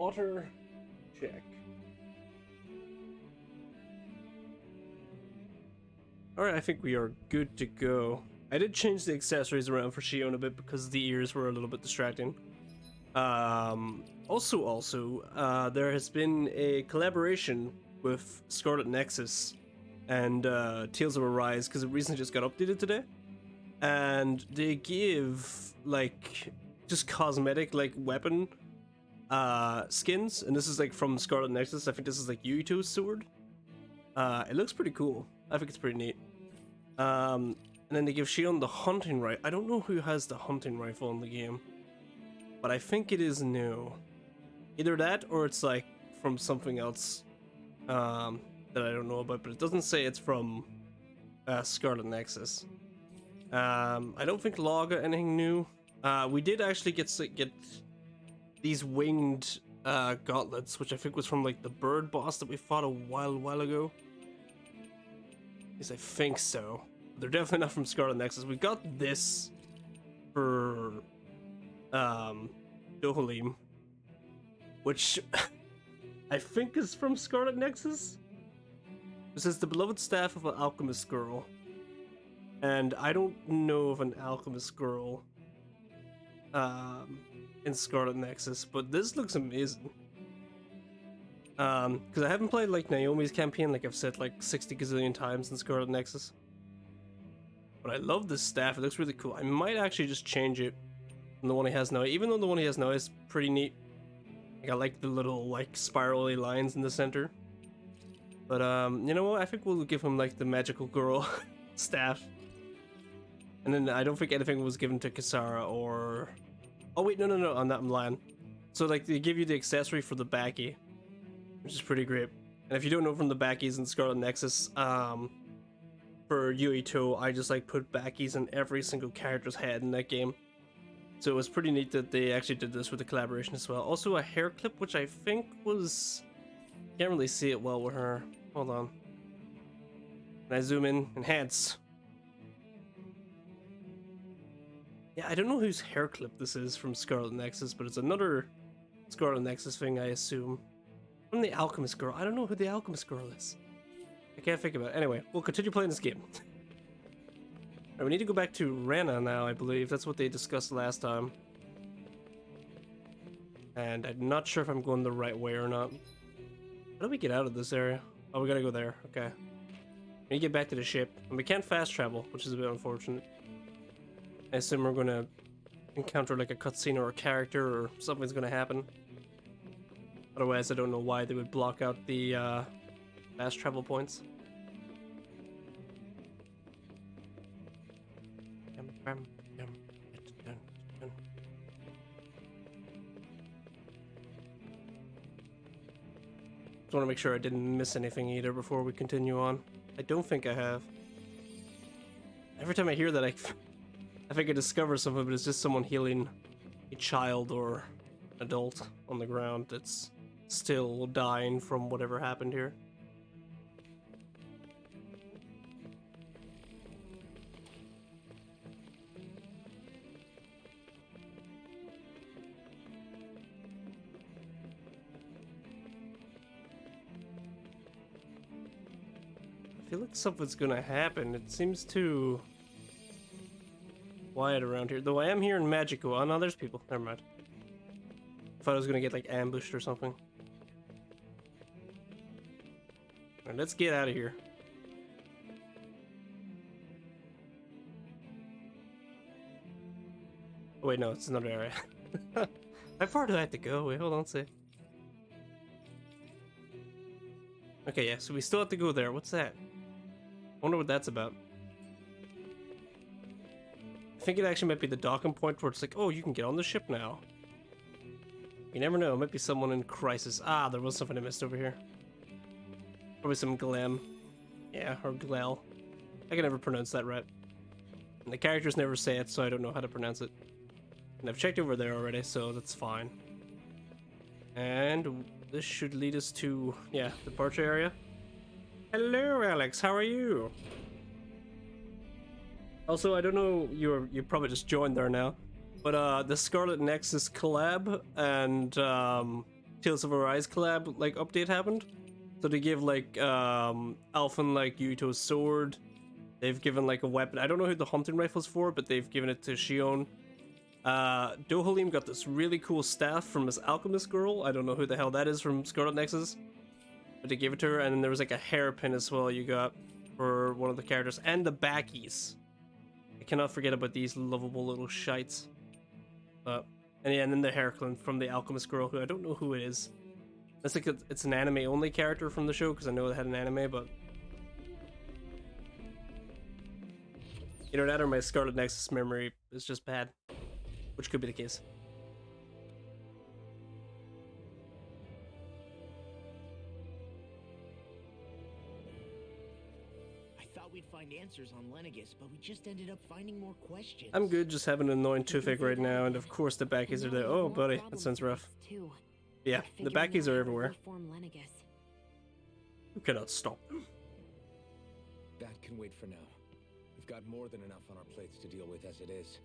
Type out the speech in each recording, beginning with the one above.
Otter check. Alright, I think we are good to go. I did change the accessories around for Shion a bit because the ears were a little bit distracting. Also, there has been a collaboration with Scarlet Nexus and Tales of Arise because it recently just got updated today. And they give, like, just cosmetic, like, weapon skins. And this is, like, from Scarlet Nexus. I think this is, like, Yuito's sword. It looks pretty cool. I think it's pretty neat. And then they give Shion the hunting rifle. I don't know who has the hunting rifle in the game, but I think it is new. Either that or it's like from something else that I don't know about, but it doesn't say it's from Scarlet Nexus. I don't think Law got anything new. We did actually get these winged gauntlets, which I think was from like the bird boss that we fought a while ago. At least I think so. They're definitely not from Scarlet Nexus. We got this for Dohalim, which I think is from Scarlet Nexus. It says the beloved staff of an alchemist girl, and I don't know of an alchemist girl in Scarlet Nexus, but this looks amazing. Because I haven't played like Naomi's campaign, like I've said like 60 gazillion times in Scarlet Nexus. But I love this staff, it looks really cool. I might actually just change it from the one he has now, even though the one he has now is pretty neat. Like, I like the little like spirally lines in the center. But you know what, I think we'll give him like the magical girl staff. And then I don't think anything was given to Kisara or... Oh wait, no, I'm lying. So like they give you the accessory for the Baki, which is pretty great. And if you don't know from the Bakis in Scarlet Nexus, for Yuito, I just like put Bakis in every single character's head in that game. So it was pretty neat that they actually did this with the collaboration as well. Also a hair clip, which I think was... Can't really see it well with her. Hold on. Can I zoom in? Enhance. Yeah, I don't know whose hair clip this is from Scarlet Nexus, but it's another Scarlet Nexus thing, I assume. From the Alchemist Girl. I don't know who the Alchemist Girl is. I can't think about it. Anyway, we'll continue playing this game. Right, we need to go back to Rena now, I believe. That's what they discussed last time. And I'm not sure if I'm going the right way or not. How do we get out of this area? Oh, we gotta go there. Okay. We need to get back to the ship. And we can't fast travel, which is a bit unfortunate. I assume we're gonna encounter like a cutscene or a character or something's gonna happen. Otherwise, I don't know why they would block out the fast travel points. Just want to make sure I didn't miss anything either before we continue on. I don't think I have. Every time I hear that, I think I discover something, but it's just someone healing a child or adult on the ground that's still dying from whatever happened here. I feel like something's gonna happen. It seems too quiet around here. Though I am hearing Magico. Oh no, there's people. Never mind. I thought I was gonna get like ambushed or something. Alright, let's get out of here. Oh, wait, no, it's another area. How far do I have to go? Wait, hold on, see. Okay, yeah, so we still have to go there. What's that? I wonder what that's about. I think it actually might be the docking point where it's like, oh, you can get on the ship now. You never know, it might be someone in crisis. Ah, there was something I missed over here. Probably some Glem. Yeah, or Glel. I can never pronounce that right. And the characters never say it, so I don't know how to pronounce it. And I've checked over there already, so that's fine. And this should lead us to, yeah, the departure area. Hello, Alex, how are you? Also, I don't know, you probably just joined there now, but the Scarlet Nexus collab and Tales of Arise collab like update happened. So they give like Alphen like Yuto's sword. They've given like a weapon. I don't know who the hunting rifle's for, but they've given it to Shion. Dohalim got this really cool staff from this alchemist girl. I don't know who the hell that is from Scarlet Nexus, but they gave it to her. And then there was like a hairpin as well you got for one of the characters, and the backies. I cannot forget about these lovable little shites. And yeah, and then the hairclin from the alchemist girl, who I don't know who it is. That's like it's an anime only character from the show, because I know it had an anime, but either that or my Scarlet Nexus memory is just bad, which could be the case. We'd find answers on Lenegus, but we just ended up finding more questions. I'm good, just having an annoying toothache right now, and of course the backies are there. Oh, buddy, that sounds rough. Yeah, the backies are everywhere. You cannot stop them. That can wait for now. We've got more than enough on our plates to deal with as it is.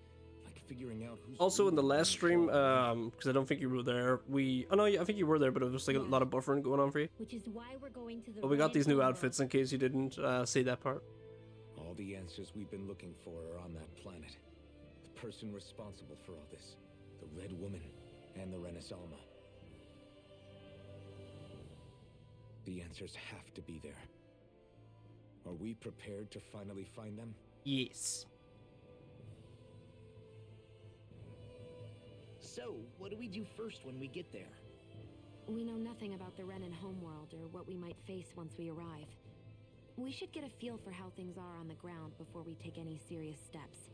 Like figuring out who's also in the last stream, because I don't think you were there, oh no, I think you were there, but it was like a lot of buffering going on for you. Which is why we're going to the but we got these new outfits in case you didn't see that part. All the answers we've been looking for are on that planet. The person responsible for all this, the Red Woman and the Renaissance. The answers have to be there. Are we prepared to finally find them? Yes. So, what do we do first when we get there? We know nothing about the Renan homeworld or what we might face once we arrive. We should get a feel for how things are on the ground before we take any serious steps.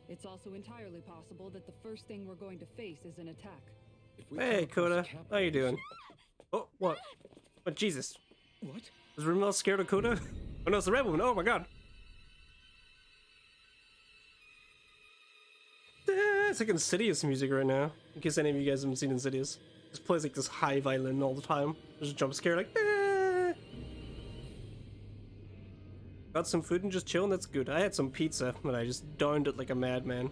It's also entirely possible that the first thing we're going to face is an attack. Hey, Coda. How you doing? Oh, what? What, Jesus? What? Is Rimmel scared of Coda? Oh no, it's the Red Woman. Oh my god. It's like Insidious music right now. In case any of you guys haven't seen Insidious. It just plays like this high violin all the time. There's a jump scare like... Got some food and just chilling, that's good. I had some pizza, but I just downed it like a madman.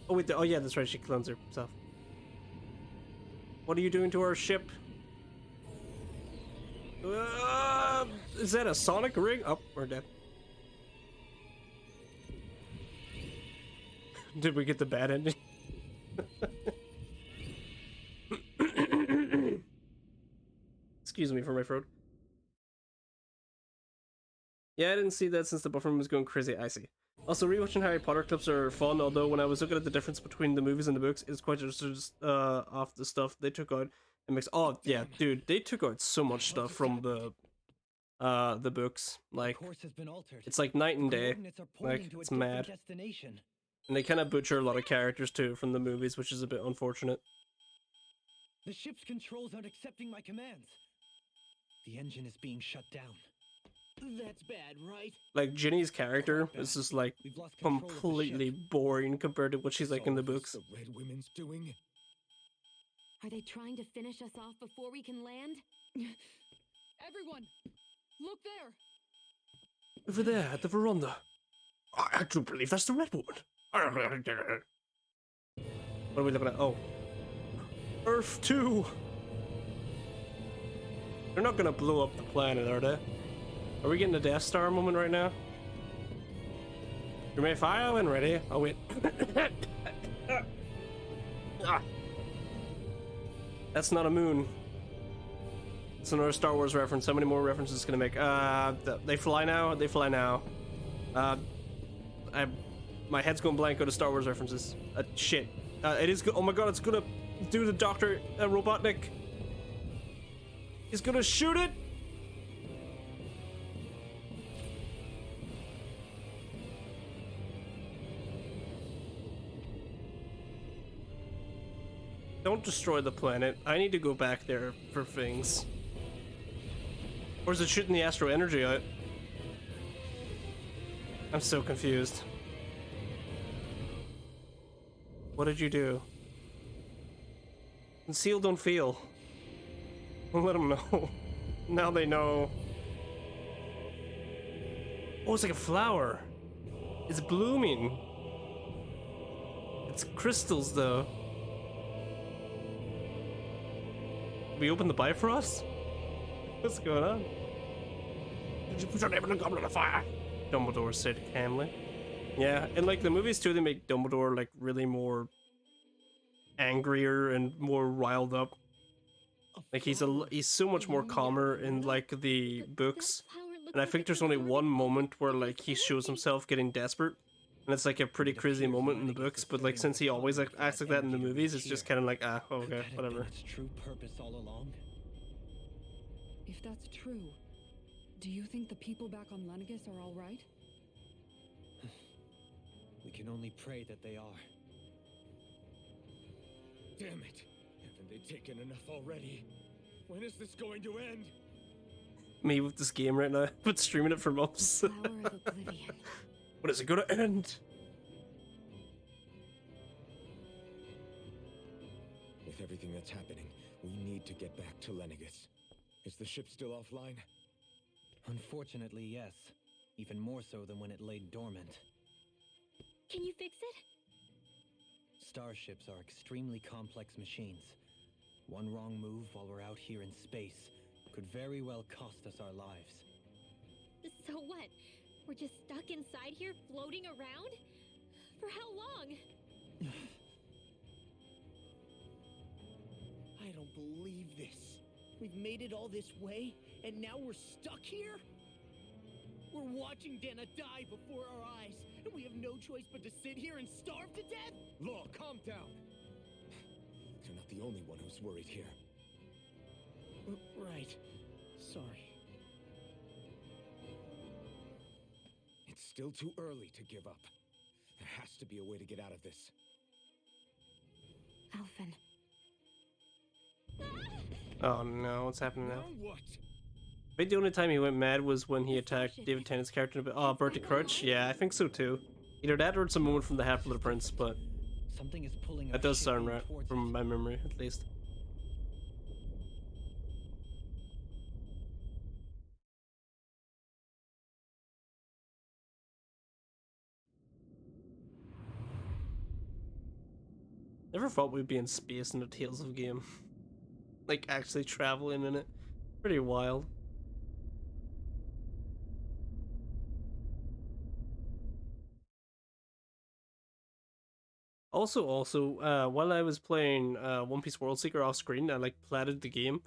Oh wait, oh yeah, that's right, she clones herself. What are you doing to our ship? Is that a sonic ring? Oh, we're dead. Did we get the bad ending? Excuse me for my throat. Yeah, I didn't see that since the buffer was going crazy. I see. Also, rewatching Harry Potter clips are fun, although when I was looking at the difference between the movies and the books, it's quite just off the stuff they took out. It makes yeah, dude, they took out so much stuff from the books. Like, it's like night and day. Like, it's mad. And they kind of butcher a lot of characters too from the movies, which is a bit unfortunate. The ship's controls aren't accepting my commands. The engine is being shut down. That's bad, right? Like, Ginny's character is just like completely boring compared to what she's like in the books. The Red Women's doing? Are they trying to finish us off before we can land? Everyone, look there! Over there at the veranda. I do believe that's the Red Woman. What are we looking at? Oh. Earth 2! They're not gonna blow up the planet, are they? Are we getting a Death Star moment right now? You may fire when ready. Oh wait. That's not a moon. It's another Star Wars reference. How many more references is it gonna make? They fly now. They fly now. My head's going blank out of Star Wars references. Shit. It is. Oh my god! It's gonna do the Doctor Robotnik. He's gonna shoot it. Don't destroy the planet. I need to go back there for things. Or is it shooting the astro energy out? I'm so confused. What did you do? Conceal, don't feel. Let them know. Now they know. Oh, it's like a flower. It's blooming. It's crystals, though. we opened the Bifrost? What's going on? Did you put your name in the goblet of fire? Dumbledore said calmly. Yeah, and like the movies too, they make Dumbledore like really more angrier and more riled up. Like he's so much more calmer in like the books. And I think there's only one moment where like he shows himself getting desperate. And it's like a pretty crazy moment in the books, but like since he always like acts like that in the movies, it's just kind of like, ah, okay, whatever. Its true purpose all along. If that's true, do you think the people back on Lenegis are all right? We can only pray that they are. Damn it! Haven't they taken enough already? When is this going to end? Me with this game right now, but streaming it for months. Flower of Oblivion. When is it gonna end? With everything that's happening, we need to get back to Lenegis. Is the ship still offline? Unfortunately, yes. Even more so than when it lay dormant. Can you fix it? Starships are extremely complex machines. One wrong move while we're out here in space could very well cost us our lives. So what? We're just stuck inside here, floating around? For how long? I don't believe this. We've made it all this way, and now we're stuck here? We're watching Dana die before our eyes, and we have no choice but to sit here and starve to death? Law, calm down! You're not the only one who's worried here. Right. Sorry. It's still too early to give up. There has to be a way to get out of this. Alphen. Oh no, what's happening now? Now what? I think the only time he went mad was when he attacked David Tennant's character. Oh, Bertie Crouch? Yeah, I think so too. Either that or it's a moment from the Half-Blood Prince, but Something is pulling that our does ship sound in right, towards from it. my memory at least. Never thought we'd be in space in a Tales of game. Like, actually traveling in it. Pretty wild. Also, while I was playing One Piece World Seeker off screen, I like platted the game.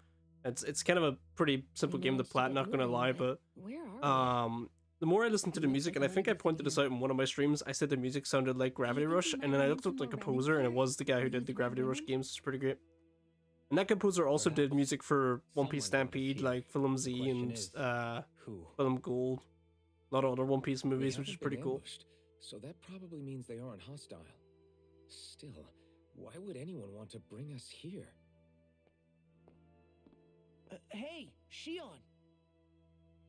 It's kind of a pretty simple game to plat, not gonna lie, but Where are we? the more I listened to the music, and I think I pointed this out in one of my streams, I said the music sounded like Gravity Rush, and then I looked up the composer, and it was the guy who did the Gravity Rush games. It's pretty great. And that composer also did music for One Piece Stampede, like Film Z and Who? Film Gold, a lot of other One Piece movies, which is pretty cool. Ambushed, so that probably means they aren't hostile. Still, why would anyone want to bring us here? Hey, Shion!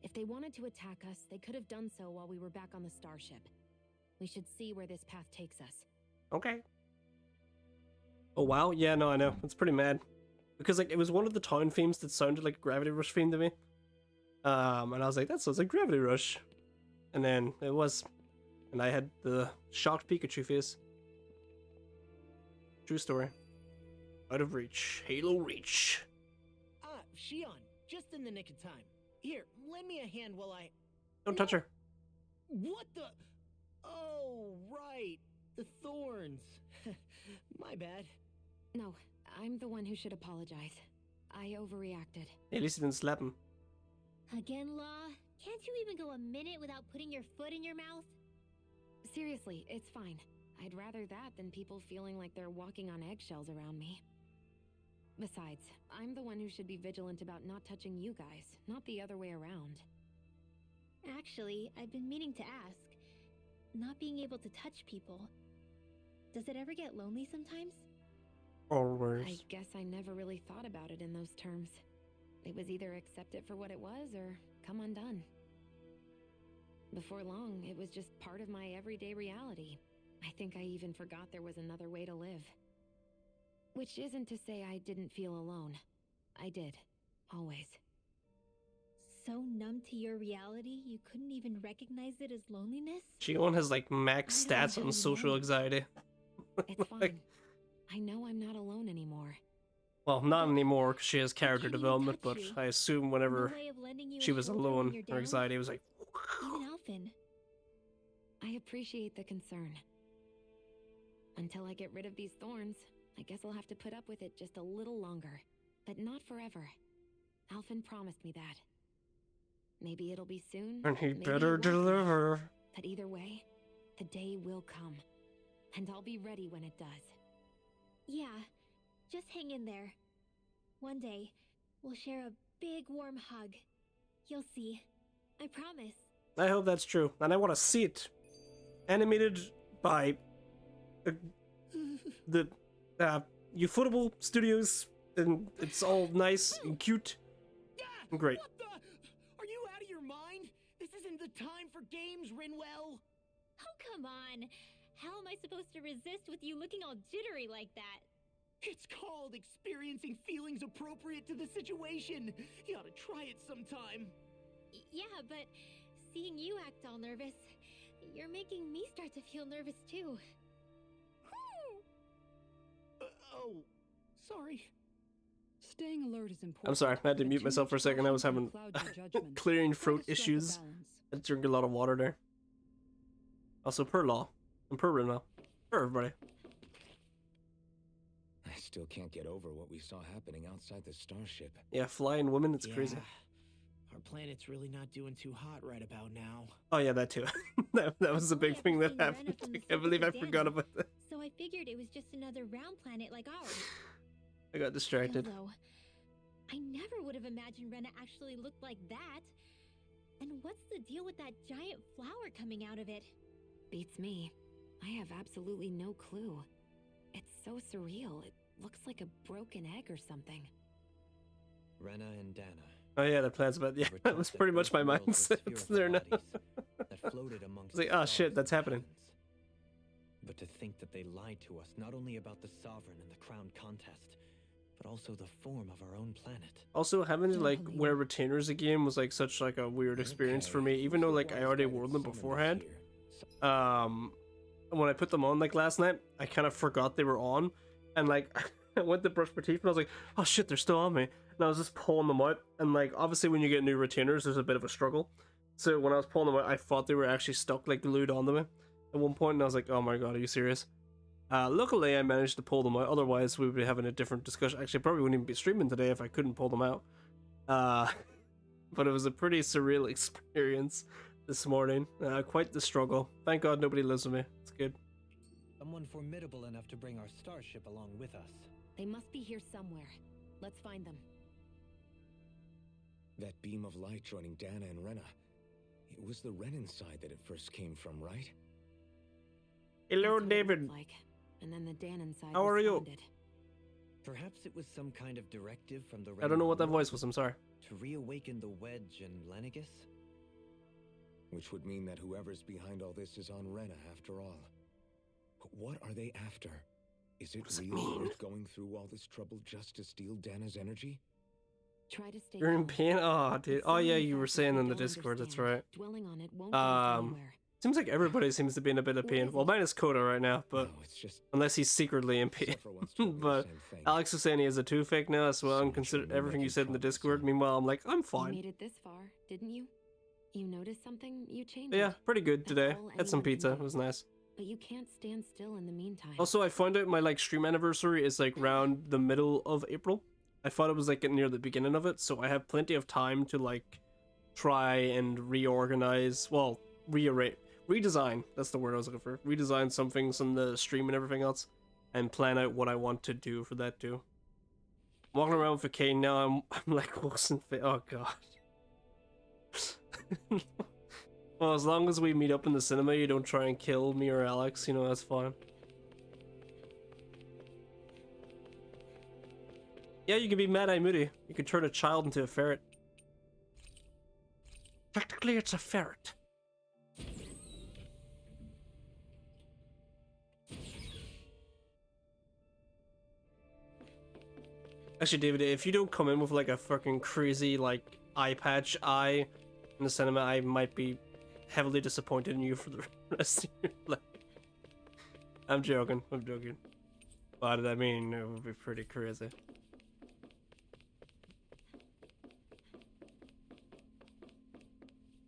If they wanted to attack us, they could have done so while we were back on the starship. We should see where this path takes us. Okay. Oh wow, yeah, no, I know. It's pretty mad. Because like it was one of the town themes that sounded like a Gravity Rush theme to me. And I was like, that sounds like Gravity Rush. And then it was. And I had the shocked Pikachu face. True story. Out of reach. Halo Reach. Ah, Shion, just in the nick of time. Here, lend me a hand while I... Don't touch her. What the... Oh, right. The thorns. My bad. No, I'm the one who should apologize. I overreacted. At least you didn't slap him. Again, Law? Can't you even go a minute without putting your foot in your mouth? Seriously, it's fine. I'd rather that than people feeling like they're walking on eggshells around me. Besides, I'm the one who should be vigilant about not touching you guys, not the other way around. Actually, I've been meaning to ask. Not being able to touch people, does it ever get lonely sometimes? Or worse. I guess I never really thought about it in those terms. It was either accept it for what it was or come undone. Before long, it was just part of my everyday reality. I think I even forgot there was another way to live. Which isn't to say I didn't feel alone. I did. Always. So numb to your reality, you couldn't even recognize it as loneliness? Shion has like max I'm not stats on really social alone. anxiety. It's fine. I know I'm not alone anymore. Well, not anymore because she has character can't even development, touch but you. I assume No whenever way of lending you she a was shoulder when alone, you're her down? anxiety was like. Even Alphen. I appreciate the concern. Until I get rid of these thorns, I guess I'll have to put up with it just a little longer. But not forever. Alphen promised me that. Maybe it'll be soon. And he maybe it better won't be. deliver. But either way, the day will come. And I'll be ready when it does. Yeah, just hang in there. One day, we'll share a big warm hug. You'll see. I promise. I hope that's true, and I want to see it animated by the Ufotable Studios, and it's all nice and cute and great. What the? Are you out of your mind? This isn't the time for games, Rinwell. Oh, come on. How am I supposed to resist with you looking all jittery like that? It's called experiencing feelings appropriate to the situation. You ought to try it sometime. Yeah, but seeing you act all nervous, you're making me start to feel nervous too. Oh, sorry. Staying alert is important. I'm sorry, I had to but mute too myself for a much second. I was caution having can cloud your judgment. clearing Try to throat strike a issues. balance. I drink a lot of water there. Also, per law. And per Rinwell. Per everybody. I still can't get over what we saw happening outside the starship. Yeah, flying women, it's crazy. Our planet's really not doing too hot right about now. Oh yeah, that too. that was a big thing that happened. I can't believe I forgot about that. So I figured it was just another round planet like ours. I got distracted. Although, I never would have imagined Rena actually looked like that. And what's the deal with that giant flower coming out of it? Beats me. I have absolutely no clue. It's so surreal. It looks like a broken egg or something. Rena and Dana. Oh yeah, the plans about yeah. were That taught was that pretty much both my worlds were mindset spherical there now. bodies that floated amongst It's like, the oh shit, stars that's and happening. heavens. But to think that they lied to us not only about the Sovereign and the Crown contest, but also the form of our own planet. Also, having to Yeah, like Helena. wear retainers again was like such like a weird experience for me. Even though like I already wore them beforehand. When I put them on like last night, I kind of forgot they were on, and like I went to brush my teeth and I was like, oh shit, they're still on me. And I was just pulling them out, and like obviously when you get new retainers, there's a bit of a struggle. So when I was pulling them out, I thought they were actually stuck like glued onto me at one point, and I was like, oh my god, are you serious? Luckily, I managed to pull them out. Otherwise, we would be having a different discussion. Actually, probably wouldn't even be streaming today if I couldn't pull them out. But it was a pretty surreal experience this morning. Quite the struggle. Thank God nobody lives with me. It's good. Someone formidable enough to bring our starship along with us. They must be here somewhere. Let's find them. That beam of light joining Dana and Rena. It was the Renan side that it first came from, right? Hello, That's what it David. looked like. And then the Danon side How are you? responded. Perhaps it was some kind of directive from the I don't know what that Renan voice was. I'm sorry. to reawaken the Wedge and Lenegus? Which would mean that whoever's behind all this is on Rena after all. But what are they after? Is it does it really mean? worth going through all this trouble just to steal Dana's energy? Try to stay You're in calm. pain? Oh, dude. It's Oh, so yeah, many you were factors saying we in the don't Discord. That's understand. right. Dwelling on it won't get us anywhere. Seems like everybody seems to be in a bit of What pain. is Well, it? minus Coda right now, but No, it's just unless he's secretly in pain. Sephiroth once told me the But same thing. Alex was saying he has a toothache now as well, So and much consider for me everything you making said in the progress, Discord. huh? Meanwhile, I'm like, I'm You fine. made it this far, didn't you? You noticed something, you changed Yeah, it. pretty good That's today. all Had some anyone can pizza. do. It was nice. But you can't stand still in the meantime. Also, I found out my like stream anniversary is like around the middle of April. I thought it was like near the beginning of it, so I have plenty of time to like try and reorganize. Well, redesign. That's the word I was looking for. Redesign some things on the stream and everything else, and plan out what I want to do for that too. Walking around with a cane now, I'm like Wilson. Oh god. Well, as long as we meet up in the cinema, you don't try and kill me or Alex. You know, that's fine. Yeah, you can be Mad Eye Moody. You can turn a child into a ferret. Technically, it's a ferret. Actually, David, if you don't come in with like a fucking crazy like eye patch eye in the cinema, I might be heavily disappointed in you for the rest of your life. I'm joking. I'm joking. But I mean, it would be pretty crazy.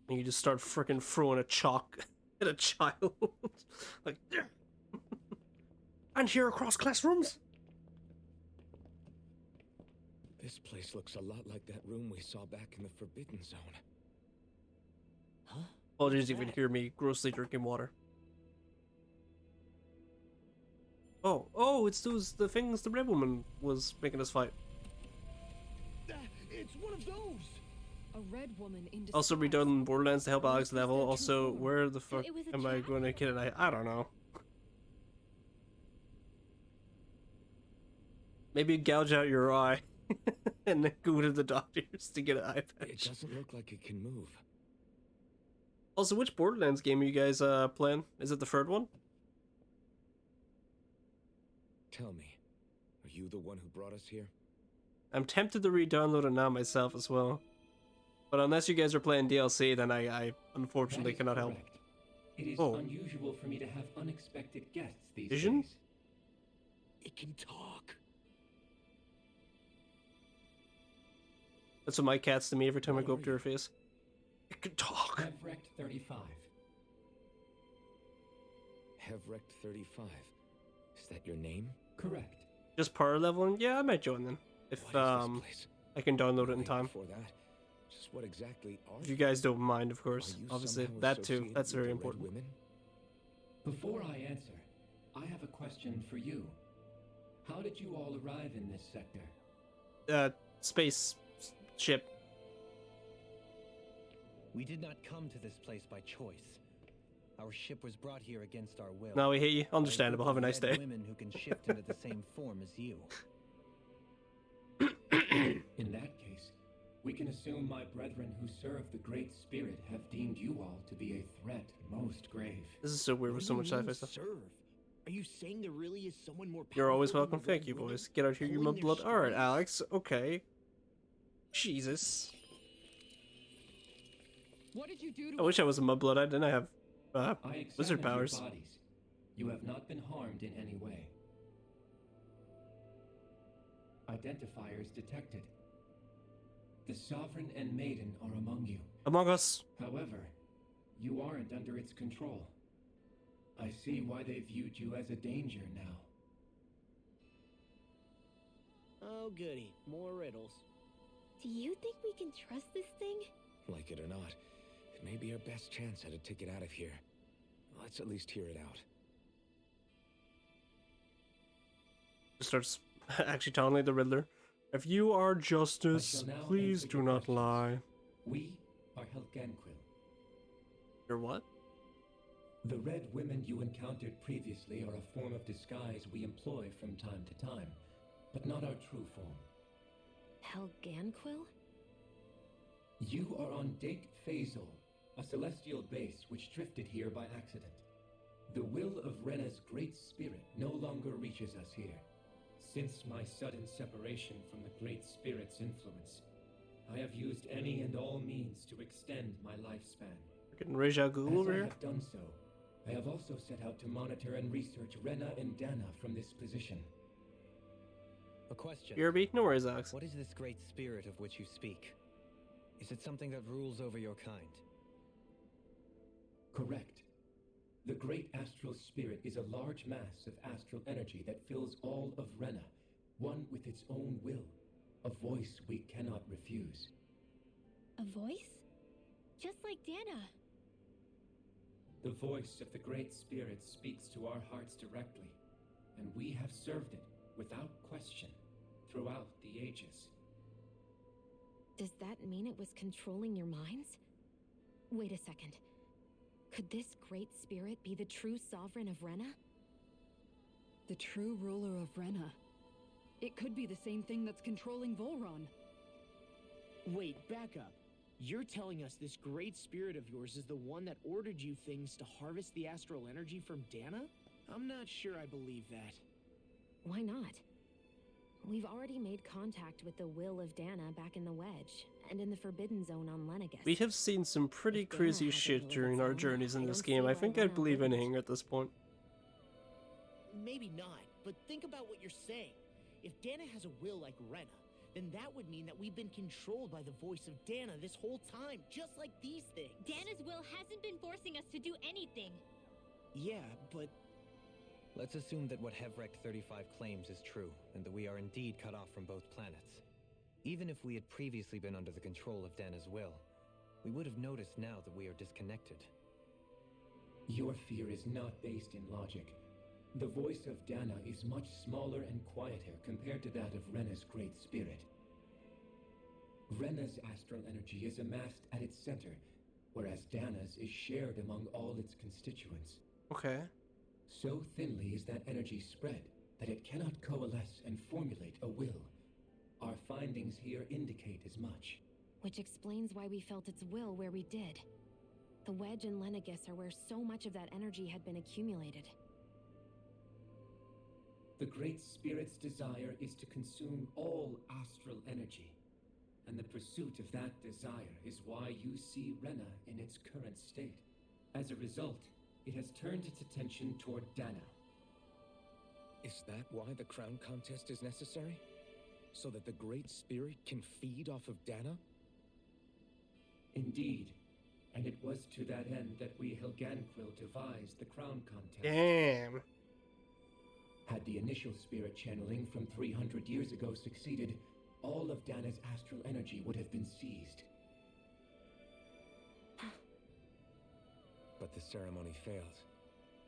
And you just start freaking throwing a chalk at a child. Like, "Yeah." And here across classrooms. This place looks a lot like that room we saw back in the Forbidden Zone. Huh? Apologies if you can hear me grossly drinking water. Oh, it's the things the red woman was making us fight. It's one of those. A red woman in disguise. Also redone Borderlands to help Alex level. their true Also, form? where the fuck It was a am I trap? going to get an I don't know. Maybe gouge out your eye and then go to the doctors to get an eye It patch. doesn't look like it can move. Also, which Borderlands game are you guys playing? Is it the third one? Tell me, are you the one who brought us here? I'm tempted to re-download it now myself as well. But unless you guys are playing DLC, then I unfortunately That is cannot help. correct. It is Oh. unusual for me to have unexpected guests these Vision? days. It can talk. That's what my cat's to me every time I What go are up to her you? face. It can talk. Hevrect 35. Hevrect 35. Is that your name? Correct. Just power leveling? Yeah, I might join then. If What is this place? I can download it in Wait, time. Before that, just what exactly are If you guys don't mind, of course. Are you Obviously, somehow that too. associated That's with very the Red important. Women? Before I answer, I have a question for you. How did you all arrive in this sector? Space ship. We did not come to this place by choice. Our ship was brought here against our will. No, we hate you. by Understandable. group Have a of nice red day. Women who can shift into the same form as you. In that case, we can assume my brethren who serve the Great Spirit have deemed you all to be a threat most grave. This is so weird with so much sci-fi stuff. Serve. Are you saying there really is someone more You're always powerful than welcome. the Red Thank you, Women boys. Get out here, you pulling their mudblood. Alright, strings? Alex. Okay. Jesus. What did you do to I wish I was a mudblood. I didn't have I wizard examined powers. your bodies. You have not been harmed in any way. Identifiers detected. The Sovereign and Maiden are among you. Among Us. However, you aren't under its control. I see why they viewed you as a danger now. Oh, goody. More riddles. Do you think we can trust this thing? Like it or not, it may be our best chance at a ticket out of here. Let's at least hear it out. Just starts actually telling me the Riddler. If you are justice, I shall now please answer do your not questions. lie. We are Helganquil. You're what? The red women you encountered previously are a form of disguise we employ from time to time, but not our true form. Helganquil? You are on Dake Phasol, a celestial base which drifted here by accident. The will of Rena's great spirit no longer reaches us here. Since my sudden separation from the great spirit's influence, I have used any and all means to extend my lifespan. Freaking Raja Ghul As over I here. have done so, I have also set out to monitor and research Rena and Dana from this position. A question. BRB? No worries, Alex. What is this great spirit of which you speak? Is it something that rules over your kind? Correct. The great astral spirit is a large mass of astral energy that fills all of Rena, one with its own will, a voice we cannot refuse. A voice? Just like Dana. The voice of the great spirit speaks to our hearts directly, and we have served it without question throughout the ages. Does that mean it was controlling your minds? Wait a second. Could this great spirit be the true sovereign of Rena? The true ruler of Rena. It could be the same thing that's controlling Volron. Wait, back up. You're telling us this great spirit of yours is the one that ordered you things to harvest the astral energy from Dana? I'm not sure I believe that. Why not? We've already made contact with the will of Dana back in the Wedge, and in the Forbidden Zone on Lenegus. We have seen some pretty If Dana crazy has a shit will of during its our own, journeys in I this don't see game. I why think I'd Rena believe wouldn't. anything at this point. Maybe not, but think about what you're saying. If Dana has a will like Rena, then that would mean that we've been controlled by the voice of Dana this whole time, just like these things. Dana's will hasn't been forcing us to do anything. Yeah, but Let's assume that what Hevrect 35 claims is true, and that we are indeed cut off from both planets. Even if we had previously been under the control of Dana's will, we would have noticed now that we are disconnected. Your fear is not based in logic. The voice of Dana is much smaller and quieter compared to that of Rena's great spirit. Rena's astral energy is amassed at its center, whereas Dana's is shared among all its constituents. Okay. So thinly is that energy spread that it cannot coalesce and formulate a will. Our findings here indicate as much. Which explains why we felt its will where we did. The wedge and Lenegis are where so much of that energy had been accumulated. The Great Spirit's desire is to consume all astral energy. And the pursuit of that desire is why you see Rena in its current state. As a result, it has turned its attention toward Dana. Is that why the crown contest is necessary? So that the Great Spirit can feed off of Dana? Indeed. And it was to that end that we Helganquil devised the crown contest. Damn. Had the initial spirit channeling from 300 years ago succeeded, all of Dana's astral energy would have been seized. But the ceremony failed.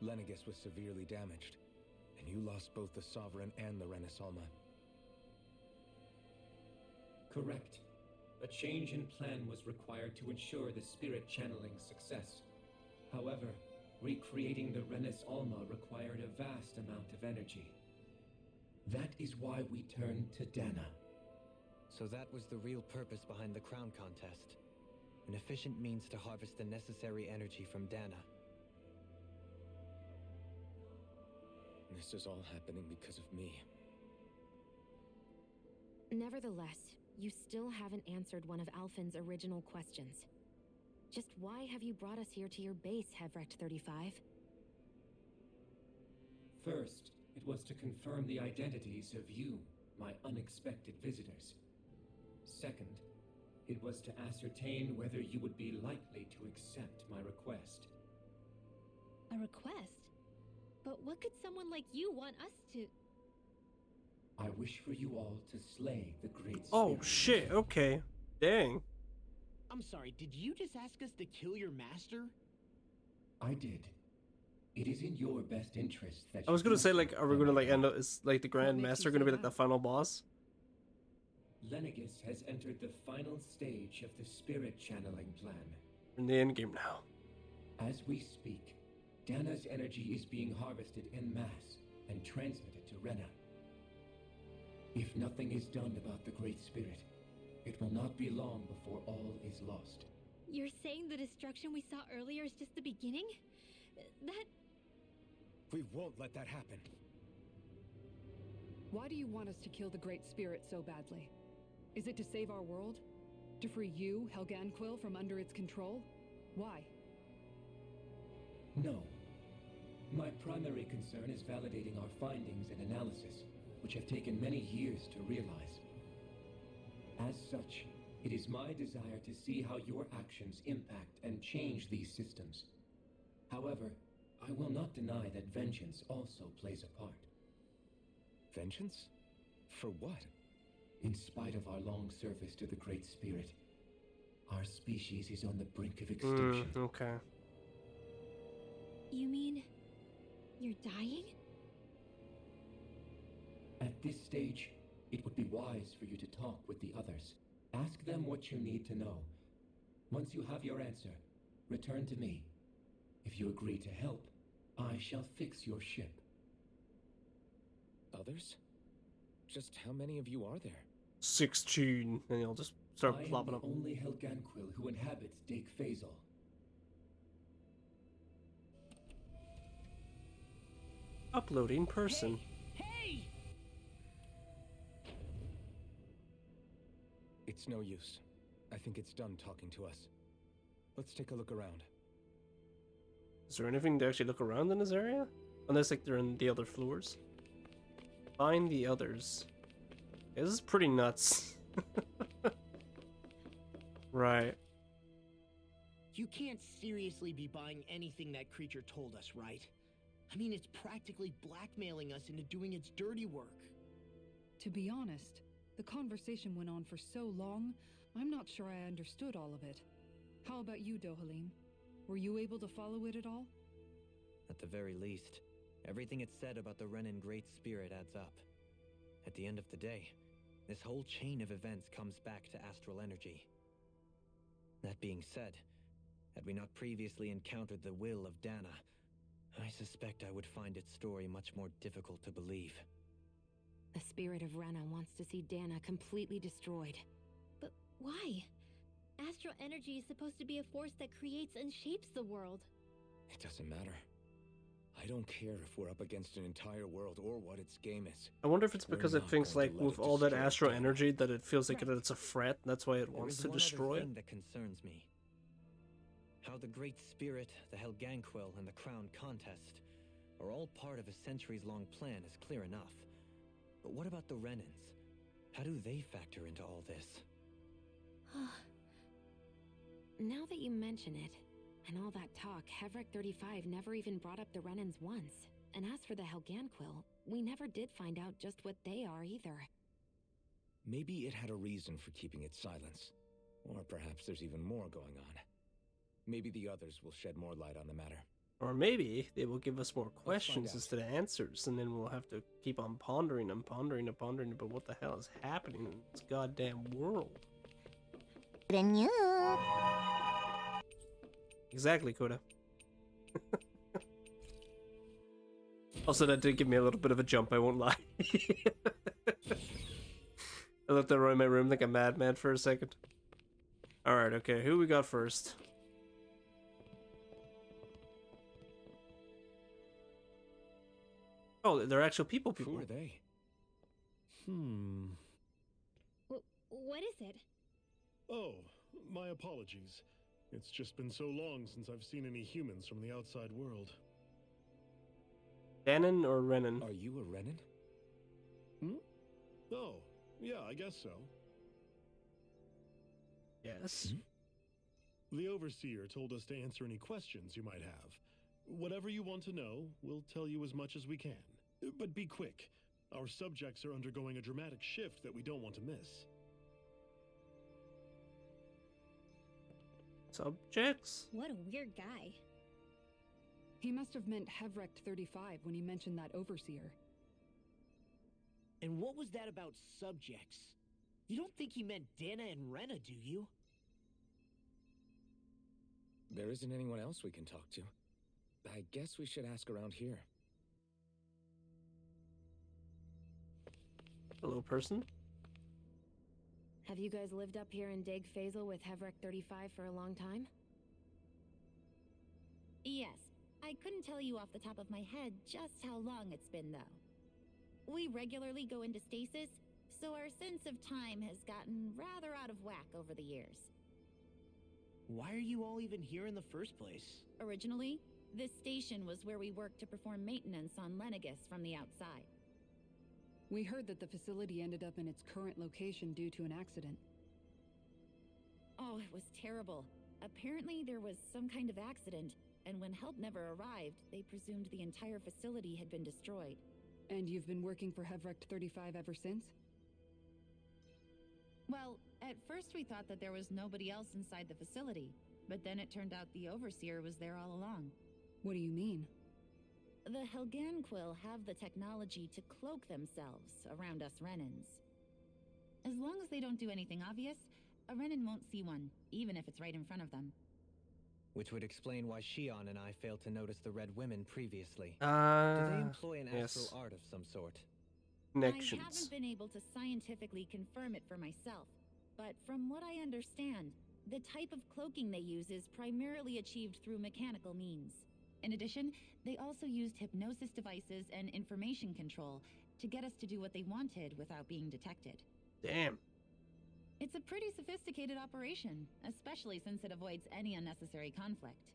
Lenegis was severely damaged, and you lost both the Sovereign and the Renasalma. Correct. A change in plan was required to ensure the spirit channeling's success. However, recreating the Renis Alma required a vast amount of energy. That is why we turned to Dana. So that was the real purpose behind the crown contest. An efficient means to harvest the necessary energy from Dana. This is all happening because of me. Nevertheless, you still haven't answered one of Alphen's original questions. Just why have you brought us here to your base, Hevrect 35? First, it was to confirm the identities of you, my unexpected visitors. Second, it was to ascertain whether you would be likely to accept my request. A request? But what could someone like you want us to... I wish for you all to slay the Great Spirit. Oh shit, okay. Dang. I'm sorry, did you just ask us to kill your master? I did. It is in your best interest that I was gonna you say, like, are we gonna, like, and end up, is, like, the Grand makes Master you gonna say be, like, that? the final boss? Lenegis has entered the final stage of the spirit channeling plan. We're in the end game now. As we speak, Dana's energy is being harvested en masse and transmitted to Rena. If nothing is done about the Great Spirit, it will not be long before all is lost. You're saying the destruction we saw earlier is just the beginning? That... We won't let that happen. Why do you want us to kill the Great Spirit so badly? Is it to save our world? To free you, Helganquil, from under its control? Why? No. My primary concern is validating our findings and analysis, which have taken many years to realize. As such, it is my desire to see how your actions impact and change these systems. However, I will not deny that vengeance also plays a part. Vengeance? For what? In spite of our long service to the Great Spirit, our species is on the brink of extinction. Okay. You mean... you're dying? At this stage, it would be wise for you to talk with the others. Ask them what you need to know. Once you have your answer, return to me. If you agree to help, I shall fix your ship. Others? Just how many of you are there? 16. And you'll just start I am plopping the up. only Helganquil who inhabits Dake Phasal. Uploading person. Hey! It's no use. I think it's done talking to us. Let's take a look around. Is there anything to actually look around in this area? Unless, like, they're in the other floors. Find the others. This is pretty nuts. Right. You can't seriously be buying anything that creature told us, right? I mean, it's practically blackmailing us into doing its dirty work. To be honest, the conversation went on for so long, I'm not sure I understood all of it. How about you, Dohalim? Were you able to follow it at all? At the very least, everything it said about the Renan Great Spirit adds up. At the end of the day, this whole chain of events comes back to astral energy. That being said, had we not previously encountered the will of Dana, I suspect I would find its story much more difficult to believe. The spirit of Rena wants to see Dana completely destroyed. But why? Astral energy is supposed to be a force that creates and shapes the world. It doesn't matter. I don't care if we're up against an entire world or what its game is. I wonder if it's because We're it not thinks going like to let with it all that destroy astral Dana. energy that it feels like Right. that it's a threat. And that's why it There wants is to one destroy other it. thing that concerns me. How the Great Spirit, the Helganquil, and the Crown Contest are all part of a centuries-long plan is clear enough. But what about the Renans? How do they factor into all this? Now that you mention it, and all that talk, Hevrek 35 never even brought up the Renans once. And as for the Helganquil, we never did find out just what they are either. Maybe it had a reason for keeping its silence. Or perhaps there's even more going on. Maybe the others will shed more light on the matter. Or maybe they will give us more find questions out. instead of answers, and then we'll have to keep on pondering and pondering and pondering about what the hell is happening in this goddamn world. Exactly, Coda. Also, that did give me a little bit of a jump, I won't lie. I looked around my room like a madman for a second. Alright, okay, who we got first? Oh, they're actual people. Who are they? What is it? Oh, my apologies. It's just been so long since I've seen any humans from the outside world. Danon or Renan? Are you a Renan? Oh, yeah, I guess so. Yes. The Overseer told us to answer any questions you might have. Whatever you want to know, we'll tell you as much as we can. But be quick. Our subjects are undergoing a dramatic shift that we don't want to miss. Subjects? What a weird guy. He must have meant Hevrek 35 when he mentioned that Overseer. And what was that about subjects? You don't think he meant Dana and Rena, do you? There isn't anyone else we can talk to. I guess we should ask around here. Hello, person. Have you guys lived up here in Deg Faisal with Hevrek 35 for a long time? Yes. I couldn't tell you off the top of my head just how long it's been, though. We regularly go into stasis, so our sense of time has gotten rather out of whack over the years. Why are you all even here in the first place? Originally, this station was where we worked to perform maintenance on Lenegus from the outside. We heard that the facility ended up in its current location due to an accident. Oh, it was terrible. Apparently there was some kind of accident, and when help never arrived, they presumed the entire facility had been destroyed. And you've been working for Hevrek 35 ever since? Well, at first we thought that there was nobody else inside the facility, but then it turned out the Overseer was there all along. What do you mean? The Helganquil have the technology to cloak themselves around us Renans. As long as they don't do anything obvious, a Renan won't see one, even if it's right in front of them. Which would explain why Shion and I failed to notice the Red Women previously. Do Do they employ an astral yes. art of some sort? I Connections. haven't been able to scientifically confirm it for myself, but from what I understand, the type of cloaking they use is primarily achieved through mechanical means. In addition, they also used hypnosis devices and information control to get us to do what they wanted without being detected. Damn. It's a pretty sophisticated operation, especially since it avoids any unnecessary conflict.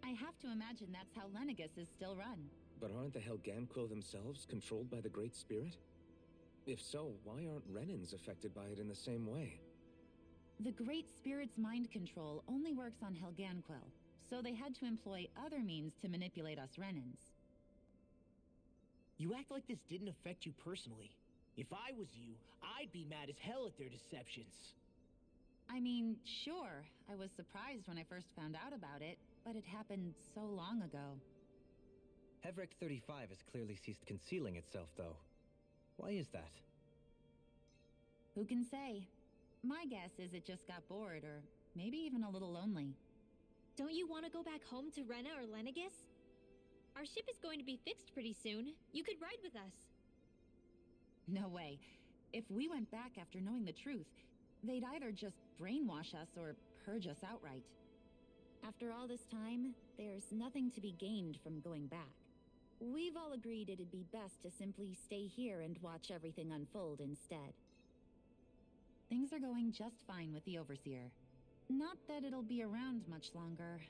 I have to imagine that's how Lenegus is still run. But aren't the Helganquil themselves controlled by the Great Spirit? If so, why aren't Renans affected by it in the same way? The Great Spirit's mind control only works on Helganquil, so they had to employ other means to manipulate us Renans. You act like this didn't affect you personally. If I was you, I'd be mad as hell at their deceptions. I mean, sure, I was surprised when I first found out about it, but it happened so long ago. Hevrek 35 has clearly ceased concealing itself, though. Why is that? Who can say? My guess is it just got bored, or maybe even a little lonely. Don't you want to go back home to Rena or Lenegis? Our ship is going to be fixed pretty soon. You could ride with us. No way. If we went back after knowing the truth, they'd either just brainwash us or purge us outright. After all this time, there's nothing to be gained from going back. We've all agreed it'd be best to simply stay here and watch everything unfold instead. Things are going just fine with the Overseer. Not that it'll be around much longer.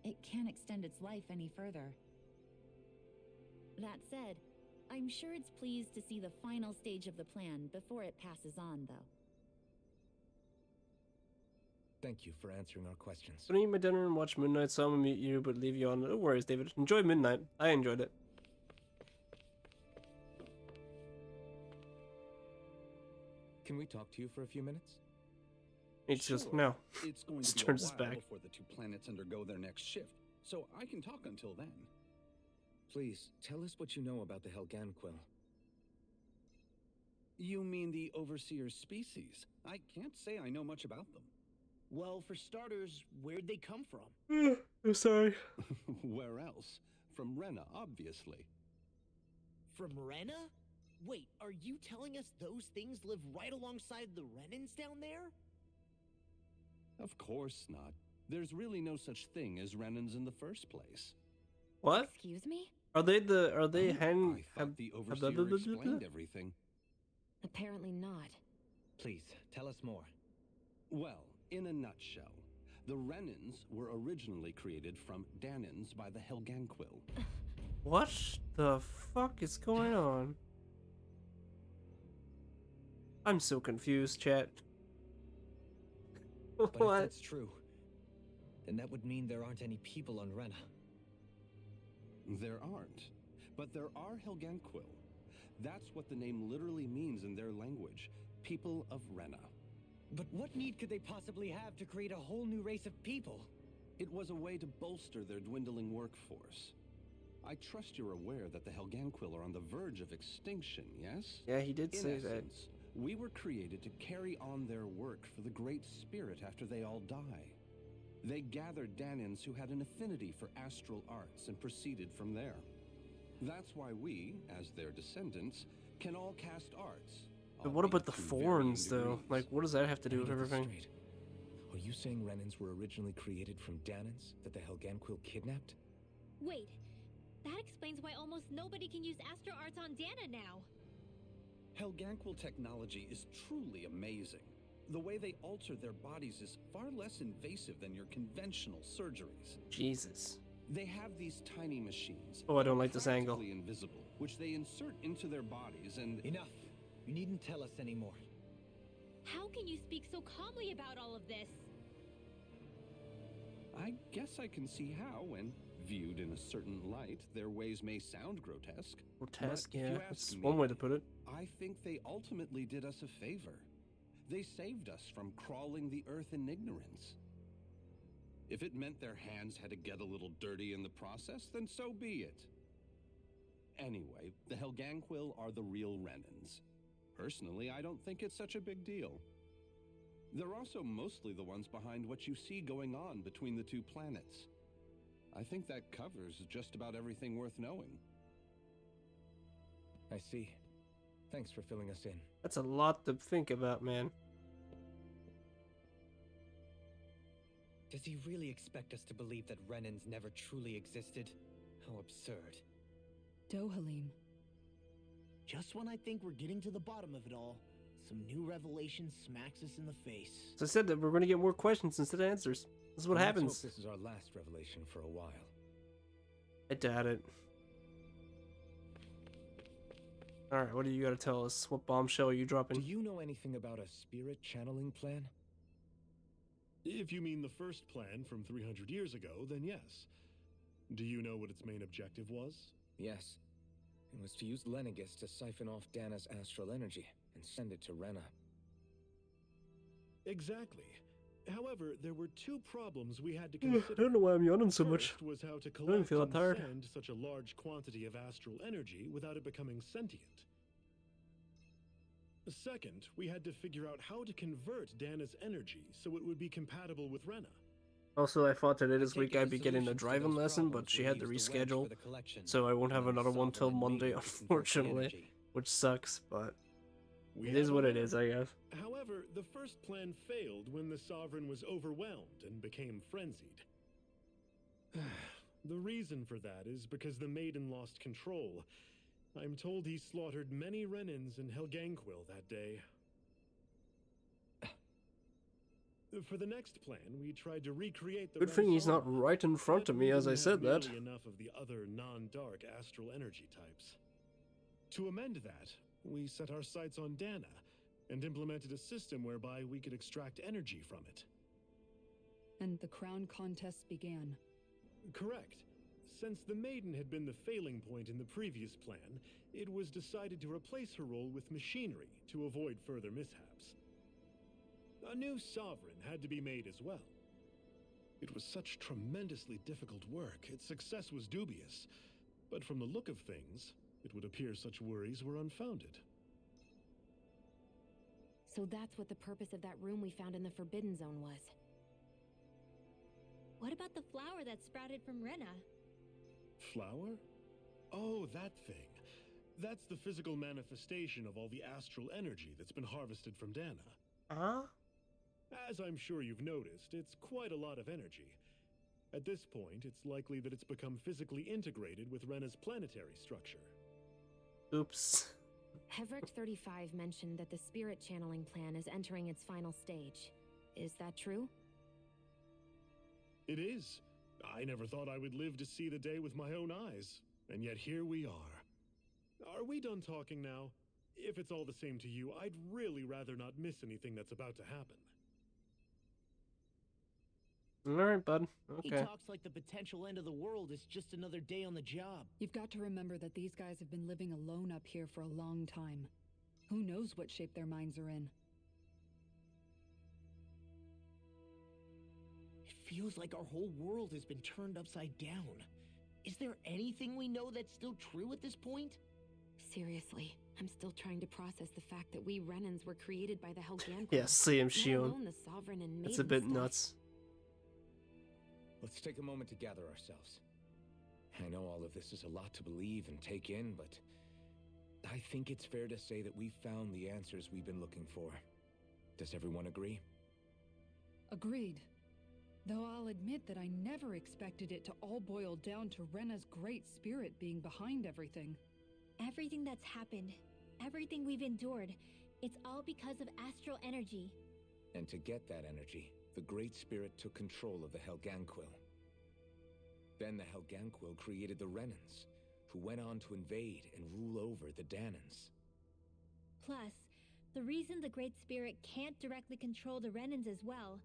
It can't extend its life any further. That said, I'm sure it's pleased to see the final stage of the plan before it passes on, though. Thank you for answering our questions. I'm gonna eat my dinner and watch Moon Knight, so I'm gonna mute you, but leave you on. No worries, David. Enjoy Moon Knight. I enjoyed it. Can we talk to you for a few minutes? It's just Sure. no. It's going Just to be a turns his while back. before the two planets undergo their next shift, so I can talk until then. Please, tell us what you know about the Helganquil. You mean the Overseer's species? I can't say I know much about them. Well, for starters, where'd they come from? I'm sorry. Where else? From Rena, obviously. From Rena? Wait, are you telling us those things live right alongside the Renans down there? Of course not. There's really no such thing as Renans in the first place. What? Excuse me? Are they hen? I thought the Overseer explained everything. Apparently not. Please, tell us more. Well, in a nutshell, the Renans were originally created from Danans by the Helganquil. What the fuck is going on? I'm so confused, chat. But if What? that's true, then that would mean there aren't any people on Rena. There aren't, but there are Helganquil. That's what the name literally means in their language, people of Rena. But what need could they possibly have to create a whole new race of people? It was a way to bolster their dwindling workforce. I trust you're aware that the Helganquil are on the verge of extinction, yes? Yeah, he did In say that. essence, we were created to carry on their work for the Great Spirit after they all die. They gathered Danans who had an affinity for astral arts and proceeded from there. That's why we, as their descendants, can all cast arts. But what about the albeit to varying Thorns, though? degrees. Like, what does that have to do with Let me get this everything? straight. Are you saying Renans were originally created from Danans that the Helganquil kidnapped? Wait, that explains why almost nobody can use Astro Arts on Dana now. Helganquil technology is truly amazing. The way they alter their bodies is far less invasive than your conventional surgeries. Jesus. They have these tiny machines. Oh, I don't like this angle. practically invisible, which they insert into their bodies and... Enough. You needn't tell us anymore. How can you speak so calmly about all of this? I guess I can see how, when viewed in a certain light, their ways may sound grotesque. Grotesque, But if yeah. you That's ask one me, way to put it. I think they ultimately did us a favor. They saved us from crawling the earth in ignorance. If it meant their hands had to get a little dirty in the process, then so be it. Anyway, the Helganquil are the real Renans. Personally, I don't think it's such a big deal. They're also mostly the ones behind what you see going on between the two planets. I think that covers just about everything worth knowing. I see. Thanks for filling us in. That's a lot to think about, man. Does he really expect us to believe that Renans never truly existed? How absurd. Dohalim. Just when I think we're getting to the bottom of it all, some new revelation smacks us in the face. So I said that we're going to get more questions instead of answers. This is what Let's happens. hope this is our last revelation for a while. I doubt it. Alright, what do you gotta tell us? What bombshell are you dropping? Do you know anything about a spirit channeling plan? If you mean the first plan from 300 years ago, then yes. Do you know what its main objective was? Yes. It was to use Lenegis to siphon off Dana's astral energy and send it to Rena. Exactly. However, there were two problems we had to I consider. don't know why I'm yawning so much. First was how to I don't even collect feel and that tired. send such a large quantity of astral energy without it becoming sentient. Second, we had to figure out how to convert Dana's energy so it would be compatible with Rena. Also, I thought today this I take week it I'd the be getting a solutions to driving those lesson, but problems she were had to use the wedge reschedule, for the collection, so I won't have and then another one till Sovereign and Monday, Maiden convert the unfortunately, energy. which sucks, but We it is have a what it winner. is, I guess. However, the first plan failed when the Sovereign was overwhelmed and became frenzied. The reason for that is because the Maiden lost control. I'm told he slaughtered many Renans in Helganquil that day. For the next plan, we tried to recreate the Good thing he's not Renaissance, right in front but of me we as I didn't said have that. nearly enough of the other non-dark astral energy types. To amend that, we set our sights on Dana and implemented a system whereby we could extract energy from it. And the crown contests began. Correct. Since the Maiden had been the failing point in the previous plan, it was decided to replace her role with machinery to avoid further mishaps. A new sovereign had to be made as well. It was such tremendously difficult work, its success was dubious. But from the look of things, it would appear such worries were unfounded. So that's what the purpose of that room we found in the Forbidden Zone was. What about the flower that sprouted from Rena? Flower? Oh, that thing. That's the physical manifestation of all the astral energy that's been harvested from Dana. Huh? As I'm sure you've noticed, it's quite a lot of energy. At this point, it's likely that it's become physically integrated with Rena's planetary structure. Oops. Hevrek 35 mentioned that the spirit channeling plan is entering its final stage. Is that true? It is. I never thought I would live to see the day with my own eyes, and yet here we are. Are we done talking now? If it's all the same to you, I'd really rather not miss anything that's about to happen. Alright, bud. He Okay. talks like the potential end of the world is just another day on the job. You've got to remember that these guys have been living alone up here for a long time. Who knows what shape their minds are in? It feels like our whole world has been turned upside down. Is there anything we know that's still true at this point? Seriously, I'm still trying to process the fact that we Renans were created by the Helganquil. Yeah, same let Shion. alone the Sovereign and It's a Maiden bit stuff. nuts. Let's take a moment to gather ourselves. I know all of this is a lot to believe and take in, but I think it's fair to say that we've found the answers we've been looking for. Does everyone agree? Agreed. Though I'll admit that I never expected it to all boil down to Rena's great spirit being behind everything. Everything that's happened, everything we've endured, it's all because of astral energy. And to get that energy, the Great Spirit took control of the Helganquil. Then the Helganquil created the Renans, who went on to invade and rule over the Danans. Plus, the reason the Great Spirit can't directly control the Renans as well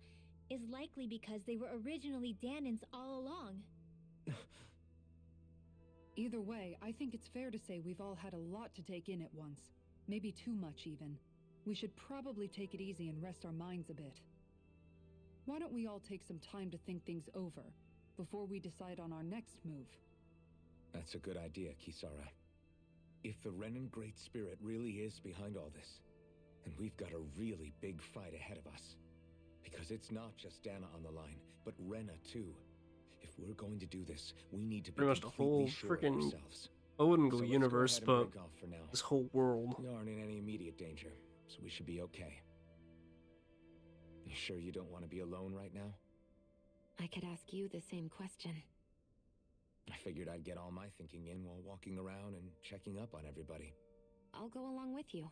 is likely because they were originally Danans all along. Either way, I think it's fair to say we've all had a lot to take in at once. Maybe too much, even. We should probably take it easy and rest our minds a bit. Why don't we all take some time to think things over before we decide on our next move? That's a good idea, Kisara. If the Renan Great Spirit really is behind all this, then we've got a really big fight ahead of us. Because it's not just Dana on the line, but Rena too. If we're going to do this, we need to be Pretty much the whole completely sure of freaking ourselves. Odingle So let's go universe, ahead and but break off for now. this whole world. We aren't in any immediate danger, so we should be okay. You sure you don't want to be alone right now? I could ask you the same question. I figured I'd get all my thinking in while walking around and checking up on everybody. I'll go along with you.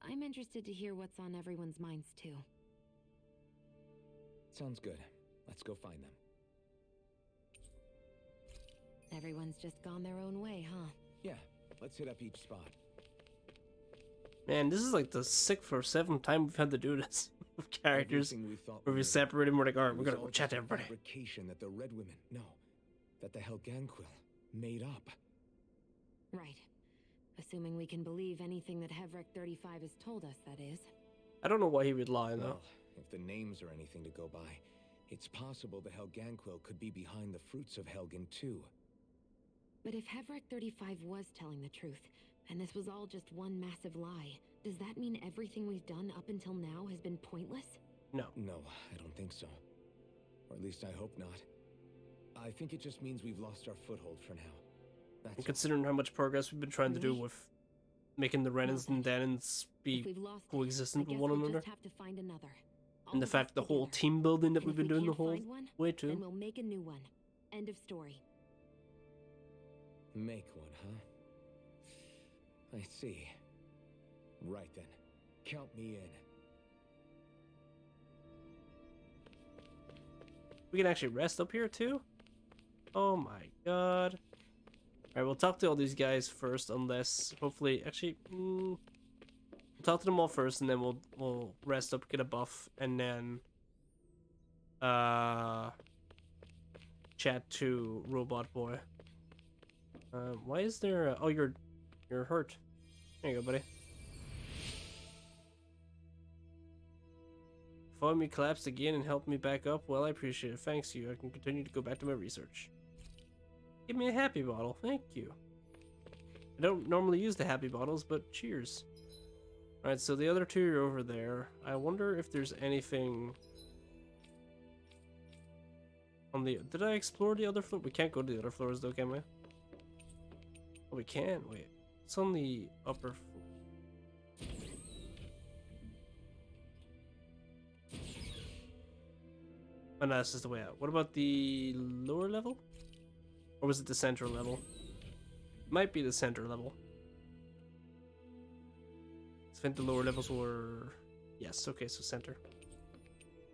I'm interested to hear what's on everyone's minds, too. Sounds good. Let's go find them. Everyone's just gone their own way, huh? Yeah, let's hit up each spot. Man, this is like the 6th or 7th time we've had to do this with characters. Everything we thought Where we knew, separate them, we're like, alright, it we're was gonna go all chat to just a everybody. fabrication that the Red Women, no, that the Helganquil made up. Right. Assuming we can believe anything that Hevrek 35 has told us, that is. I don't know why he would lie, though. Well, if the names are anything to go by, it's possible the Helganquil could be behind the fruits of Helgen too. But if Hevrek 35 was telling the truth, and this was all just one massive lie, does that mean everything we've done up until now has been pointless? No. No, I don't think so. Or at least I hope not. I think it just means we've lost our foothold for now. That's And all. considering how much progress we've been trying to do with making the Renans and Danans If be we've lost it, coexistent I with guess one we'll another, just have to find another. All and the of fact us the whole together. team building that And we've if been we doing the can't whole find one, way then too. we'll make a new one. End of story. Make one, huh? I see. Right then. Count me in. We can actually rest up here too? Oh my god. Alright, we'll talk to all these guys first, unless hopefully actually we'll talk to them all first and then we'll rest up, get a buff, and then chat to Robot Boy. Why is there oh you're hurt. There you go, buddy. Follow me, collapsed again and helped me back up. Well, I appreciate it. Thanks you. I can continue to go back to my research. Give me a happy bottle. Thank you. I don't normally use the happy bottles, but cheers. Alright, so the other two are over there. I wonder if there's anything on the... Did I explore the other floor? We can't go to the other floors though, can we? Oh, we can. Wait. It's on the upper floor. Oh no, this is the way out. What about the lower level? Or was it the center level? Might be the center level. I think the lower levels were... Yes, okay, so center.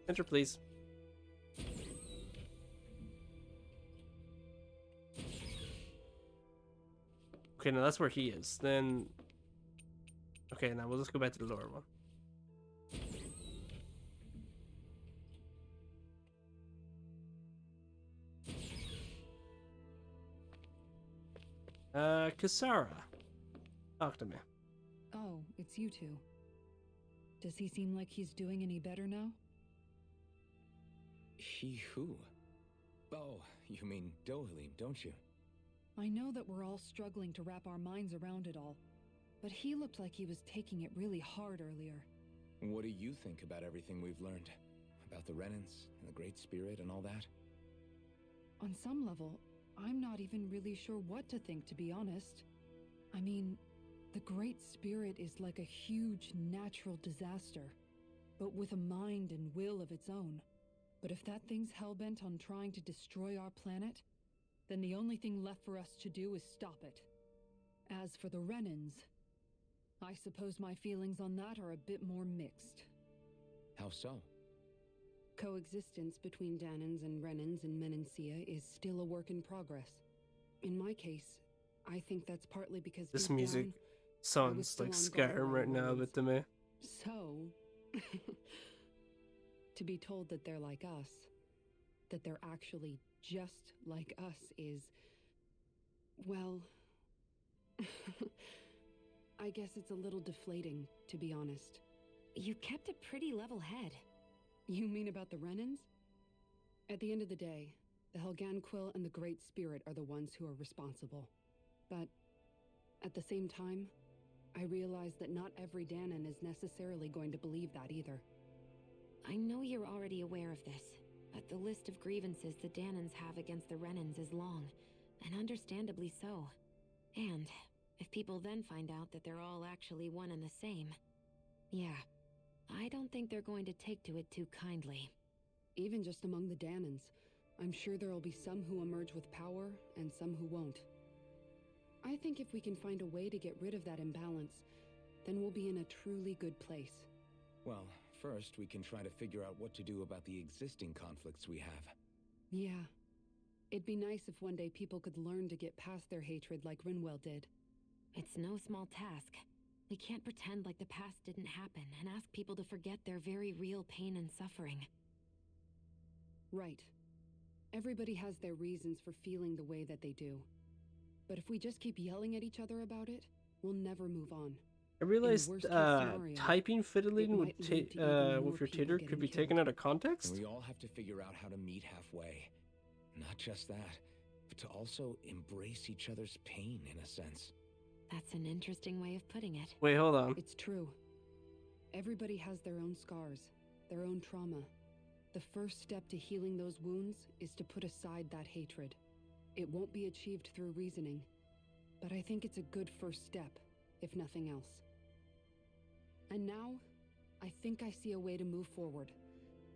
Center, please. Okay, now that's where he is. Then... Okay, now we'll just go back to the lower one. Kisara. Talk to me. Oh, it's you two. Does he seem like he's doing any better now? He who? Oh, you mean Dohalim, don't you? I know that we're all struggling to wrap our minds around it all, but he looked like he was taking it really hard earlier. What do you think about everything we've learned? About the Renans and the Great Spirit and all that? On some level, I'm not even really sure what to think, to be honest. I mean, the Great Spirit is like a huge natural disaster, but with a mind and will of its own. But if that thing's hellbent on trying to destroy our planet, then the only thing left for us to do is stop it. As for the Renans, I suppose my feelings on that are a bit more mixed. How so? Coexistence between Danans and Renans in Menancia is still a work in progress. In my case, I think that's partly because This deep music down, sounds still like on guard Skyrim right now a bit to me. So, to be told that they're like us, that they're actually just like us is, well, I guess it's a little deflating, to be honest. You kept a pretty level head. You mean about the Renans? At the end of the day, the Helganquil and the Great Spirit are the ones who are responsible. But at the same time, I realize that not every Danan is necessarily going to believe that either. I know you're already aware of this, but the list of grievances the Danans have against the Renans is long, and understandably so. And if people then find out that they're all actually one and the same, yeah, I don't think they're going to take to it too kindly. Even just among the Danans, I'm sure there'll be some who emerge with power and some who won't. I think if we can find a way to get rid of that imbalance, then we'll be in a truly good place. Well, first we can try to figure out what to do about the existing conflicts we have. Yeah. It'd be nice if one day people could learn to get past their hatred like Rinwell did. It's no small task. We can't pretend like the past didn't happen and ask people to forget their very real pain and suffering. Right. Everybody has their reasons for feeling the way that they do. But if we just keep yelling at each other about it, we'll never move on. I realized scenario, typing fiddling with with your tater could be taken out of context. And we all have to figure out how to meet halfway. Not just that, but to also embrace each other's pain in a sense. That's an interesting way of putting it. Wait, hold on. It's true. Everybody has their own scars, their own trauma. The first step to healing those wounds is to put aside that hatred. It won't be achieved through reasoning, but I think it's a good first step, if nothing else. And now, I think I see a way to move forward.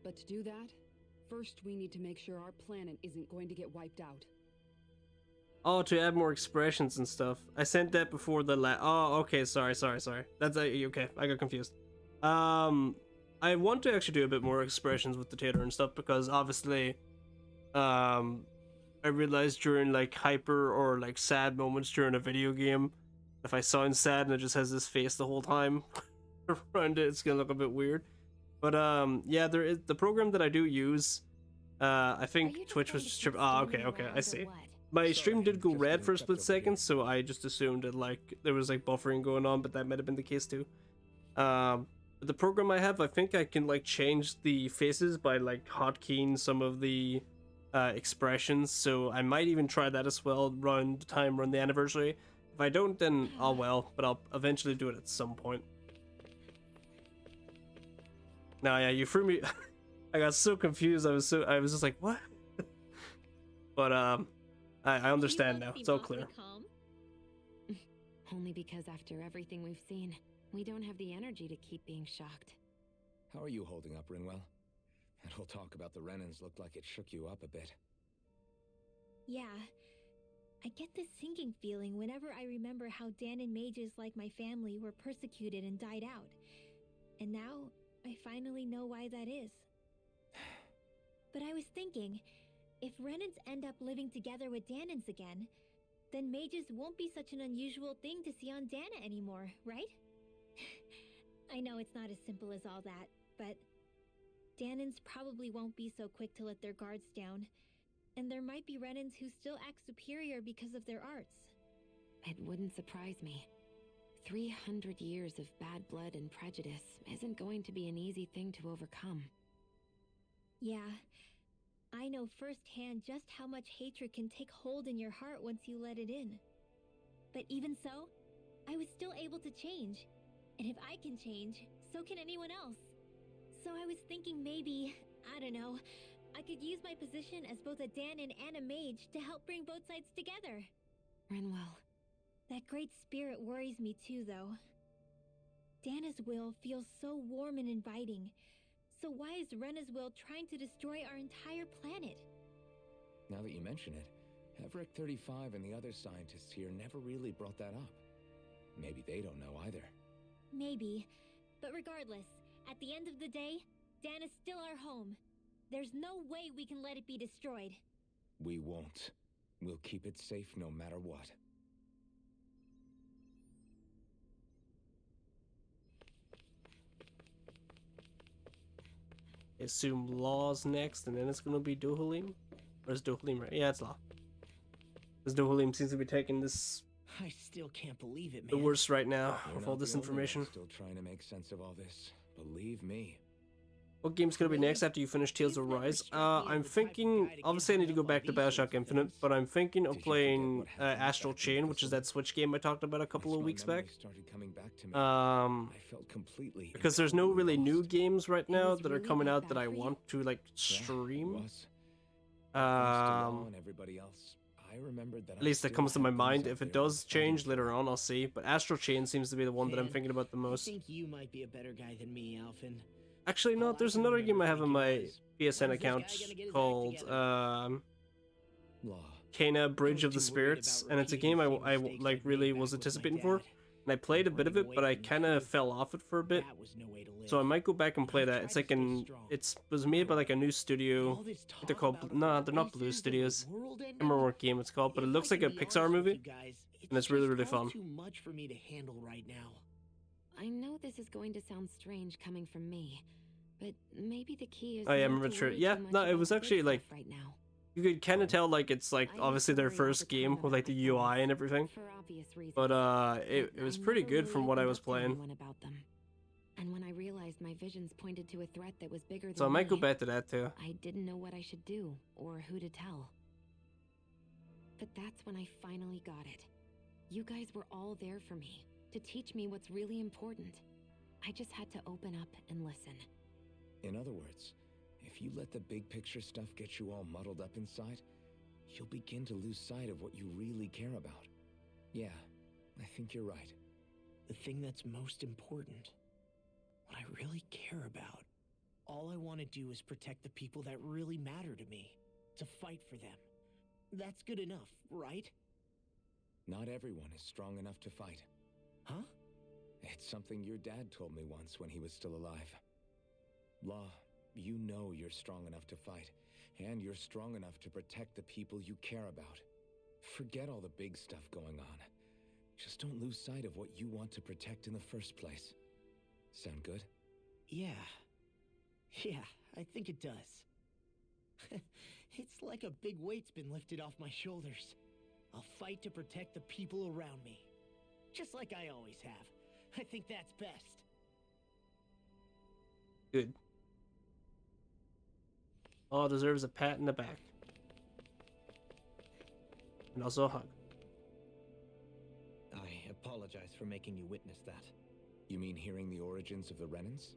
But to do that, first we need to make sure our planet isn't going to get wiped out. Oh, to add more expressions and stuff. I sent that before the oh, okay, sorry. That's okay, I got confused. I want to actually do a bit more expressions with the tater and stuff because obviously, I realized during like hyper or like sad moments during a video game, if I sound sad and it just has this face the whole time around it, it's gonna look a bit weird. But yeah, there is the program that I do use. I think Twitch was just okay, I see. My stream did go red for a split second, so I just assumed that like there was like buffering going on, but that might have been the case too. The program I have, I think I can like change the faces by like hotkeying some of the expressions, so I might even try that as well around the anniversary. If I don't, then oh well, but I'll eventually do it at some point. Now, yeah, you threw me. I got so confused. I was just like, what? But I understand now. It's all clear. Only because after everything we've seen, we don't have the energy to keep being shocked. How are you holding up, Rinwell? That whole talk about the Renans looked like it shook you up a bit. Yeah. I get this sinking feeling whenever I remember how Dan and mages like my family were persecuted and died out. And now, I finally know why that is. But I was thinking, if Renans end up living together with Danans again, then mages won't be such an unusual thing to see on Dana anymore, right? I know it's not as simple as all that, but Danans probably won't be so quick to let their guards down, and there might be Renans who still act superior because of their arts. It wouldn't surprise me. 300 years of bad blood and prejudice isn't going to be an easy thing to overcome. Yeah, I know firsthand just how much hatred can take hold in your heart once you let it in. But even so, I was still able to change. And if I can change, so can anyone else. So I was thinking maybe, I don't know, I could use my position as both a Danan and a mage to help bring both sides together. Rinwell. That great spirit worries me too, though. Dana's will feels so warm and inviting. So why is Rena's will trying to destroy our entire planet? Now that you mention it, Hevrick 35 and the other scientists here never really brought that up. Maybe they don't know either. Maybe. But regardless, at the end of the day, Dan is still our home. There's no way we can let it be destroyed. We won't. We'll keep it safe no matter what. Assume Law's next, and then it's gonna be Duhalim? Or is Duhalim right? Yeah, it's Law. Because Duhalim seems to be taking this I still can't believe it, man. the worst right now We're with not all this the only information. ones still trying to make sense of all this. Believe me. What game's gonna be next after you finish Tales of Rise? I'm thinking, obviously I need to go back to Bioshock Infinite, but I'm thinking of playing Astral Chain, which is that Switch game I talked about a couple of weeks back. Because there's no really new games right now that are coming out that I want to like stream. At least that comes to my mind. If it does change later on, I'll see. But Astral Chain seems to be the one that I'm thinking about the most. I think you might be a better guy than me, Alphen. Actually, no, there's another game I have on my PSN account called Kena Bridge of the Spirits, and it's a game I like really was anticipating for, and I played a bit of it, but I kind of fell off it for a bit, so I might go back and play that. It's like it was made by like a new studio. They're called, nah, they're not Blue Studios. I don't remember what game it's called, but it looks like a Pixar movie, and it's really, really fun. Too much for me to handle right now. I know this is going to sound strange coming from me, but maybe the key is Oh yeah, I not remember to true. worry Yeah, too much no, it about was the big actually like stuff right now. you could kind of tell like it's like I used obviously to their worry all first the game time with about like the my UI plans, and everything. for obvious reasons. But it But was I pretty never good really from what I opened was up to playing. anyone about them. And when I realized my visions pointed to a threat that was bigger than So I might go me, back to that too. I didn't know what I should do or who to tell. But that's when I finally got it. You guys were all there for me, to teach me what's really important. I just had to open up and listen. In other words, if you let the big picture stuff get you all muddled up inside, you'll begin to lose sight of what you really care about. Yeah, I think you're right. The thing that's most important, what I really care about. All I want to do is protect the people that really matter to me, to fight for them. That's good enough, right? Not everyone is strong enough to fight. Huh? It's something your dad told me once when he was still alive. Law, you know you're strong enough to fight, and you're strong enough to protect the people you care about. Forget all the big stuff going on. Just don't lose sight of what you want to protect in the first place. Sound good? Yeah, I think it does. It's like a big weight's been lifted off my shoulders. I'll fight to protect the people around me. Just like I always have. I think that's best. Good. All deserves a pat in the back. And also a hug. I apologize for making you witness that. You mean hearing the origins of the Renans?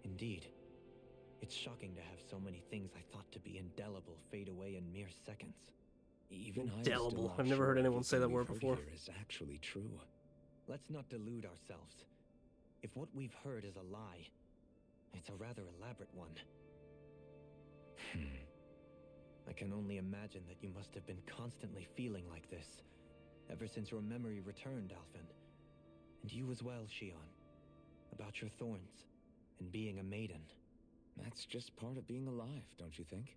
Indeed. It's shocking to have so many things I thought to be indelible fade away in mere seconds. Even I am Indelible. still not I've never sure heard anyone say everything that word we've before. heard here is actually true. Let's not delude ourselves. If what we've heard is a lie, it's a rather elaborate one. I can only imagine that you must have been constantly feeling like this, ever since your memory returned, Alphen. And you as well, Shion. About your thorns, and being a maiden. That's just part of being alive, don't you think?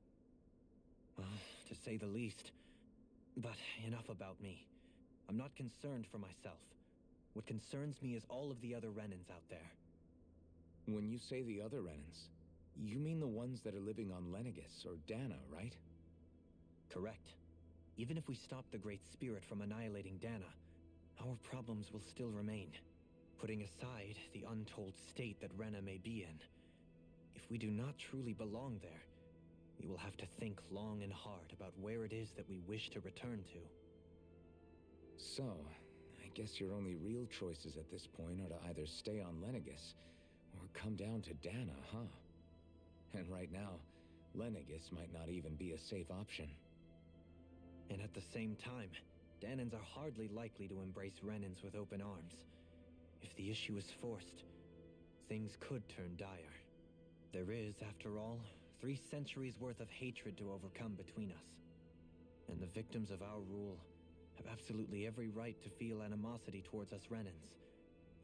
Well, to say the least. But enough about me. I'm not concerned for myself. What concerns me is all of the other Renans out there. When you say the other Renans, you mean the ones that are living on Lenegis or Dana, right? Correct. Even if we stop the Great Spirit from annihilating Dana, our problems will still remain. Putting aside the untold state that Rena may be in. If we do not truly belong there, we will have to think long and hard about where it is that we wish to return to. So, I guess your only real choices at this point are to either stay on Lenegis or come down to Dana, huh? And right now, Lenegis might not even be a safe option. And at the same time, Danans are hardly likely to embrace Renans with open arms. If the issue is forced, things could turn dire. There is, after all, 3 centuries worth of hatred to overcome between us. And the victims of our rule have absolutely every right to feel animosity towards us Renans.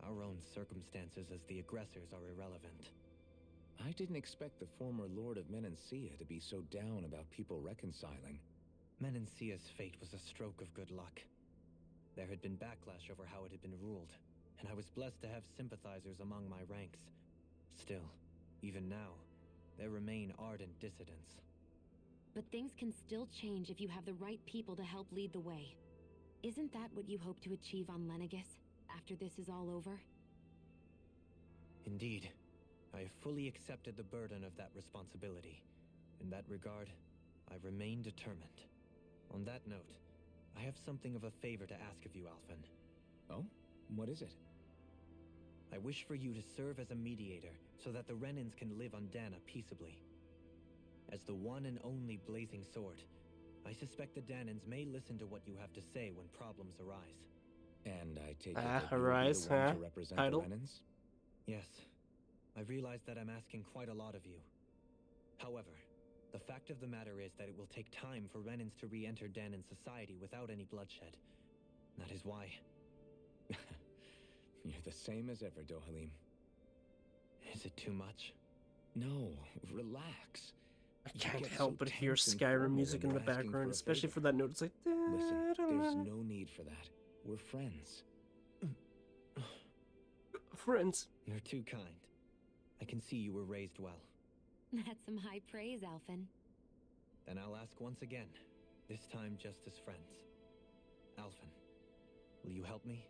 Our own circumstances as the aggressors are irrelevant. I didn't expect the former Lord of Menancia to be so down about people reconciling. Menancia's fate was a stroke of good luck. There had been backlash over how it had been ruled, and I was blessed to have sympathizers among my ranks. Still, even now, there remain ardent dissidents. But things can still change if you have the right people to help lead the way. Isn't that what you hope to achieve on Lenegis, after this is all over? Indeed. I have fully accepted the burden of that responsibility. In that regard, I remain determined. On that note, I have something of a favor to ask of you, Alphen. Oh? What is it? I wish for you to serve as a mediator so that the Renans can live on Dana peaceably. As the one and only Blazing Sword, I suspect the Danans may listen to what you have to say when problems arise. And I take it that you will be Arise, the one huh? to represent Title? the Renans? Yes, I realize that I'm asking quite a lot of you. However, the fact of the matter is that it will take time for Renans to re-enter Danan society without any bloodshed. That is why... You're the same as ever, Dohalim. Is it too much? No, relax. I You can't get help so but hear tense and Skyrim formal music when in the you're asking background, a especially favor. for that note. It's like, Listen, there's no need for that. We're friends. friends. You're too kind. I can see you were raised well. That's some high praise, Alphen. Then I'll ask once again, this time just as friends. Alphen, will you help me?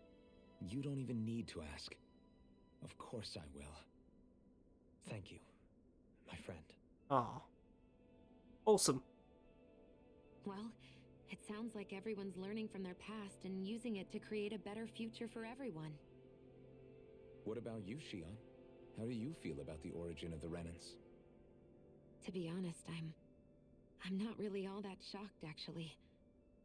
You don't even need to ask. Of course I will. Thank you, my friend. Ah, awesome. Well, it sounds like everyone's learning from their past and using it to create a better future for everyone. What about you, Shion? How do you feel about the origin of the Renans? To be honest, I'm not really all that shocked, actually.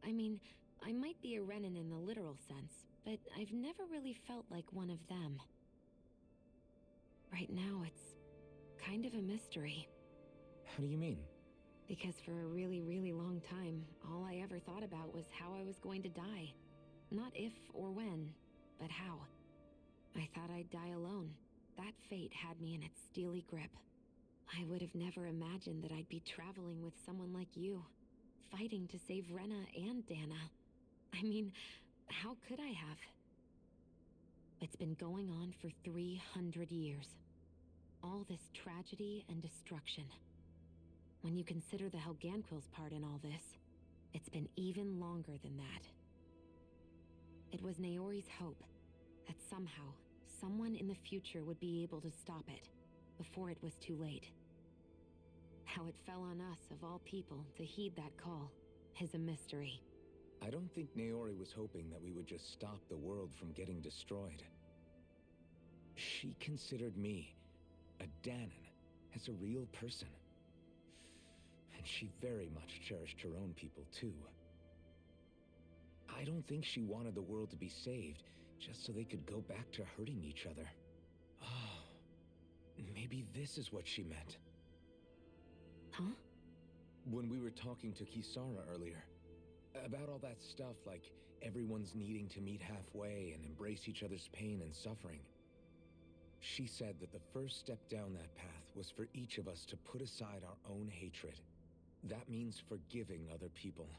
I mean, I might be a Renan in the literal sense, but I've never really felt like one of them. Right now, it's kind of a mystery. How do you mean? Because for a really, really long time, all I ever thought about was how I was going to die. Not if or when, but how. I thought I'd die alone. That fate had me in its steely grip. I would have never imagined that I'd be traveling with someone like you, fighting to save Rena and Dana. I mean, how could I have? It's been going on for 300 years. All this tragedy and destruction. When you consider the Helganquil's part in all this, it's been even longer than that. It was Naori's hope that somehow, someone in the future would be able to stop it, before it was too late. How it fell on us, of all people, to heed that call, is a mystery. I don't think Naori was hoping that we would just stop the world from getting destroyed. She considered me, a Danon, as a real person. And she very much cherished her own people, too. I don't think she wanted the world to be saved, just so they could go back to hurting each other. Oh, maybe this is what she meant. Huh? When we were talking to Kisara earlier, about all that stuff like everyone's needing to meet halfway and embrace each other's pain and suffering. She said that the first step down that path was for each of us to put aside our own hatred. That means forgiving other people,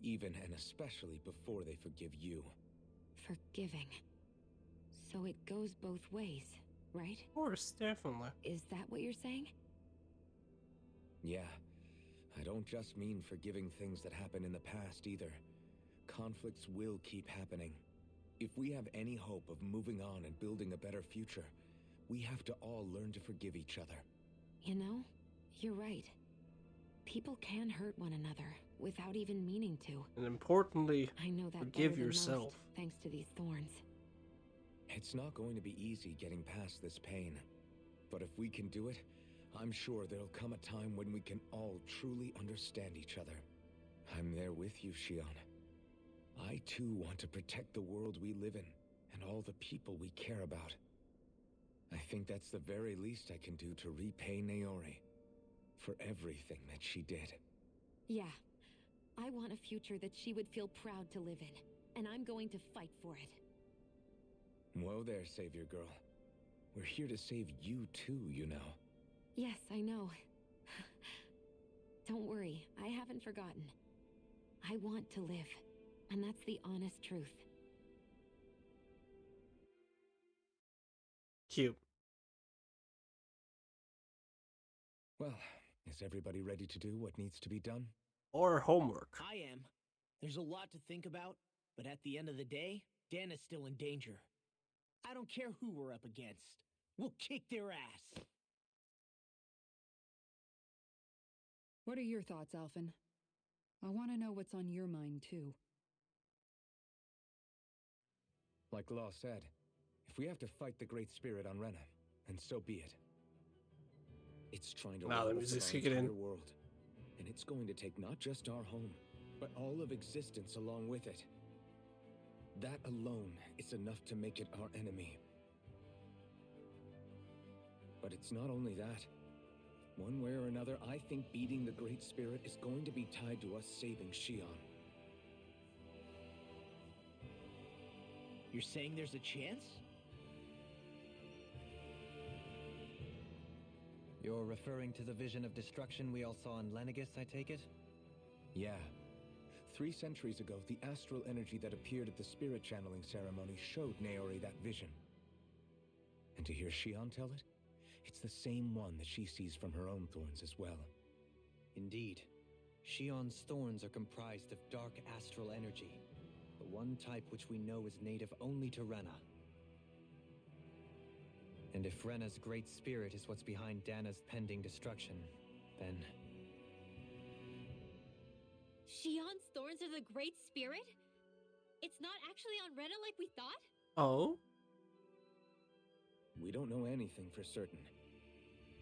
even and especially before they forgive you. Forgiving. So it goes both ways, right? Of course, definitely. Is that what you're saying? Yeah. I don't just mean forgiving things that happened in the past either. Conflicts will keep happening. If we have any hope of moving on and building a better future, we have to all learn to forgive each other. You know, you're right. People can hurt one another without even meaning to. And importantly, I know that forgive better than yourself. most, thanks to these thorns. It's not going to be easy getting past this pain. But if we can do it, I'm sure there'll come a time when we can all truly understand each other. I'm there with you, Shion. I too want to protect the world we live in, and all the people we care about. I think that's the very least I can do to repay Naori for everything that she did. Yeah. I want a future that she would feel proud to live in, and I'm going to fight for it. Whoa there, Savior Girl. We're here to save you too, you know. Yes, I know. Don't worry, I haven't forgotten. I want to live, and that's the honest truth. Cute. Well, is everybody ready to do what needs to be done? Or homework. I am. There's a lot to think about, but at the end of the day, Dan is still in danger. I don't care who we're up against. We'll kick their ass. What are your thoughts, Alphen? I want to know what's on your mind, too. Like Law said, if we have to fight the Great Spirit on Rena, then so be it. It's trying to Wow, the rob us of music's our kicking in. entire world. And it's going to take not just our home, but all of existence along with it. That alone is enough to make it our enemy. But it's not only that. One way or another, I think beating the Great Spirit is going to be tied to us saving Shion. You're saying there's a chance? You're referring to the vision of destruction we all saw in Lenegis, I take it? Yeah. 3 centuries ago, the astral energy that appeared at the spirit channeling ceremony showed Naori that vision. And to hear Shion tell it, it's the same one that she sees from her own thorns as well. Indeed. Shion's thorns are comprised of dark astral energy, the one type which we know is native only to Rena. And if Rena's great spirit is what's behind Dana's pending destruction, then... Shion's thorns are the Great Spirit? It's not actually on Rena like we thought? Oh? We don't know anything for certain.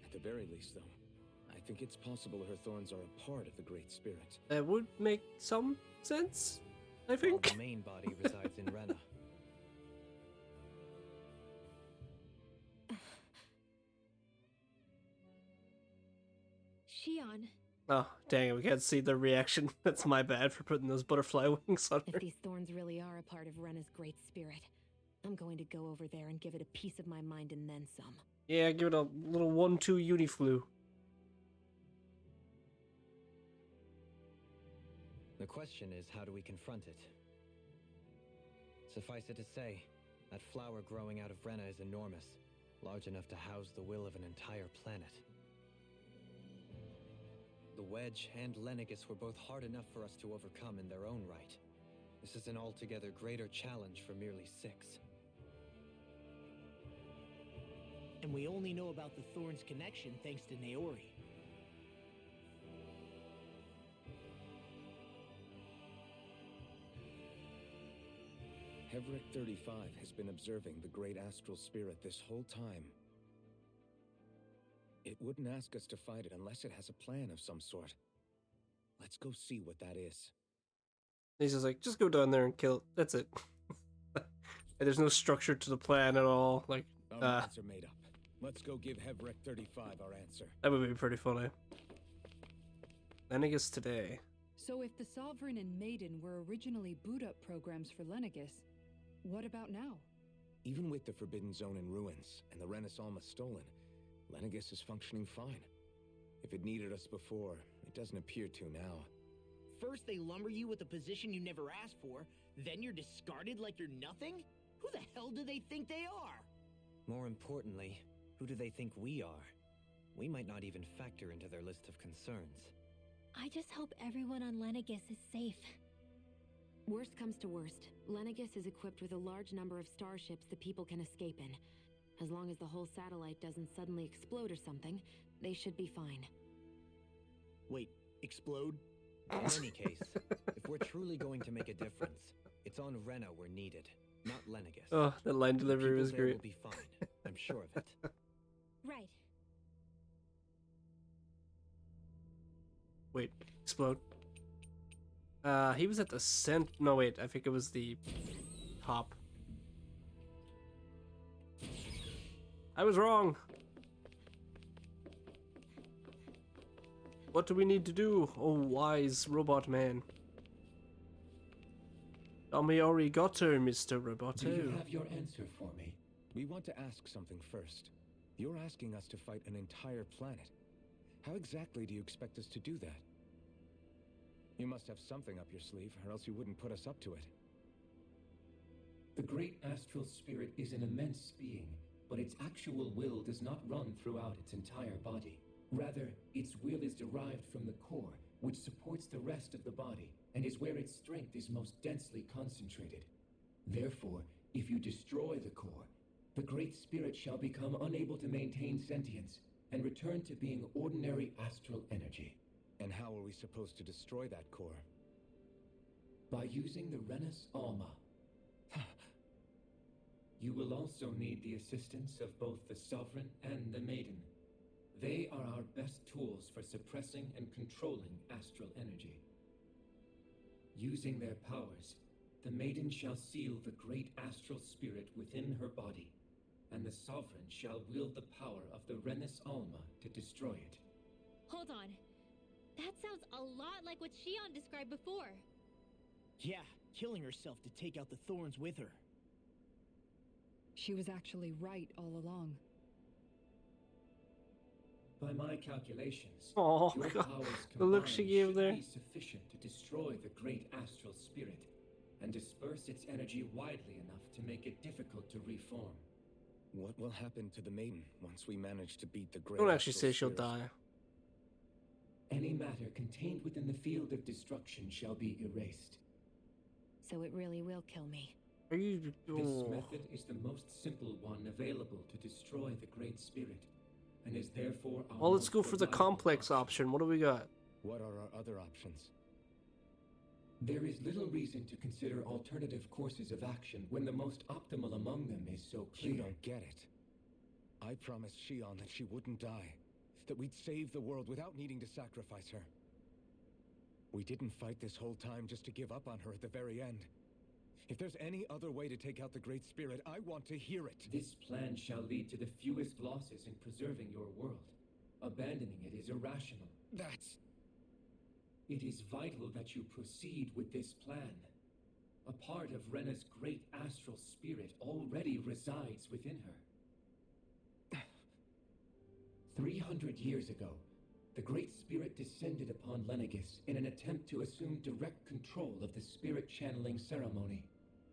At the very least, though, I think it's possible her thorns are a part of the Great Spirit. That would make some sense, I While think. the main body resides in Rena. Shion, Oh, dang it, we can't see the reaction. That's my bad for putting those butterfly wings on her. If these thorns really are a part of Rena's great spirit, I'm going to go over there and give it a piece of my mind and then some. Yeah, give it a little 1-2 Uniflu. The question is, how do we confront it? Suffice it to say, that flower growing out of Rena is enormous, large enough to house the will of an entire planet. The Wedge and Lenegis were both hard enough for us to overcome in their own right. This is an altogether greater challenge for merely 6. And we only know about the Thorns connection thanks to Naori. Hevrek 35 has been observing the great astral spirit this whole time. It wouldn't ask us to fight it unless it has a plan of some sort. Let's go see what that is. He's just like, just go down there and kill it. That's it. There's no structure to the plan at all. Like, Our minds are made up. Let's go give Hevrek 35 our answer. that would be pretty funny. Lenegis today. So if the Sovereign and Maiden were originally boot-up programs for Lenegis, what about now? Even with the Forbidden Zone in ruins and the Renis Alma stolen, Lenegis is functioning fine. If it needed us before, it doesn't appear to now. First they lumber you with a position you never asked for, then you're discarded like you're nothing? Who the hell do they think they are? More importantly, who do they think we are? We might not even factor into their list of concerns. I just hope everyone on Lenegis is safe. Worst comes to worst, Lenegis is equipped with a large number of starships the people can escape in. As long as the whole satellite doesn't suddenly explode or something, they should be fine. Wait, explode? In any case, if we're truly going to make a difference, it's on Rena we're needed, not Lenegis. Oh, that line delivery People was there great. will be fine. I'm sure of it. Right. Wait, explode. He was at the center. No, wait, I think it was the top. I was wrong. What do we need to do, oh wise robot man? Ami arigato, Mr. Roboto. Do you have your answer for me? We want to ask something first. You're asking us to fight an entire planet. How exactly do you expect us to do that? You must have something up your sleeve, or else you wouldn't put us up to it. The great astral spirit is an immense being, but its actual will does not run throughout its entire body. Rather, its will is derived from the core, which supports the rest of the body, and is where its strength is most densely concentrated. Therefore, if you destroy the core, the great spirit shall become unable to maintain sentience, and return to being ordinary astral energy. And how are we supposed to destroy that core? By using the Renis Alma. You will also need the assistance of both the Sovereign and the Maiden. They are our best tools for suppressing and controlling astral energy. Using their powers, the Maiden shall seal the great astral spirit within her body, and the Sovereign shall wield the power of the Renis Alma to destroy it. Hold on. That sounds a lot like what Shion described before. Yeah, killing herself to take out the Thorns with her. She was actually right all along. By my calculations, Oh, your God. powers The look she combined gave should there. be sufficient to destroy the great astral spirit and disperse its energy widely enough to make it difficult to reform. What will happen to the maiden once we manage to beat the great? Don't actually say she'll Astral die. Any matter contained within the field of destruction shall be erased. So it really will kill me. Are you? This method is the most simple one available to destroy the Great Spirit, and is therefore our Well, let's most go for the reliable complex option. What do we got? What are our other options? There is little reason to consider alternative courses of action when the most optimal among them is so clear. You don't get it. I promised Shion that she wouldn't die, that we'd save the world without needing to sacrifice her. We didn't fight this whole time just to give up on her at the very end. If there's any other way to take out the Great Spirit, I want to hear it. This plan shall lead to the fewest losses in preserving your world. Abandoning it is irrational. That's... It is vital that you proceed with this plan. A part of Rena's great astral spirit already resides within her. 300 years ago, the Great Spirit descended upon Lenegis in an attempt to assume direct control of the spirit channeling ceremony.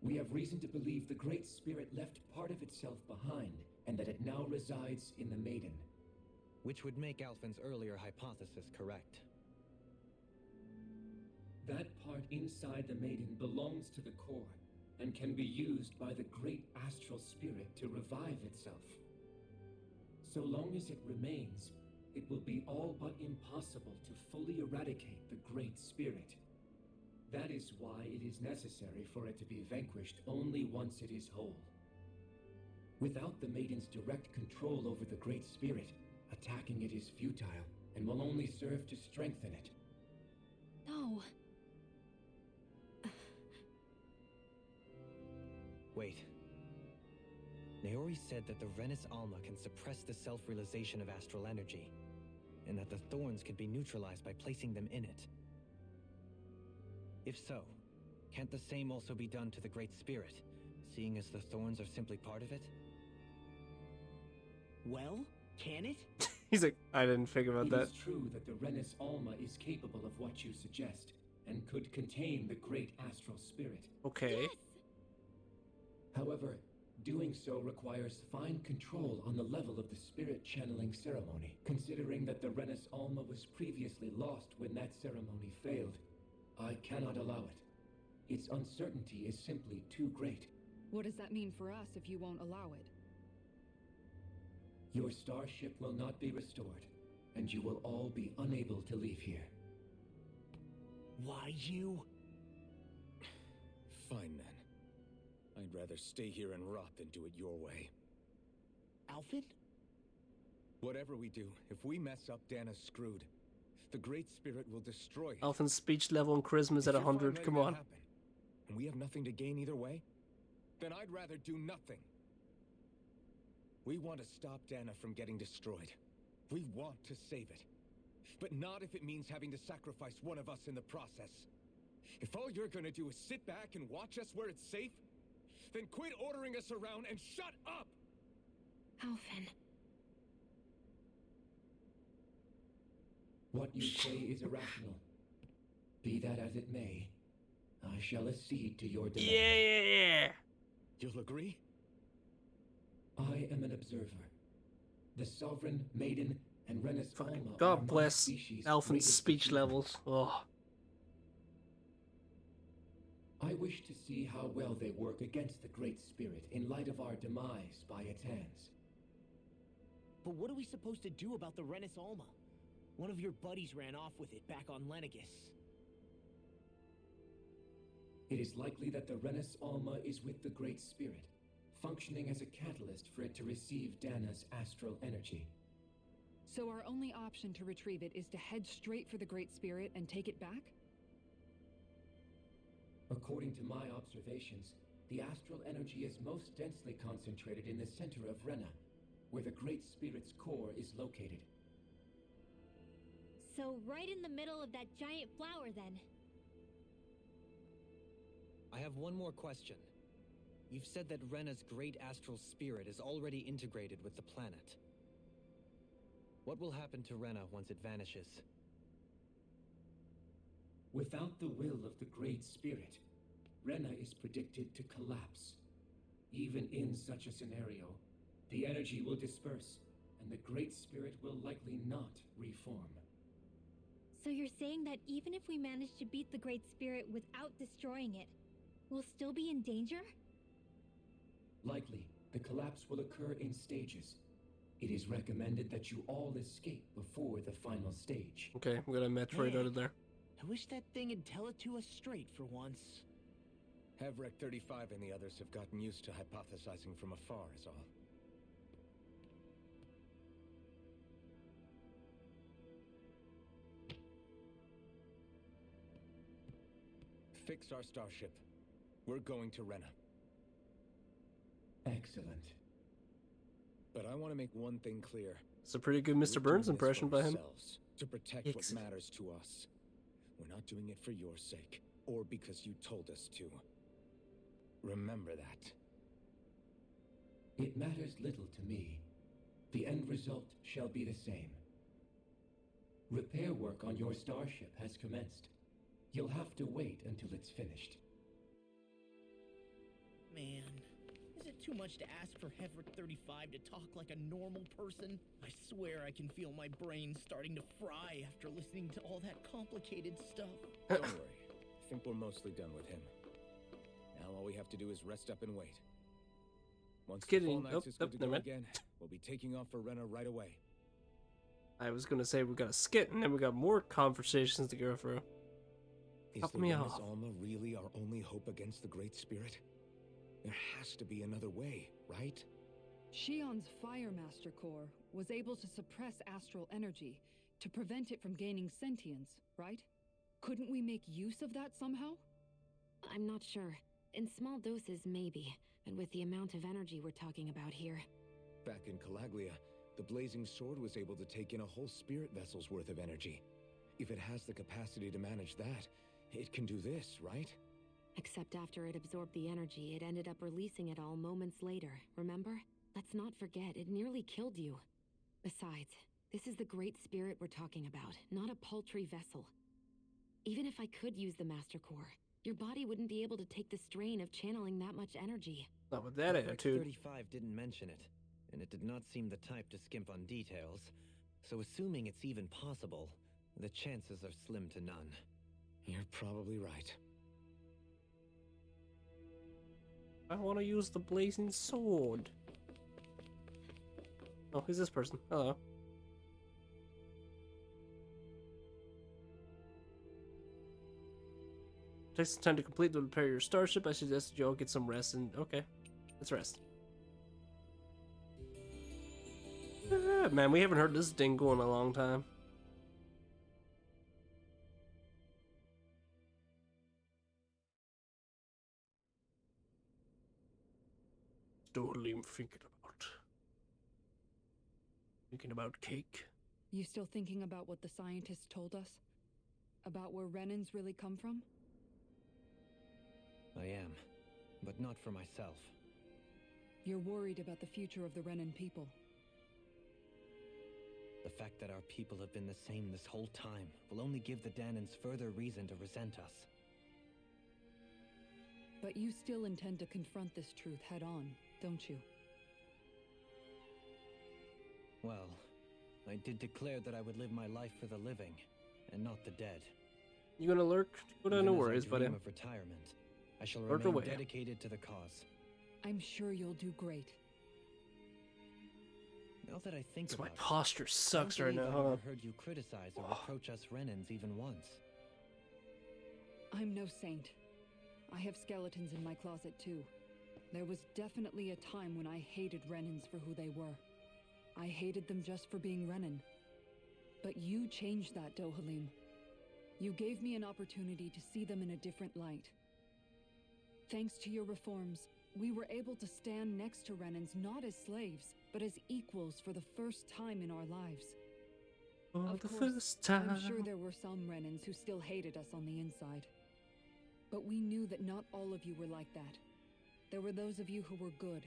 We have reason to believe the Great Spirit left part of itself behind, and that it now resides in the Maiden. Which would make Alphen's earlier hypothesis correct. That part inside the Maiden belongs to the core, and can be used by the Great Astral Spirit to revive itself. So long as it remains, it will be all but impossible to fully eradicate the Great Spirit. That is why it is necessary for it to be vanquished only once it is whole. Without the Maiden's direct control over the Great Spirit, attacking it is futile, and will only serve to strengthen it. No. Wait. Naori said that the Renis Alma can suppress the self-realization of astral energy, and that the thorns could be neutralized by placing them in it. If so, can't the same also be done to the Great Spirit, seeing as the thorns are simply part of it? Well, can it? He's like, I didn't figure about that. It is true that the Renis Alma is capable of what you suggest, and could contain the Great Astral Spirit. Okay. Yes! However, doing so requires fine control on the level of the spirit channeling ceremony, considering that the Renis Alma was previously lost when that ceremony failed. I cannot allow it. Its uncertainty is simply too great. What does that mean for us if you won't allow it? Your starship will not be restored, and you will all be unable to leave here. Why you? Fine then. I'd rather stay here and rot than do it your way. Alphen? Whatever we do, if we mess up, Dana's screwed. The Great Spirit will destroy it. Alphen's speech level and charisma is If at you're fine 100. letting Come that on. happen, and we have nothing to gain either way, then I'd rather do nothing. We want to stop Dana from getting destroyed. We want to save it. But not if it means having to sacrifice one of us in the process. If all you're gonna do is sit back and watch us where it's safe, then quit ordering us around and shut up! Alphen. What you say is irrational. Be that as it may, I shall accede to your demand. Yeah. You'll agree? I am an observer. The Sovereign, Maiden, and Renis Alma are God my bless species' Alphen's greatest speech achievement. levels. Oh. I wish to see how well they work against the Great Spirit in light of our demise by its hands. But what are we supposed to do about the Renis Alma? One of your buddies ran off with it back on Lenegis. It is likely that the Renis Alma is with the Great Spirit, functioning as a catalyst for it to receive Dana's astral energy. So our only option to retrieve it is to head straight for the Great Spirit and take it back? According to my observations, the astral energy is most densely concentrated in the center of Rena, where the Great Spirit's core is located. So right in the middle of that giant flower then. I have one more question. You've said that Rena's great astral spirit is already integrated with the planet. What will happen to Rena once it vanishes? Without the will of the Great Spirit, Rena is predicted to collapse. Even in such a scenario, the energy will disperse, and the Great Spirit will likely not reform. So you're saying that even if we manage to beat the Great Spirit without destroying it, we'll still be in danger? Likely, the collapse will occur in stages. It is recommended that you all escape before the final stage. Okay, I'm gonna Metroid out of there. I wish that thing would tell it to us straight for once. Havrek 35 and the others have gotten used to hypothesizing from afar, is all. Fix our starship. We're going to Rena. Excellent. But I want to make one thing clear. It's a pretty good Mr. Burns impression by him. To protect what matters to us. We're not doing it for your sake, or because you told us to. Remember that. It matters little to me. The end result shall be the same. Repair work on your starship has commenced. You'll have to wait until it's finished. Man, is it too much to ask for Havrek 35 to talk like a normal person? I swear I can feel my brain starting to fry after listening to all that complicated stuff. Don't worry. I think we're mostly done with him. Now all we have to do is rest up and wait. Once the Fall Knights is good to go again, we'll be taking off for Rena right away. I was gonna say we got a skit and then we got more conversations to go through. Is the Rena's Alma really our only hope against the Great Spirit? There has to be another way, right? Shion's Fire Master Core was able to suppress astral energy to prevent it from gaining sentience, right? Couldn't we make use of that somehow? I'm not sure. In small doses, maybe. But with the amount of energy we're talking about here. Back in Calaglia, the Blazing Sword was able to take in a whole spirit vessel's worth of energy. If it has the capacity to manage that, it can do this, right? Except after it absorbed the energy, it ended up releasing it all moments later, remember? Let's not forget, it nearly killed you. Besides, this is the Great Spirit we're talking about, not a paltry vessel. Even if I could use the Master Core, your body wouldn't be able to take the strain of channeling that much energy. Not with that attitude. 35 didn't mention it, and it did not seem the type to skimp on details. So assuming it's even possible, the chances are slim to none. You're probably right. I want to use the blazing sword. Oh, who's this person? Hello. Takes some time to complete to repair your starship. I suggest you all get some rest and okay, let's rest. Ah, man, we haven't heard this dingle in a long time. Totally thinking about cake. You still thinking about what the scientists told us? About where Renans really come from? I am, but not for myself. You're worried about the future of the Renan people. The fact that our people have been the same this whole time will only give the Danans further reason to resent us. But you still intend to confront this truth head on, don't you? Well, I did declare that I would live my life for the living, and not the dead. You gonna lurk? No worries, buddy. Of retirement, I shall remain dedicated to the cause. I'm sure you'll do great. Now that I think about my posture sucks right now. I've never heard you criticize or reproach us Renans even once. I'm no saint. I have skeletons in my closet too. There was definitely a time when I hated Renans for who they were. I hated them just for being Renan. But you changed that, Dohalim. You gave me an opportunity to see them in a different light. Thanks to your reforms, we were able to stand next to Renans not as slaves, but as equals for the first time in our lives. Of course, I'm sure there were some Renans who still hated us on the inside. But we knew that not all of you were like that. There were those of you who were good,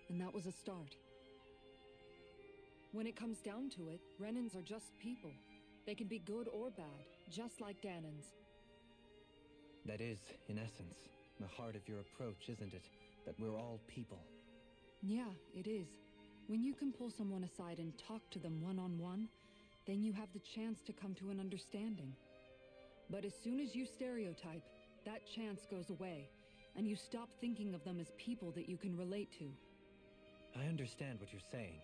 and that was a start. When it comes down to it, Renans are just people. They can be good or bad, just like Danans. That is, in essence, the heart of your approach, isn't it? That we're all people. Yeah, it is. When you can pull someone aside and talk to them one-on-one, then you have the chance to come to an understanding. But as soon as you stereotype, that chance goes away, and you stop thinking of them as people that you can relate to. I understand what you're saying,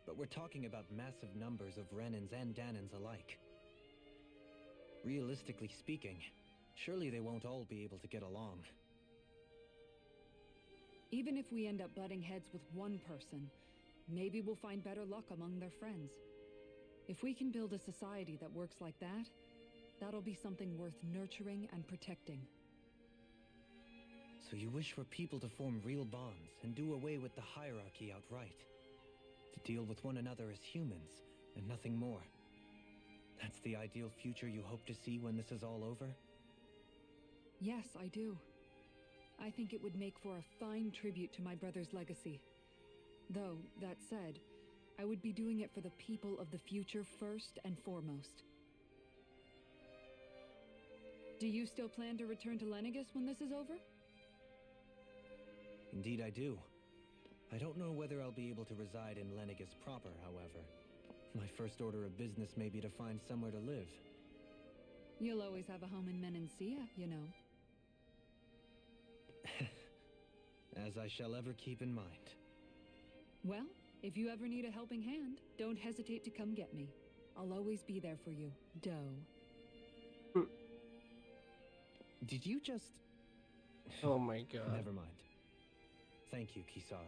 but we're talking about massive numbers of Renans and Danans alike. Realistically speaking, surely they won't all be able to get along. Even if we end up butting heads with one person, maybe we'll find better luck among their friends. If we can build a society that works like that, that'll be something worth nurturing and protecting. So you wish for people to form real bonds and do away with the hierarchy outright. To deal with one another as humans and nothing more. That's the ideal future you hope to see when this is all over? Yes, I do. I think it would make for a fine tribute to my brother's legacy. Though, that said, I would be doing it for the people of the future first and foremost. Do you still plan to return to Lenegis when this is over? Indeed I do. I don't know whether I'll be able to reside in Lenegis proper, however. My first order of business may be to find somewhere to live. You'll always have a home in Menancia, you know. As I shall ever keep in mind. Well, if you ever need a helping hand, don't hesitate to come get me. I'll always be there for you, Doe. Did you just... Oh my god. Never mind. Thank you, Kisara.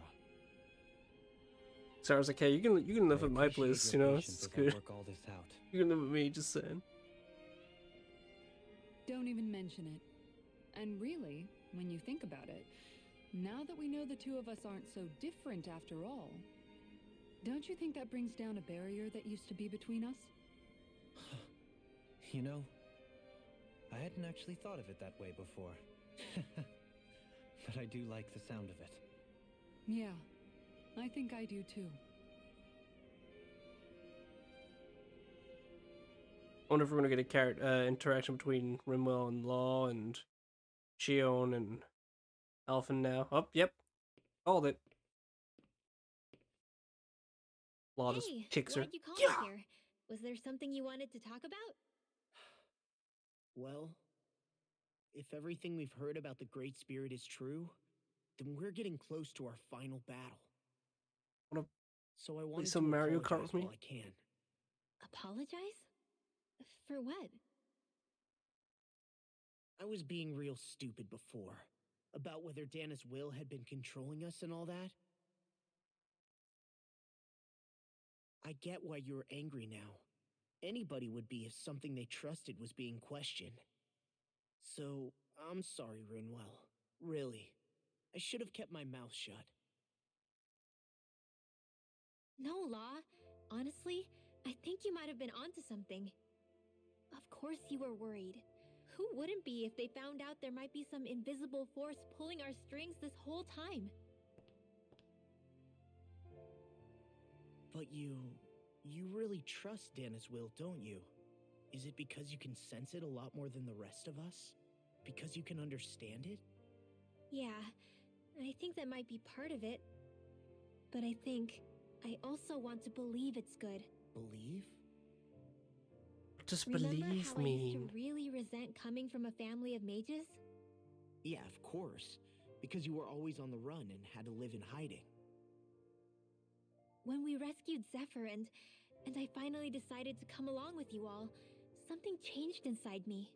Sarah's like, hey, you can live I at my appreciate place, your you know, patience it's as I good. work all this out. You can live with me, just saying. Don't even mention it. And really, when you think about it, now that we know the two of us aren't so different after all, don't you think that brings down a barrier that used to be between us? You know, I hadn't actually thought of it that way before. But I do like the sound of it. Yeah, I think I do too. I wonder if we're gonna get a interaction between Rimwell and Law and Shion and Alphen now. Oh, yep. Called it. Law just Hey, kicks her. why'd you call Yeah! me here? Was there something you wanted to talk about? Well, if everything we've heard about the Great Spirit is true, then we're getting close to our final battle. Wanna So I wanted some to Mario Kart apologize with me? while I can. Apologize? For what? I was being real stupid before. About whether Dana's will had been controlling us and all that. I get why you're angry now. Anybody would be if something they trusted was being questioned. So, I'm sorry, Rinwell. Really. I should have kept my mouth shut. No, Law. Honestly, I think you might have been onto something. Of course you were worried. Who wouldn't be if they found out there might be some invisible force pulling our strings this whole time? But you really trust Dana's will, don't you? Is it because you can sense it a lot more than the rest of us? Because you can understand it? Yeah, I think that might be part of it. But I think I also want to believe it's good. Believe? What does Remember believe how I used mean? to really resent coming from a family of mages? Yeah, of course. Because you were always on the run and had to live in hiding. When we rescued Zephyr and I finally decided to come along with you all, something changed inside me.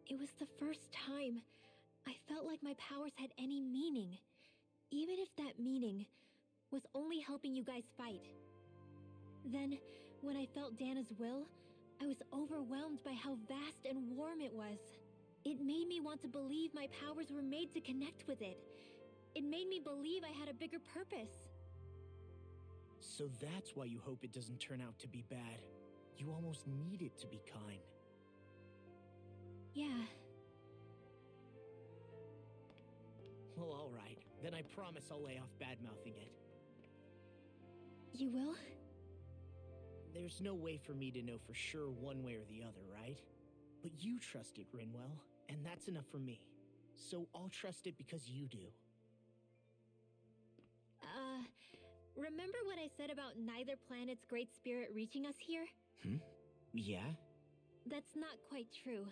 It was the first time I felt like my powers had any meaning, even if that meaning was only helping you guys fight. Then, when I felt Dana's will, I was overwhelmed by how vast and warm it was. It made me want to believe my powers were made to connect with it. It made me believe I had a bigger purpose. So that's why you hope it doesn't turn out to be bad. You almost need it to be kind. Yeah. Well, alright. Then I promise I'll lay off bad-mouthing it. You will? There's no way for me to know for sure one way or the other, right? But you trust it, Rinwell, and that's enough for me. So I'll trust it because you do. remember what I said about neither planet's great spirit reaching us here? Yeah? That's not quite true.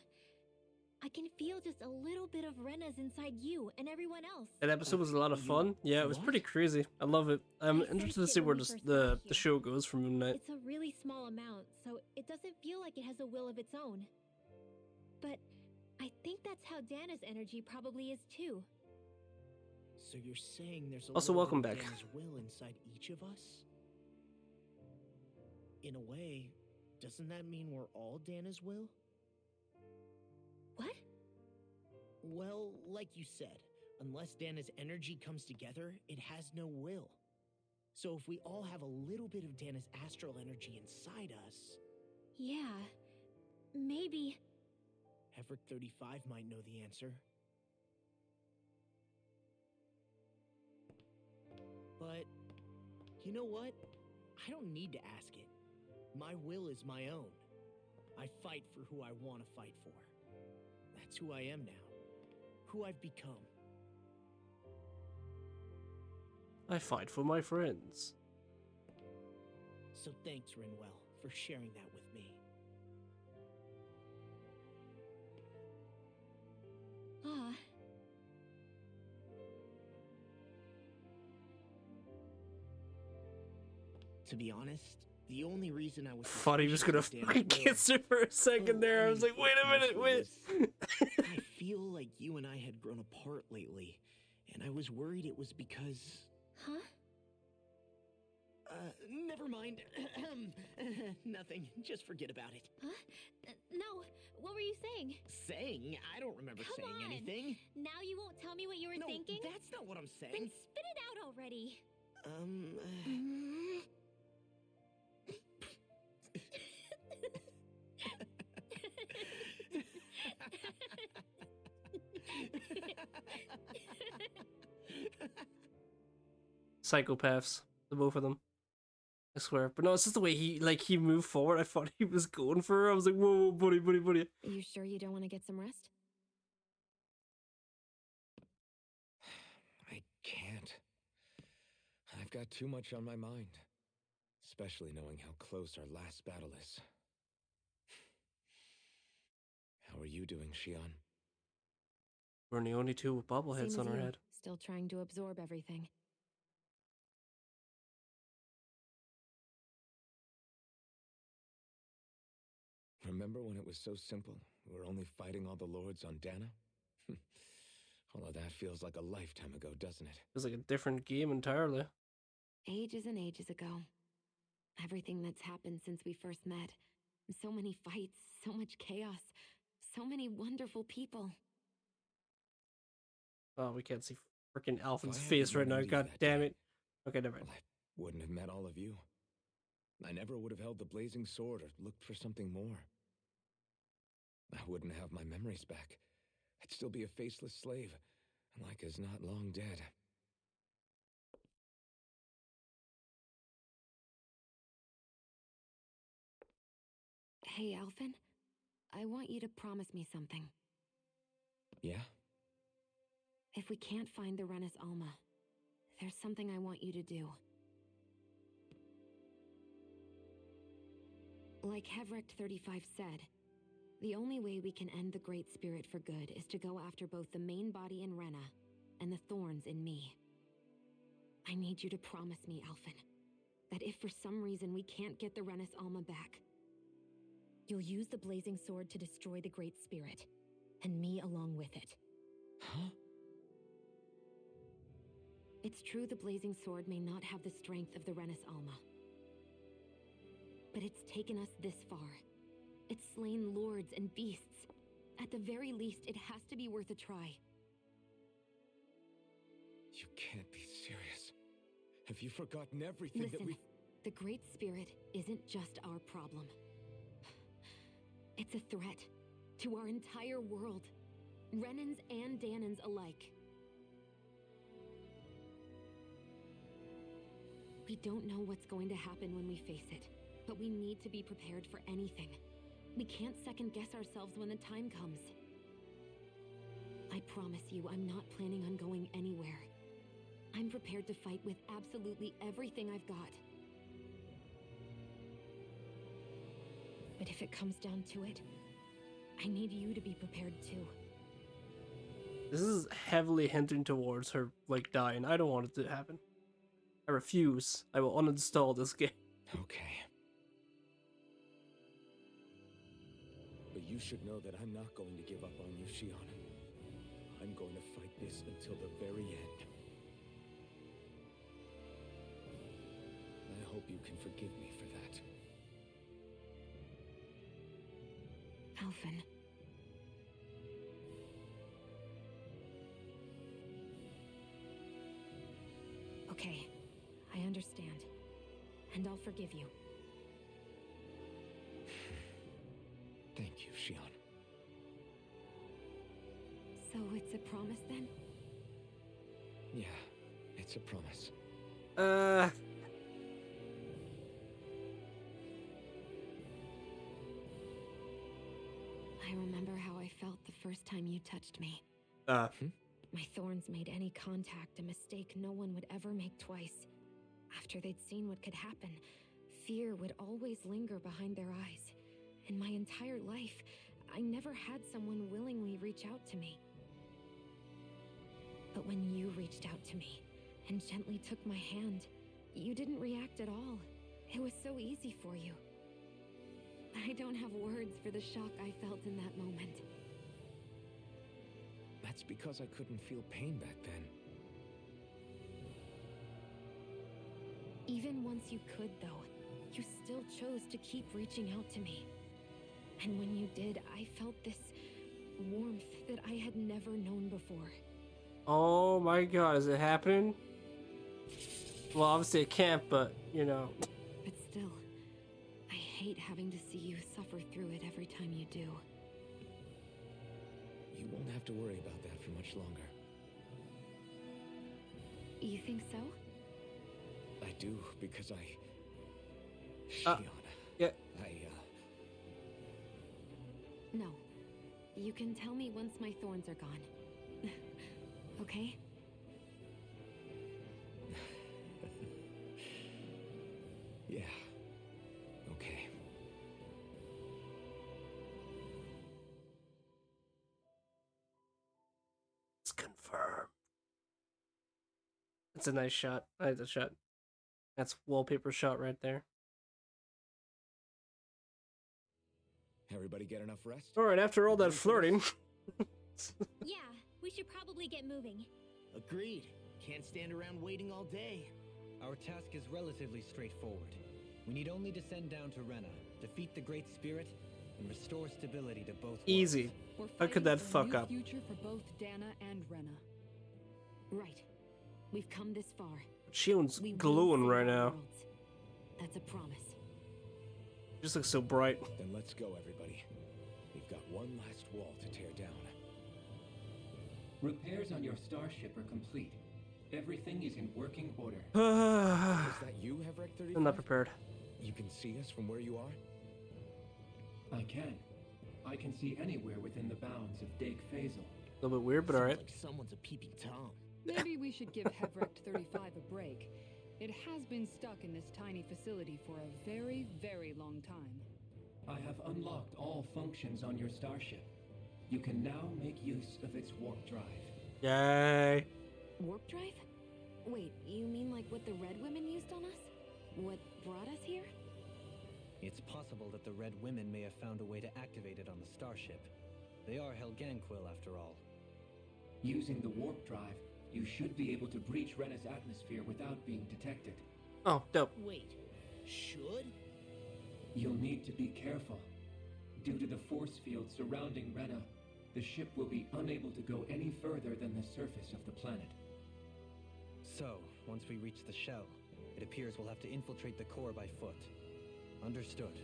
I can feel just a little bit of Rena's inside you and everyone else. That episode was a lot of fun. Yeah, it was pretty crazy. I love it. I'm interested to see where the show goes from Moon Knight. It's a really small amount, so it doesn't feel like it has a will of its own. But I think that's how Dana's energy probably is too. So you're saying there's a Also, little welcome bit of back. Dana's will inside each of us? In a way, doesn't that mean we're all Dana's will? What? Well, like you said, unless Dana's energy comes together, it has no will. So if we all have a little bit of Dana's astral energy inside us... Yeah, maybe... Hevrick 35 might know the answer. But, you know what? I don't need to ask it. My will is my own. I fight for who I want to fight for. That's who I am now. Who I've become. I fight for my friends. So thanks, Rinwell, for sharing that with me. Ah. To be honest, the only reason I was Thought he was gonna suspicious of fucking Dana's will- kiss her for a second there. I was like, wait a minute, wait. I feel like you and I had grown apart lately, and I was worried it was because... Huh? Never mind. Nothing. Just forget about it. Huh? No, what were you saying? Saying? I don't remember Come saying on. anything. Now you won't tell me what you were No, thinking? that's not what I'm Then saying. spit it out already. Psychopaths, the both of them. I swear. But no, it's just the way he moved forward. I thought he was going for her. I was like, whoa, buddy. You sure you don't want to get some rest? I can't. I've got too much on my mind. Especially knowing how close our last battle is. How are you doing, Shion? We're the only two with bobbleheads Same on as our you, head. still trying to absorb everything. Remember when it was so simple? We were only fighting all the lords on Dana? All of that feels like a lifetime ago, doesn't it? It was like a different game entirely. Ages and ages ago. Everything that's happened since we first met. So many fights, so much chaos, so many wonderful people. Oh, we can't see freaking Alphen's If I face hadn't right now. known you God that damn day, it. Okay, never mind. Well, I wouldn't have met all of you. I never would have held the blazing sword or looked for something more. I wouldn't have my memories back. I'd still be a faceless slave, like as not long dead. Hey, Alphen. I want you to promise me something. Yeah? If we can't find the Renis Alma, there's something I want you to do. Like Hevrick 35 said, the only way we can end the Great Spirit for good is to go after both the main body in Rena and the thorns in me. I need you to promise me, Alphen, that if for some reason we can't get the Renis Alma back, you'll use the blazing sword to destroy the Great Spirit, and me along with it. Huh? It's true the blazing sword may not have the strength of the Renis Alma. But it's taken us this far. It's slain lords and beasts. At the very least, it has to be worth a try. You can't be serious. Have you forgotten everything that Listen, we've... the Great Spirit isn't just our problem. It's a threat to our entire world. Renans and Danans alike. We don't know what's going to happen when we face it, but we need to be prepared for anything. We can't second-guess ourselves when the time comes. I promise you, I'm not planning on going anywhere. I'm prepared to fight with absolutely everything I've got. But if it comes down to it, I need you to be prepared too. This is heavily hinting towards her, like, dying. I don't want it to happen. I refuse. I will uninstall this game. Okay. But you should know that I'm not going to give up on you, Shion. I'm going to fight this until the very end. I hope you can forgive me for that. Alphen. Okay, I understand. And I'll forgive you. Thank you, Shion. So it's a promise then? Yeah, it's a promise. I remember how I felt the first time you touched me. My thorns made any contact a mistake no one would ever make twice. After they'd seen what could happen, fear would always linger behind their eyes. In my entire life, I never had someone willingly reach out to me. But when you reached out to me and gently took my hand, you didn't react at all. It was so easy for you. I don't have words for the shock I felt in that moment. That's because I couldn't feel pain back then. Even once you could, though, you still chose to keep reaching out to me. And when you did, I felt this warmth that I had never known before. Oh my god, is it happening? Well, obviously it can't, but, you know. But still, I hate having to see you suffer through it every time you do. You won't have to worry about that for much longer. You think so? I do, because Yeah. No. You can tell me once my thorns are gone. Okay? Yeah. Okay. It's confirmed. That's a nice shot. I like that shot. That's wallpaper shot right there. Everybody get enough rest? Alright, after all that flirting. Yeah, we should probably get moving. Agreed. Can't stand around waiting all day. Our task is relatively straightforward. We need only to send down to Rena, defeat the Great Spirit, and restore stability to both Easy. worlds. We're How could that fighting for a fuck new up? future for both Dana and Rena. Right. We've come this far. Shion's We will glowing save right our now. worlds. That's a promise. Just looks so bright. Then let's go, everybody. We've got one last wall to tear down. Repairs on your starship are complete. Everything is in working order. Is that you, Hevrek 35? I'm not prepared. You can see us from where you are? I can. I can see anywhere within the bounds of Dake Faisal. A little bit weird, but alright. Like someone's a peeping Tom. Maybe we should give Hevrect 35 a break. It has been stuck in this tiny facility for a very, very long time. I have unlocked all functions on your starship. You can now make use of its warp drive. Yay. Warp drive? Wait, you mean like what the Red Women used on us? What brought us here? It's possible that the Red Women may have found a way to activate it on the starship. They are Helganquil, after all. Using the warp drive, you should be able to breach Rena's atmosphere without being detected. Oh, dope. Wait, should? You'll need to be careful. Due to the force field surrounding Rena, the ship will be unable to go any further than the surface of the planet. So, once we reach the shell, it appears we'll have to infiltrate the core by foot. Understood.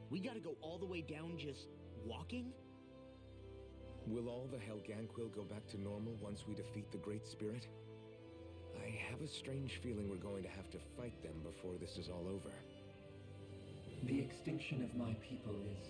We gotta go all the way down just walking? Will all the Helganquil go back to normal once we defeat the Great Spirit? I have a strange feeling we're going to have to fight them before this is all over. The extinction of my people is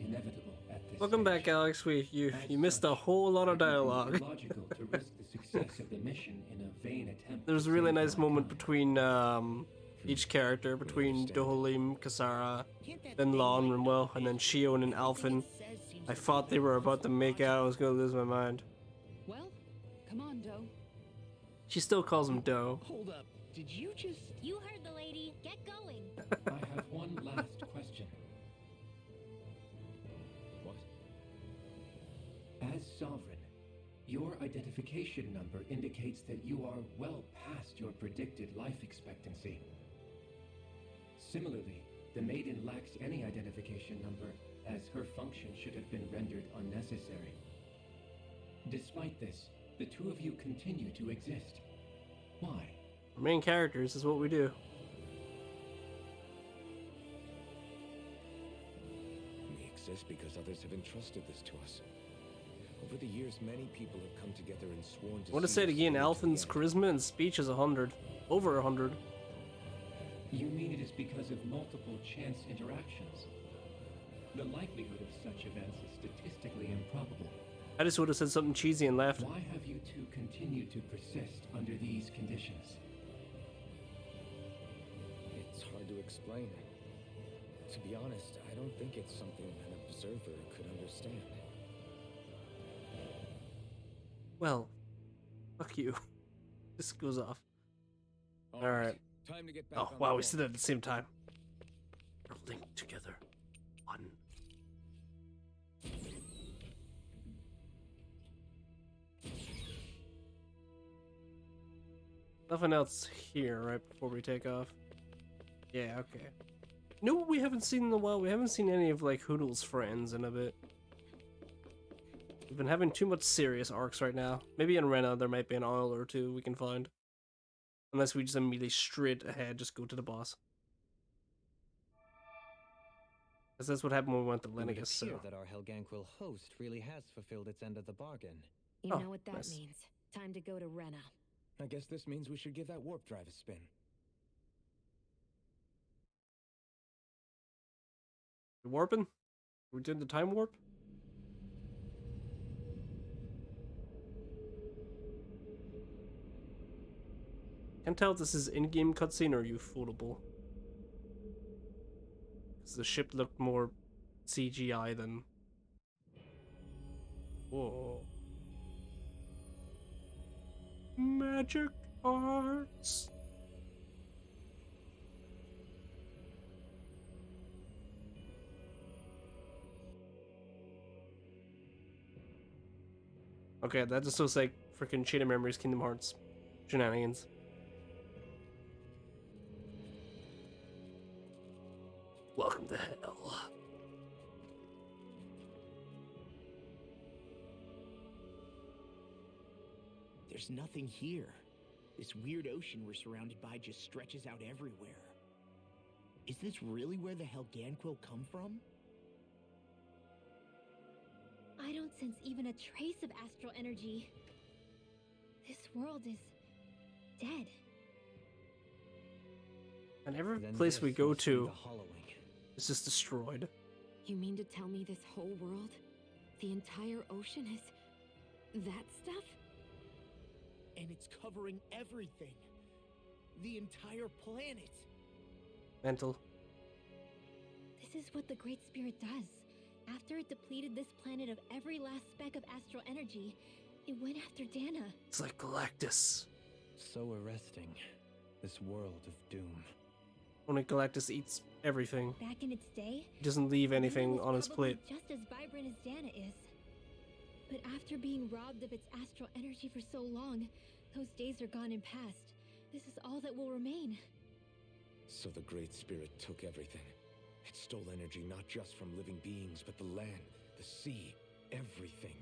inevitable at this Welcome back, stage. Alex. You As missed a such, whole lot of it would be dialogue. illogical to risk the success of the mission in a vain attempt There was to a really save nice moment mankind. between each character, between understand. Dohalim, Kasara, Can't that then thing Law and like Rinwell, know and then basically Shion and everything Alphen. it says seems I as thought they though were it about to comes make with out. I was gonna lose my mind. Well, come on, Doe. She still calls him Doe. Hold up. Did you just... You heard the lady. Get going. I have one last question. What? As Sovereign, your identification number indicates that you are well past your predicted life expectancy. Similarly, the Maiden lacks any identification number, as her function should have been rendered unnecessary. Despite this, the two of you continue to exist. Why? Our main characters is what we do. We exist because others have entrusted this to us. Over the years, many people have come together and sworn to I want to see say it us again, through to the Alphen's end. charisma and speech is 100. Over 100. You mean it is because of multiple chance interactions? The likelihood of such events is statistically improbable. I just would have said something cheesy and left. Why have you two continued to persist under these conditions? It's hard to explain. To be honest, I don't think it's something an observer could understand. Well, fuck you. This goes off. All Alright. Time to get back Oh, on wow, the we road. said that at the same time. We're linked together. One. Nothing else here, right before we take off? Yeah, okay. You know what we haven't seen in a while? We haven't seen any of, like, Hoodle's friends in a bit. We've been having too much serious arcs right now. Maybe in Rena there might be an oil or two we can find. Unless we just immediately straight ahead just go to the boss. Because that's what happened when we went to It would Lennigus, so... appear that our Helganquil host really has fulfilled its end of the bargain. You Oh, know what that nice. means. Time to go to Rena. I guess this means we should give that warp drive a spin. You warping? We did the time warp? Can't tell if this is in-game cutscene or ufotable. Because the ship looked more CGI than... Whoa. Magic arts. Okay, that just looks like freaking Chain of Memories Kingdom Hearts shenanigans. Welcome to hell. There's nothing here. This weird ocean we're surrounded by just stretches out everywhere. Is this really where the Helganquil come from? I don't sense even a trace of astral energy. This world is dead. And every Then place this we go must be to the hollowing. is just destroyed. You mean to tell me this whole world, the entire ocean is that stuff? And it's covering everything. The entire planet. Mental. This is what the Great Spirit does. After it depleted this planet of every last speck of astral energy, it went after Dana. It's like Galactus. So arresting. This world of doom. Only Galactus eats everything. Back in its day, He doesn't leave Dana anything was on his probably plate. just as vibrant as Dana is. But after being robbed of its astral energy for so long, those days are gone and past. This is all that will remain. So the Great Spirit took everything. It stole energy not just from living beings, but the land, the sea, everything.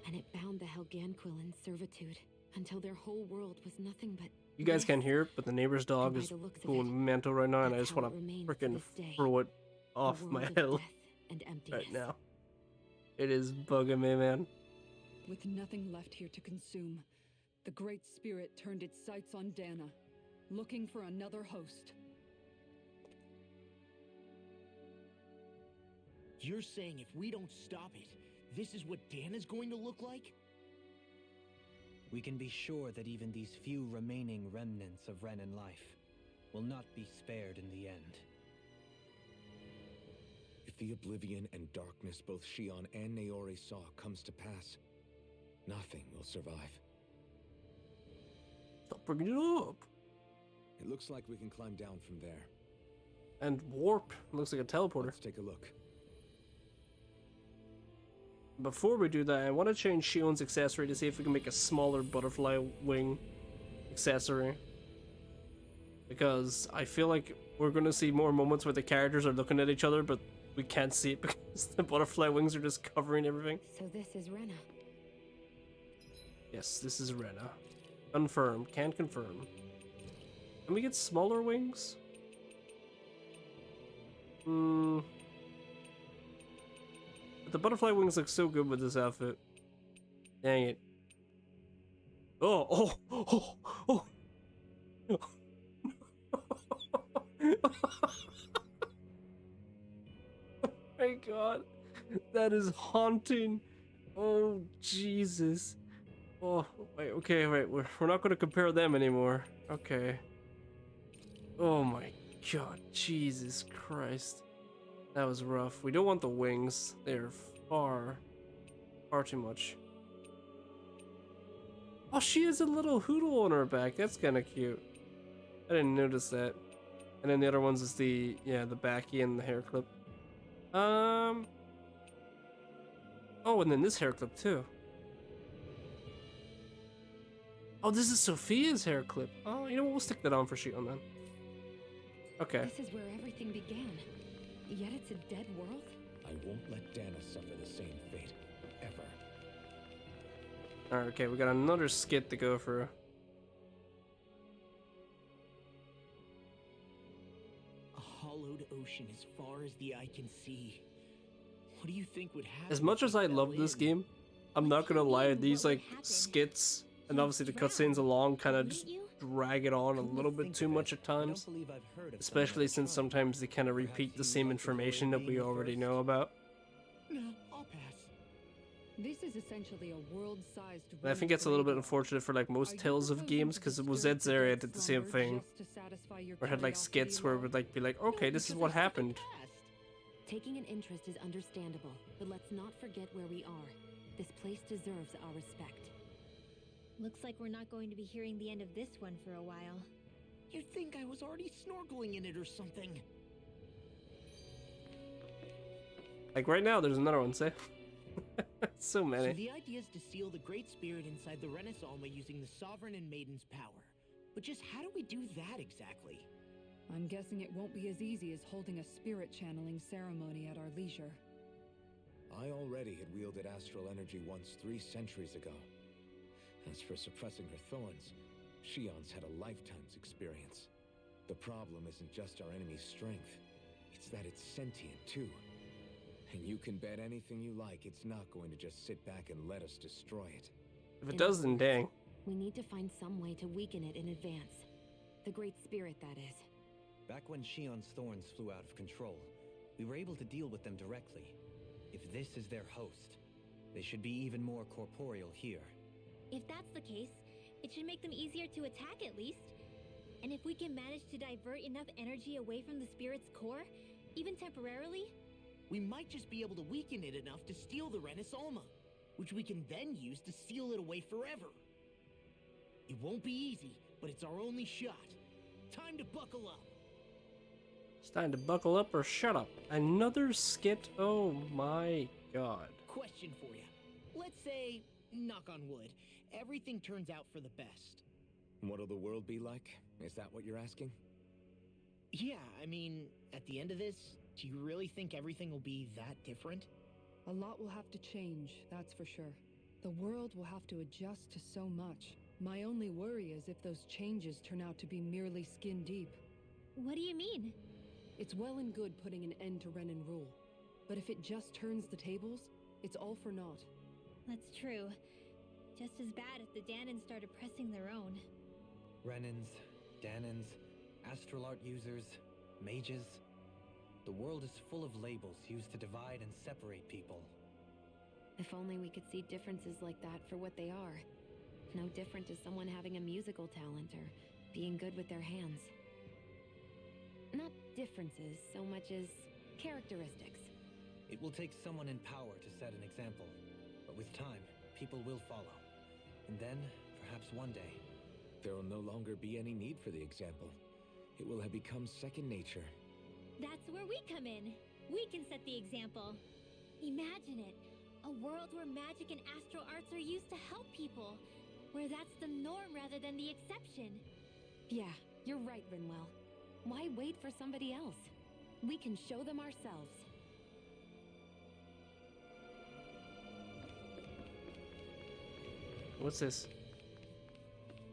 And it bound the Helganquil in servitude until their whole world was nothing but You guys mess. can't hear it, but the neighbor's dog by is the looks of going it, mental right now, and I that's just how want it to remains to freaking this day. throw it A off world my of hill death and emptiness. right now. It is bugging me, man. With nothing left here to consume, the Great Spirit turned its sights on Dana, looking for another host. You're saying if we don't stop it, this is what Dan is going to look like? We can be sure that even these few remaining remnants of Renan life will not be spared in the end. If the oblivion and darkness both Shion and Naori saw comes to pass, nothing will survive. Stop bringing it up. It looks like we can climb down from there. And warp. Looks like a teleporter. Let's take a look. Before we do that, I want to change Shion's accessory to see if we can make a smaller butterfly wing accessory. Because I feel like we're going to see more moments where the characters are looking at each other, but we can't see it because the butterfly wings are just covering everything. So this is Rena. Yes, this is Rena. Confirm. Can confirm. Can we get smaller wings? But the butterfly wings look so good with this outfit. Dang it. Oh, oh, oh, oh. Oh my god. That is haunting. Oh, Jesus. Oh, wait, okay, wait. We're not going to compare them anymore. Okay. Oh my god. Jesus Christ. That was rough. We don't want the wings. They're far too much. Oh, she has a little hoodle on her back. That's kind of cute. I didn't notice that. And then the other ones is the backy and the hair clip. Oh, and then this hair clip too. Oh, this is Sophia's hair clip. Oh, you know what? We'll stick that on for Shion then. Okay. This is where everything began. Yet it's a dead world? I won't let Dana suffer the same fate, ever. Alright, okay, we got another skit to go through. A hollowed ocean as far as the eye can see. What do you think would happen? As much if as we I fell love this in? game, I'm not gonna lie, these like skits and obviously the cutscenes along kind of just drag it on a little bit too much at times. Especially since sometimes they kind of repeat the same information that we already know about. No, I'll pass. This is essentially a world-sized. And I think it's a little bit unfortunate for like most Tales of games, because Zed's area did the same thing. Where it had like skits where it would like be like, okay, this is what happened. Taking an interest is understandable, but let's not forget where we are. This place deserves our respect. Looks like we're not going to be hearing the end of this one for a while. You'd think I was already snorkeling in it or something. Like right now, there's another one, say. So many. So the idea is to seal the Great Spirit inside the Renaissance Alma using the Sovereign and Maiden's power. But just how do we do that exactly? I'm guessing it won't be as easy as holding a spirit channeling ceremony at our leisure. I already had wielded astral energy once 3 centuries ago. As for suppressing her thorns, Shion's had a lifetime's experience. The problem isn't just our enemy's strength, it's that it's sentient too. And you can bet anything you like it's not going to just sit back and let us destroy it. If it does, then dang. We need to find some way to weaken it in advance. The Great Spirit, that is. Back when Shion's thorns flew out of control, we were able to deal with them directly. If this is their host, they should be even more corporeal here. If that's the case, it should make them easier to attack at least. And if we can manage to divert enough energy away from the spirit's core, even temporarily, We might just be able to weaken it enough to steal the Renaissance Alma, which we can then use to seal it away forever. It won't be easy, but it's our only shot. Time to buckle up. It's time to buckle up or shut up. Another skit? Oh my god. Question for you. Let's say, knock on wood, everything turns out for the best. What'll the world be like? Is that what you're asking? Yeah, I mean, at the end of this, do you really think everything will be that different? A lot will have to change, that's for sure. The world will have to adjust to so much. My only worry is if those changes turn out to be merely skin deep. what do you mean? It's well and good putting an end to Renan rule, but if it just turns the tables, it's all for naught. That's true. Just as bad if the Danans started pressing their own. Renans, Danans, astral art users, mages. The world is full of labels used to divide and separate people. If only we could see differences like that for what they are. No different to someone having a musical talent or being good with their hands. Not differences so much as characteristics. It will take someone in power to set an example, but with time, people will follow. And then, perhaps one day, There will no longer be any need for the example. It will have become second nature. That's where we come in. We can set the example. Imagine it. A world where magic and astral arts are used to help people. Where that's the norm rather than the exception. Yeah, you're right, Rinwell. Why wait for somebody else? We can show them ourselves. What's this?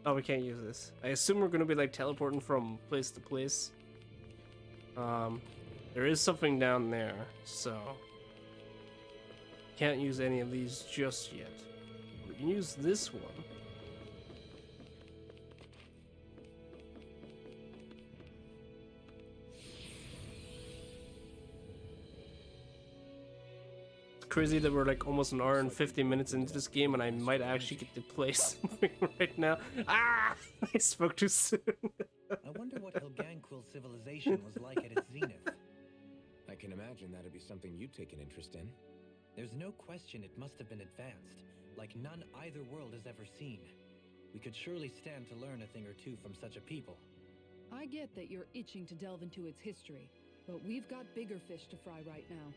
Oh, we can't use this. I assume we're gonna be like teleporting from place to place. There is something down there, so can't use any of these just yet. We can use this one. Crazy that we're like almost an hour and 50 minutes into this game and I might actually get to play something right now. Ah! I spoke too soon. I wonder what Helganquil civilization was like at its zenith. I can imagine that'd be something you'd take an interest in. There's no question it must have been advanced, like none either world has ever seen. We could surely stand to learn a thing or two from such a people. I get that you're itching to delve into its history, but we've got bigger fish to fry right now.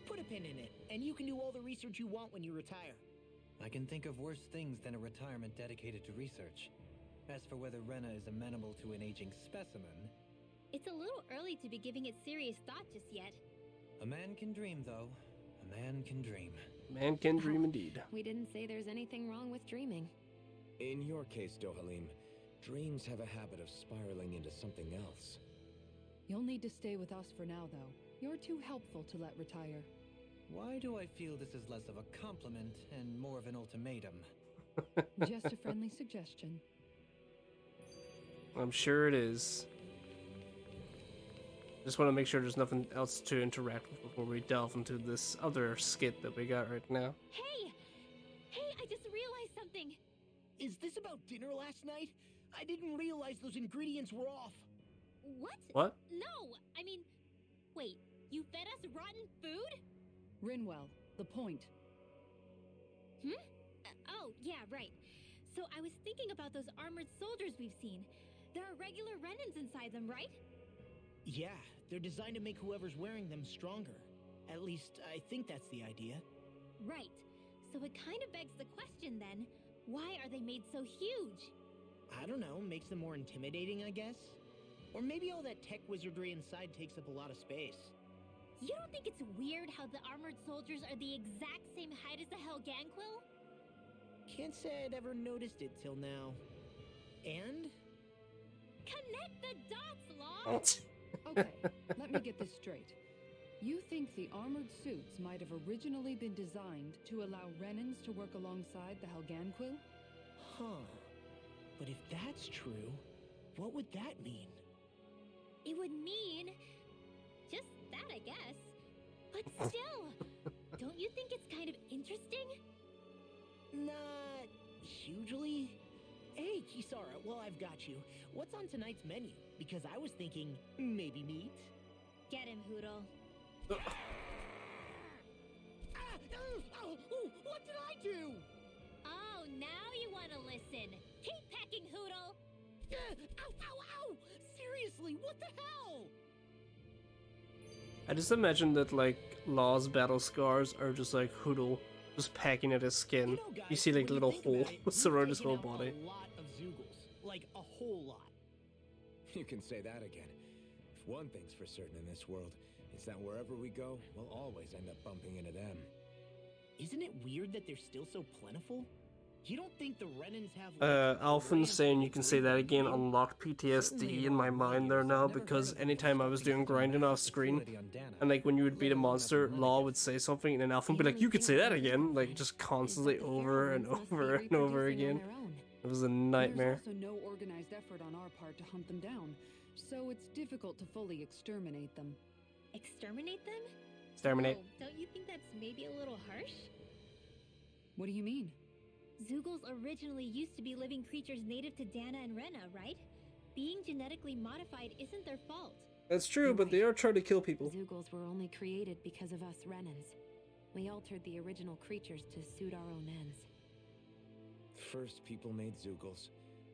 Put a pin in it, and you can do all the research you want when you retire. I can think of worse things than a retirement dedicated to research. As for whether Rena is amenable to an aging specimen... It's a little early to be giving it serious thought just yet. A man can dream, though. A man can dream. Man can dream indeed. We didn't say there's anything wrong with dreaming. In your case, Dohalim, dreams have a habit of spiraling into something else. You'll need to stay with us for now, though. You're too helpful to let retire. Why do I feel this is less of a compliment and more of an ultimatum? Just a friendly suggestion. I'm sure it is. Just want to make sure there's nothing else to interact with before we delve into this other skit that we got right now. Hey! Hey, I just realized something! Is this about dinner last night? I didn't realize those ingredients were off. What? What? No! I mean, wait, you fed us rotten food? Rinwell, the point. Oh, yeah, right. So I was thinking about those armored soldiers we've seen. There are regular Renans inside them, right? Yeah, they're designed to make whoever's wearing them stronger. At least, I think that's the idea. Right. So it kind of begs the question then, why are they made so huge? I don't know, makes them more intimidating, I guess? Or maybe all that tech wizardry inside takes up a lot of space. You don't think it's weird how the armored soldiers are the exact same height as the Helganquil? Can't say I'd ever noticed it till now. And? Connect the dots, Law! Okay, let me get this straight. You think the armored suits might have originally been designed to allow Renans to work alongside the Helganquil? Huh. But if that's true, what would that mean? It would mean... just that, I guess. But still, don't you think it's kind of interesting? Not hugely. Hey, Kisara, well, I've got you. What's on tonight's menu? Because I was thinking maybe meat. Get him, Hoodle. What did I do? Oh, now you want to listen. Keep pecking, Hoodle. Ow! Seriously, what the hell? I just imagine that like Law's battle scars are just like Hoodle just packing at his skin. You know, guys, You see like when little think hole about it, surround you've his whole taken out body. A lot of Zoogles. Like, a whole lot. You can say that again. If one thing's for certain in this world, it's that wherever we go, we'll always end up bumping into them. Isn't it weird that they're still so plentiful? You don't think the Renans have... like, Alphen grand saying you can say that again food? unlocked PTSD in my mind there now, because anytime I was doing grinding off screen, and like when you would beat a monster, Law would say something, and then Alphen would be like, you could say that again, like just constantly over and over and over again. It was a nightmare. There's also no organized effort on our part to hunt them down, so it's difficult to fully exterminate them. Exterminate them? Exterminate. Oh, don't you think that's maybe a little harsh? What do you mean? Zeugles originally used to be living creatures native to Dana and Rena, right? Being genetically modified isn't their fault. That's true, You're but they right. are trying to kill people. Zeugles were only created because of us Renans. We altered the original creatures to suit our own ends. First, people made Zeugles,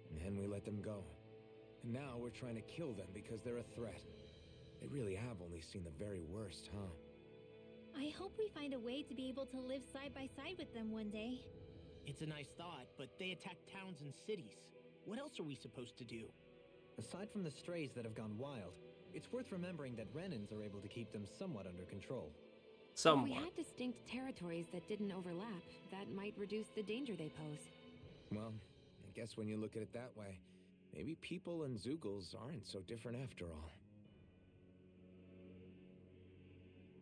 and then we let them go. And now we're trying to kill them because they're a threat. They really have only seen the very worst, huh? I hope we find a way to be able to live side by side with them one day. It's a nice thought, but they attack towns and cities. What else are we supposed to do? Aside from the strays that have gone wild, it's worth remembering that Renans are able to keep them somewhat under control. If we Somewhat. had distinct territories that didn't overlap, that might reduce the danger they pose. Well, I guess when you look at it that way, maybe people and Zeugles aren't so different after all.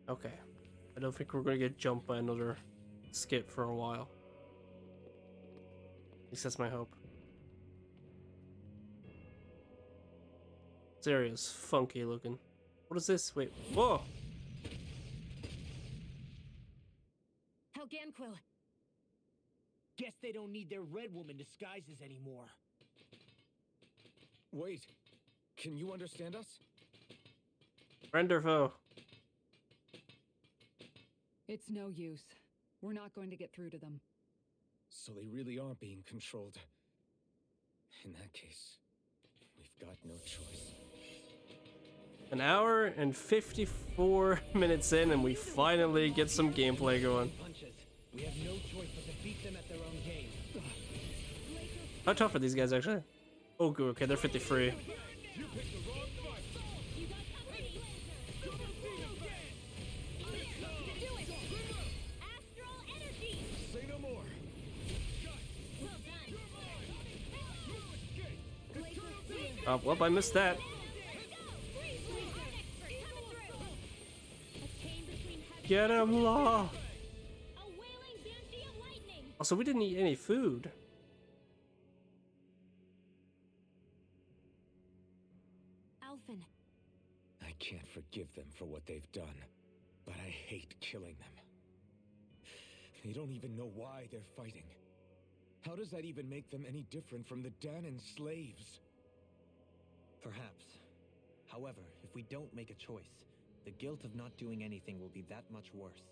Okay. I don't think we're gonna get jumped by another skip for a while. At least that's my hope. This area's funky looking. What is this? Wait. Whoa! Helganquil! Guess they don't need their Red Woman disguises anymore. Wait, can you understand us? Friend or foe? It's no use. We're not going to get through to them. So they really are being controlled. In that case, we've got no choice. An hour and 54 minutes in, and we finally get some gameplay going. Punches. We have no choice but to beat them at their own game. How tough are these guys actually? Oh, good. Okay, they're 53. Say no more! Well, I missed that. Get him, Law! Also, we didn't eat any food. Alphen, I can't forgive them for what they've done, but I hate killing them. They don't even know why they're fighting. How does that even make them any different from the Danan slaves? Perhaps. However, if we don't make a choice, the guilt of not doing anything will be that much worse.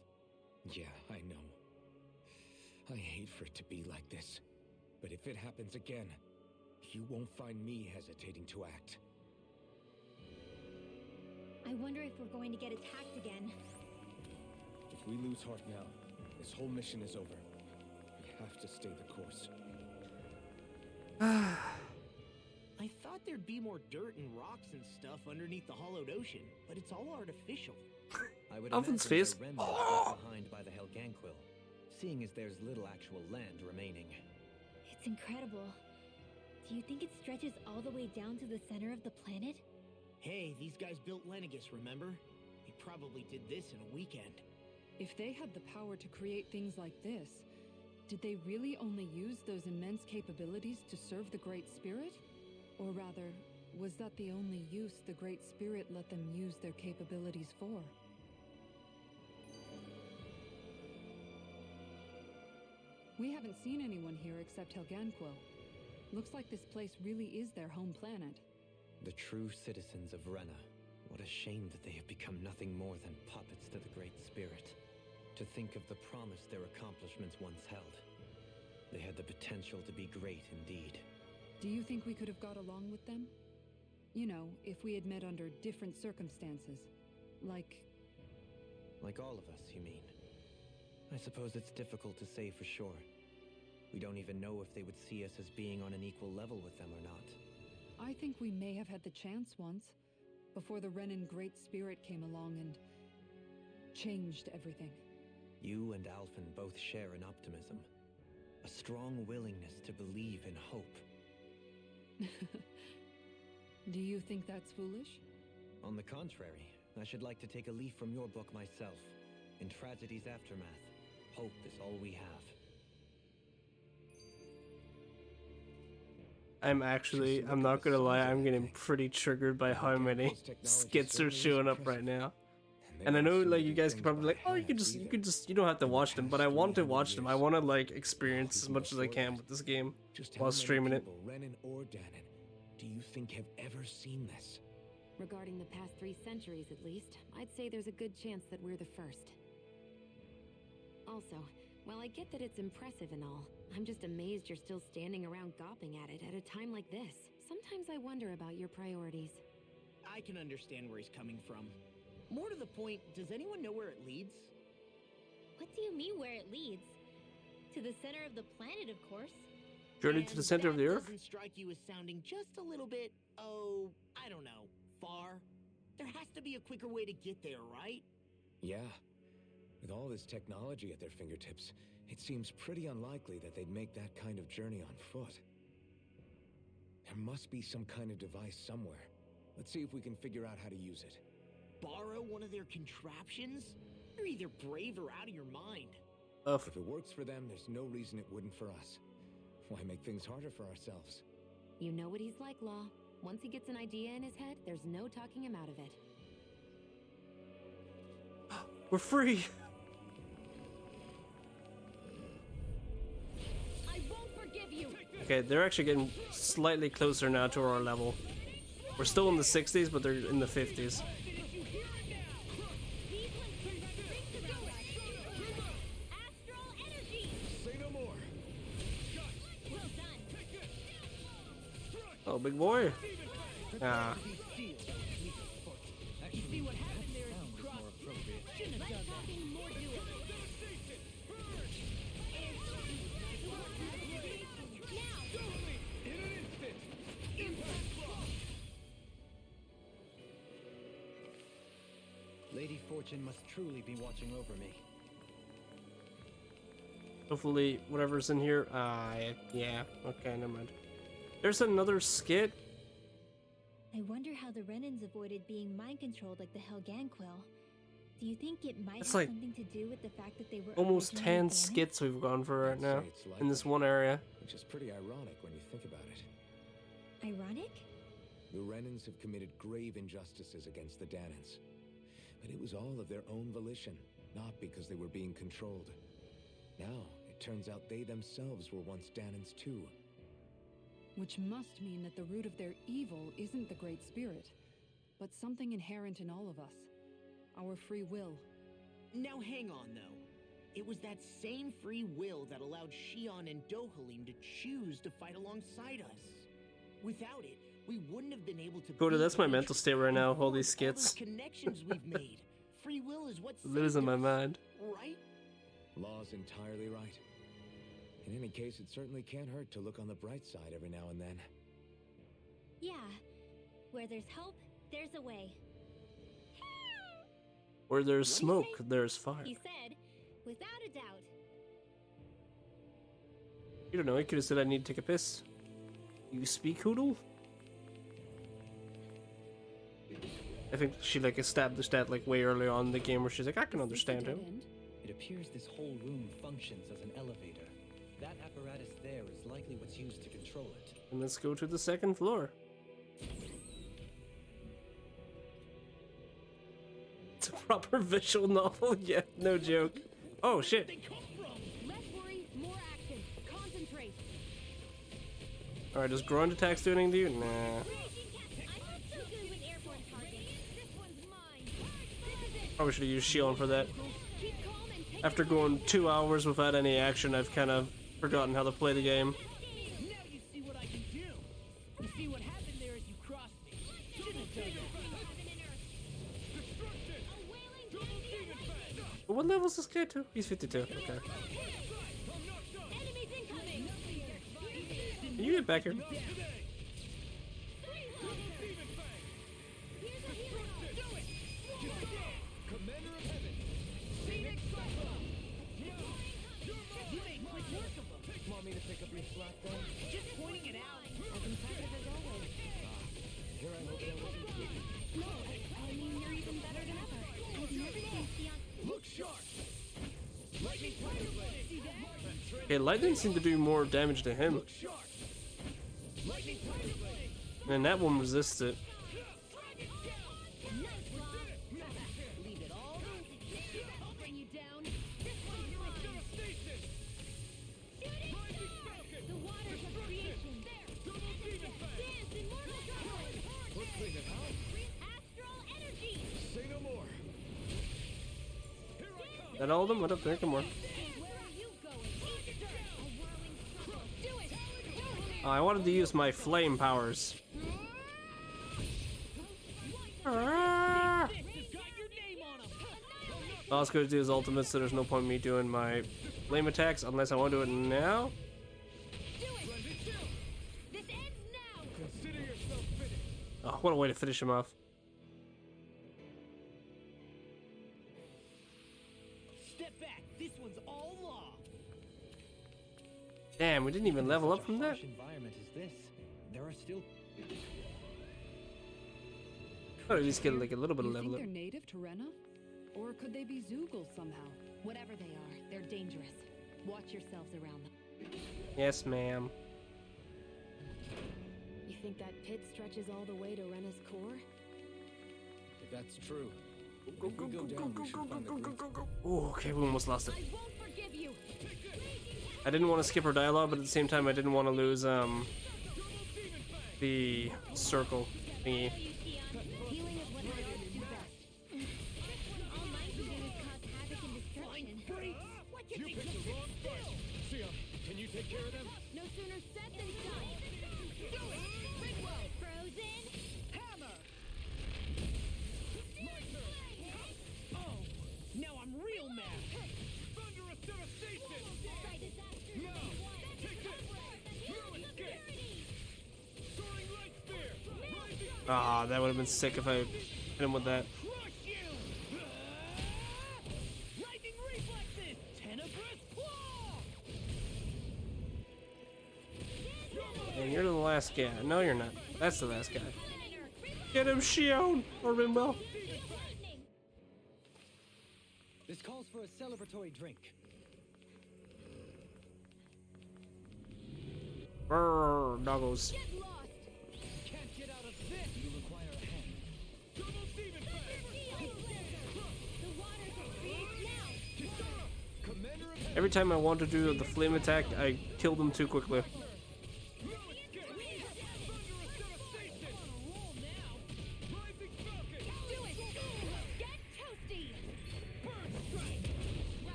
Yeah, I know. I hate for it to be like this. But if it happens again, you won't find me hesitating to act. I wonder if we're going to get attacked again. If we lose heart now, this whole mission is over. We have to stay the course. I thought there'd be more dirt and rocks and stuff underneath the hollowed ocean, but it's all artificial. I would Alphen's imagine face. the remnants left behind by the Helganquil, seeing as there's little actual land remaining. It's incredible. Do you think it stretches all the way down to the center of the planet? Hey, these guys built Lenegus, remember? They probably did this in a weekend. If they had the power to create things like this, did they really only use those immense capabilities to serve the Great Spirit? Or rather, was that the only use the Great Spirit let them use their capabilities for? We haven't seen anyone here except Helganquil. Looks like this place really is their home planet. The true citizens of Rena. What a shame that they have become nothing more than puppets to the Great Spirit. To think of the promise their accomplishments once held. They had the potential to be great indeed. Do you think we could have got along with them? You know, if we had met under different circumstances. Like all of us, you mean? I suppose it's difficult to say for sure. We don't even know if they would see us as being on an equal level with them or not. I think we may have had the chance once, before the Renan Great Spirit came along and changed everything. You and Alphen both share an optimism. A strong willingness to believe in hope. Do you think that's foolish? On the contrary, I should like to take a leaf from your book myself. In tragedy's aftermath, hope is all we have. I'm not gonna lie, I'm getting pretty triggered by how many skits are showing up right now. And I might know soon like do you guys could things probably by like, oh, you halves either. you don't have to In the watch them, but past I want to 300 watch them. I years, want to like experience as even much as I before can that. with this game Just how while many streaming it. people, Renan or Danon, do you think have ever seen this? Regarding the past 3 centuries at least, I'd say there's a good chance that we're the first. Also, while I get that it's impressive and all, I'm just amazed you're still standing around gawping at it at a time like this. Sometimes I wonder about your priorities. I can understand where he's coming from. More to the point, does anyone know where it leads? What do you mean where it leads? To the center of the planet, of course. Journey to the center of the earth? Doesn't strike you as sounding just a little bit, oh, I don't know, far? There has to be a quicker way to get there, right? Yeah. With all this technology at their fingertips, it seems pretty unlikely that they'd make that kind of journey on foot. There must be some kind of device somewhere. Let's see if we can figure out how to use it. Borrow one of their contraptions? You're either brave or out of your mind. If it works for them, there's no reason it wouldn't for us. Why make things harder for ourselves? You know what he's like, Law. Once he gets an idea in his head, there's no talking him out of it. We're free. I won't forgive you. Okay, they're actually getting slightly closer now to our level. We're still in the 60s, but they're in the 50s. Oh, big boy. Ah. Lady Fortune must truly be watching over me. Hopefully, whatever's in here. Yeah. Okay, never mind. There's another skit. I wonder how the Renans avoided being mind-controlled like the Helganquil. Do you think it might That's have like something to do with the fact that they were almost originally 10 Danon? skits we've gone for right I'd now say it's in this likely, one area. Which is pretty ironic when you think about it. Ironic? The Renans have committed grave injustices against the Danans. But it was all of their own volition, not because they were being controlled. Now, it turns out they themselves were once Danans too. Which must mean that the root of their evil isn't the Great Spirit, but something inherent in all of us. Our free will. Now hang on, though. It was that same free will that allowed Shion and Dohalim to choose to fight alongside us. Without it, we wouldn't have been able to. Coda, that's my beat mental each state right and now, all form these those skits. connections we've made. Free will is what Lives in saved my us, mind. right? Law's entirely right. In any case, it certainly can't hurt to look on the bright side every now and then. Yeah. Where there's hope, there's a way. Where there's What do you smoke, say? there's fire. He said, without a doubt. You don't know, he could have said I need to take a piss. You speak Hoodle? I think she like established that like way early on in the game where she's like, I can understand him. It appears this whole room functions as an elevator. That apparatus there is likely what's used to control it. And let's go to the second floor. It's a proper visual novel, yeah, no joke. Oh shit. Less worry, more action. Concentrate. Alright, does ground attacks do anything to you? Nah. Probably should have used Shion for that. After going 2 hours without any action, I've kind of forgotten how to play the game. Now you see what I can do. You see what happened there as you crossed me. Shouldn't have done that. But what level is this guy to? He's 52. Okay. Can you get back here? Want me to pick up your slack then? Just pointing it out. As impressive as always. Here I hope they'll listen to me. No, I mean, you're even better than ever. I've never seen Sion. Look sharp. Lightning See that? Okay, lightning seemed to do more damage to him. sharp. And that one resists it. Leave it all That all of them? What up there? Come on. Oh, I wanted to use my flame powers. All it's going to do is ultimate, so there's no point in me doing my flame attacks unless I want to do it now. Oh, what a way to finish him off. Step back. This one's all law. Damn, we didn't even level up from that. Harsh environment is this? There are still. Or at least get like a little bit of You level think up. they're native to Rena? Or could they be Zoogles somehow? Whatever they are, they're dangerous. Watch yourselves around them. Yes, ma'am. You think that pit stretches all the way to Rena's core? If that's true, if we go down, we should find the great. Oh, okay, we almost lost it. I won't forgive you. I didn't want to skip her dialogue, but at the same time, I didn't want to lose the circle thingy. Healing is what my elves do best. All mine can do is cause havoc and destruction. You picked the wrong fight. Sia, can you take care of them? No sooner said than done. Frozen Hammer. Oh, now I'm real mad. Thunderous devastation. by disaster. No. Take this. No escape. Soaring light spear. Rising Ah, that would have been sick if I hit him with that. crush you. Lightning reflexes. Tenebrous claw. And you're the last guy. No, you're not. That's the last guy. Get him, Shion! Or Rimbo. This calls for a celebratory drink. Brrr, doggos. Can't get out of this. You require a hand. Double demon Commander of Every time I want to do the flame attack, I kill them too quickly.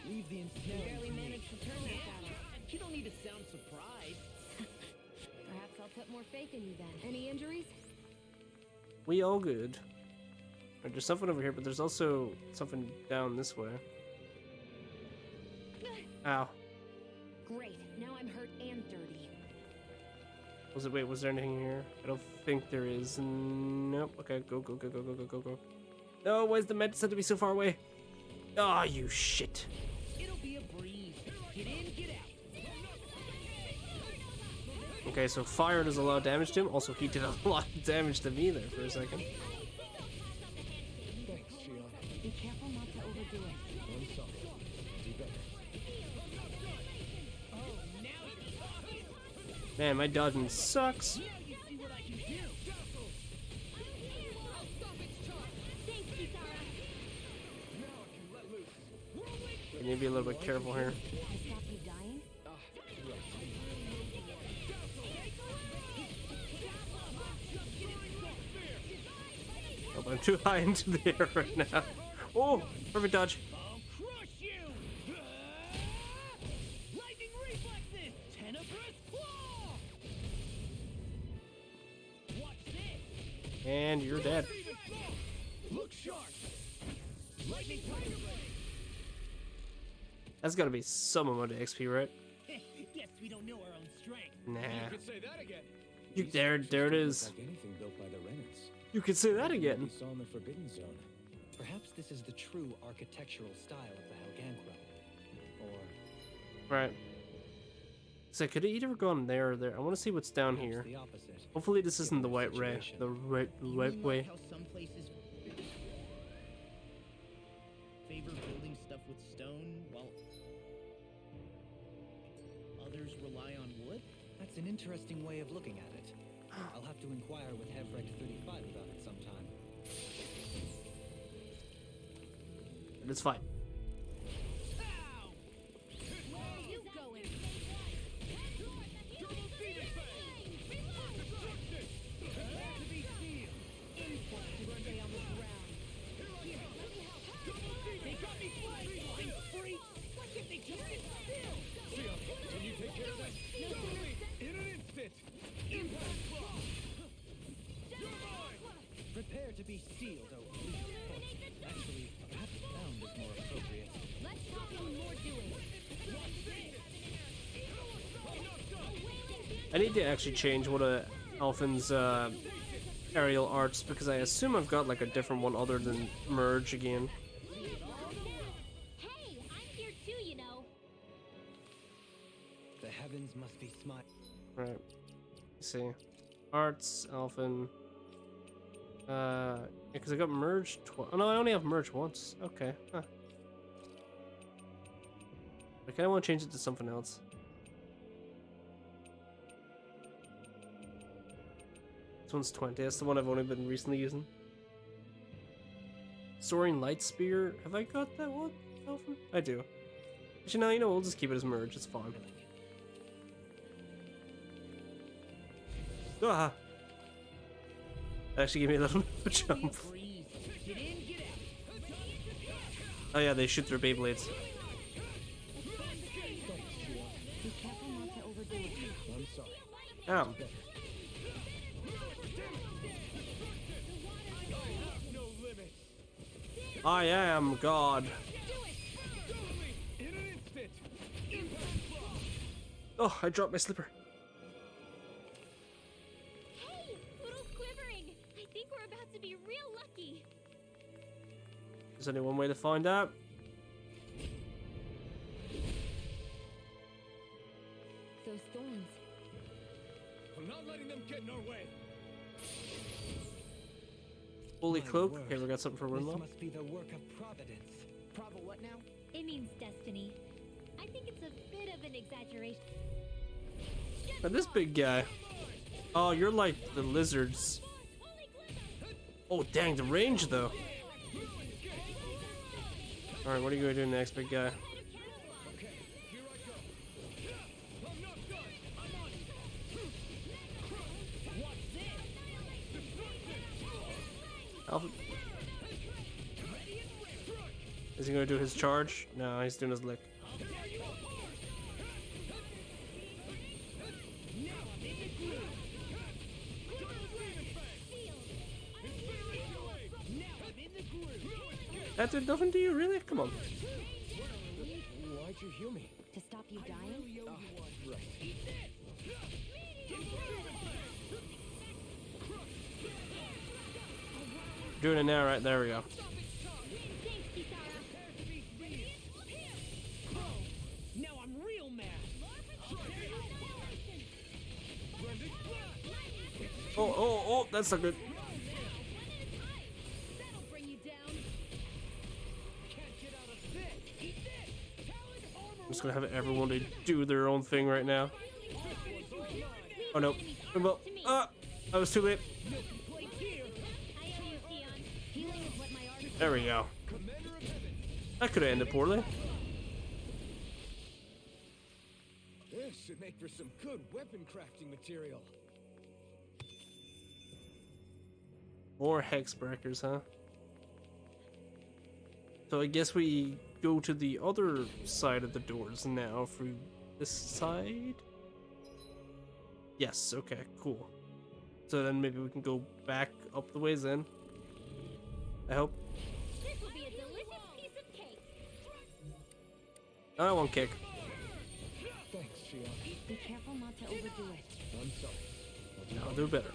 Leave the ensnaring Barely to me. managed to turn that battle. You don't need to sound surprised. Perhaps I'll put more faith in you then. Any injuries? We all good. Right, there's something over here, but there's also something down this way. Ow. Great. Now I'm hurt and dirty. Wait, was there anything here? I don't think there is. Nope. Okay, go. No, why is the med said to be so far away? Ah, you shit. It'll be a breeze. Get in, get out. Okay, so fire does a lot of damage to him. Also, he did a lot of damage to me there for a second. Thanks, Shion. Be careful not to overdo it. I'm sorry. Do better. Man, my dodging sucks. Now you see what I can do. I need to be a little bit careful here. To stop you dying? Oh, but I'm too high into the air right now. Oh, perfect dodge. I'll crush you. Lightning reflexes. Tenebrous claw. Watch this. And you're dead. Look sharp. Lightning tiger blade. That's gotta be some amount of XP, right? Guess we don't know our own strength. Nah. You could say that again. You, there it is. Like anything built by the Renans. You could say that again. We saw in the Forbidden Zone. Perhaps this is the true architectural style of the Helgank realm. Or Right. So could it either gone there or there? I want to see what's down perhaps here. the opposite. Hopefully this isn't the white ray. The right You right mean way. like how some places favor building stuff with stone while others rely on wood? That's an interesting way of looking at it. I'll have to inquire with Hevrek 35 about it sometime. It's fine. Ow! Where are you going? Double demon To be sealed. Insects will stay on the ground. Prepare to be sealed, oh fleet of foot. Actually, perhaps bound is more appropriate. Let's talk more doing. I need to actually change one of Alphin's aerial arts because I assume I've got like a different one other than merge again. Hey, I'm here too, you know. The heavens must be smiling. Right. Let's see. Arts, Alphin. Yeah, because I got merged oh no, I only have merge once. Okay. Huh. I kinda want to change it to something else. This one's 20. That's the one I've only been recently using. Soaring Light Spear. Have I got that one, Alpha? I do. Actually, no, you know, we'll just keep it as merge. It's fine. Ah! That actually gave me a little jump. Oh yeah, they shoot their Beyblades. Be careful not to overdo it. I'm sorry. Ow. I am God. Oh, I dropped my slipper. Hey, Poodle's quivering. I think we're about to be real lucky. There's only one way to find out. Those thorns. I'm not letting them get in our way. Holy My cloak. word. Okay, we got something for This Winlow. must be the work of Providence. Prava what now? It means destiny. I think it's a bit of an exaggeration. But this big guy. Oh, you're like the lizards. Oh, dang, the range though. Alright, what are you gonna do next, big guy? Alpha. Is he gonna do his charge? No, he's doing his lick. That did nothing to you, really? Come on. Why'd you heal me? To stop you dying? Right. Doing it now, right? There we go. Now I'm real mad. Oh, that's not good. That'll bring you down. Can't get out of this. Eat this. Talon armor. I'm just gonna have everyone to do their own thing right now. Oh no. Well, I was too late. There we go. That could have ended poorly. This should make for some good weapon crafting material. More hex breakers, huh? So I guess we go to the other side of the doors now through this side? Yes, okay, cool. So then maybe we can go back up the ways in. I hope. This will be a delicious piece of cake. I want kick. Thanks, Shia. Be careful not to overdo it. I'm sorry. I'll do better.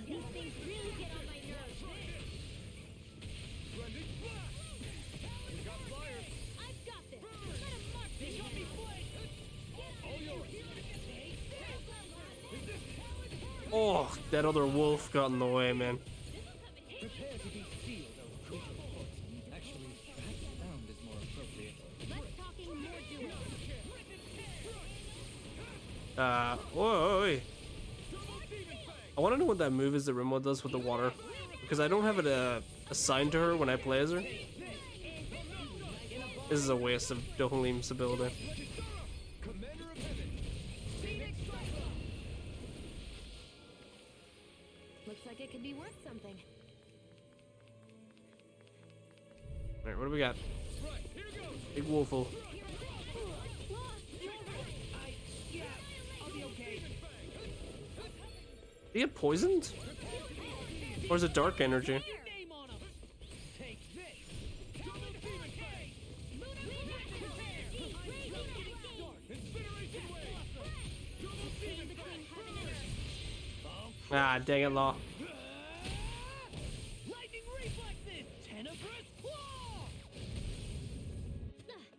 These things really get on my nerves. I've got this. Let him march me. Oh, that other wolf got in the way, man. Prepare to be sealed, oh fleet of foot. Actually, perhaps bound is more appropriate. Let's talking more doing. Whoa. I want to know what that move is that Rimwo does with the water. Because I don't have it assigned to her when I play as her. This is a waste of Dohalim's ability. Looks like it could be worth something. Alright, what do we got? Big Wolfle. Did he get poisoned? Or is it dark energy? Your name on 'em. Take this. Double demon face. Incineration wave. Double demon face. Ah, dang it, Law. Lightning reflexes. Tenebrous claw.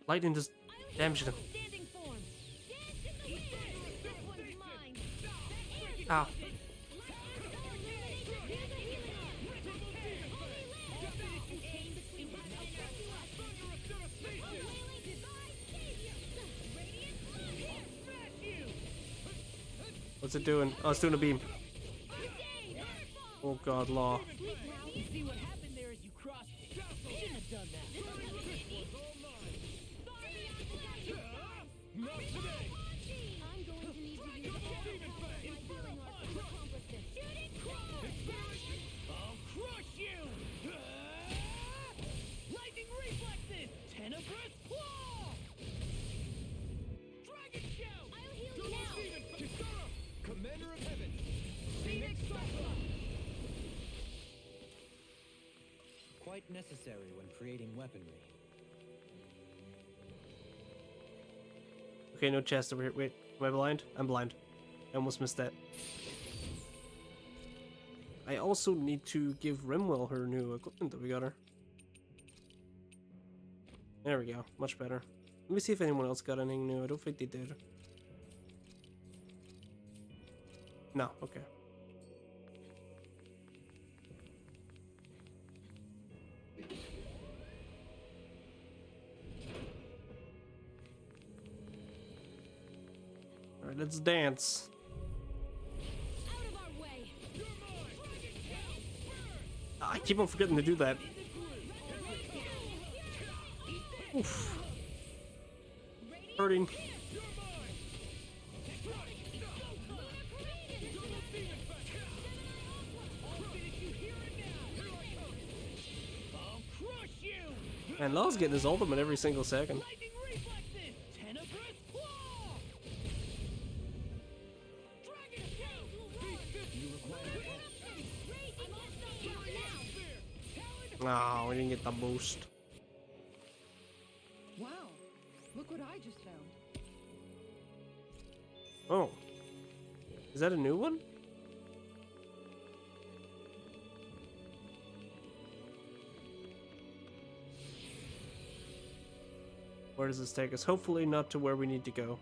Lightning just damaged him. Standing form. Dance in the wind. That one's mine. Ow. What's it doing? Oh, it's doing a beam. Oh god, Law. You see what happened there as you crossed. Shouldn't have done that. I'm going to need to use all the power of my healing arts to accomplish this. Shooting cross! I'll crush you! Lightning reflexes! Tenebrous claw! Dragon shout! I'll heal you now! Commander of Heaven! Phoenix Cyclops! Quite necessary when creating weaponry. Okay, no chest over here. Wait, am I blind? I'm blind. I almost missed that. I also need to give Rimwell her new equipment that we got her. There we go. Much better. Let me see if anyone else got anything new. I don't think they did. No, okay. Alright, let's dance. Out of our way! I keep on forgetting to do that. Oof. Hurting. I'll crush you! Man, Law's getting his ultimate every single second. Lightning reflexes! Tenebrous claw! Dragon shout! Oh, we didn't get the boost. Wow, look what I just found. Oh. Is that a new one? Where does this take us? Hopefully not to where we need to go.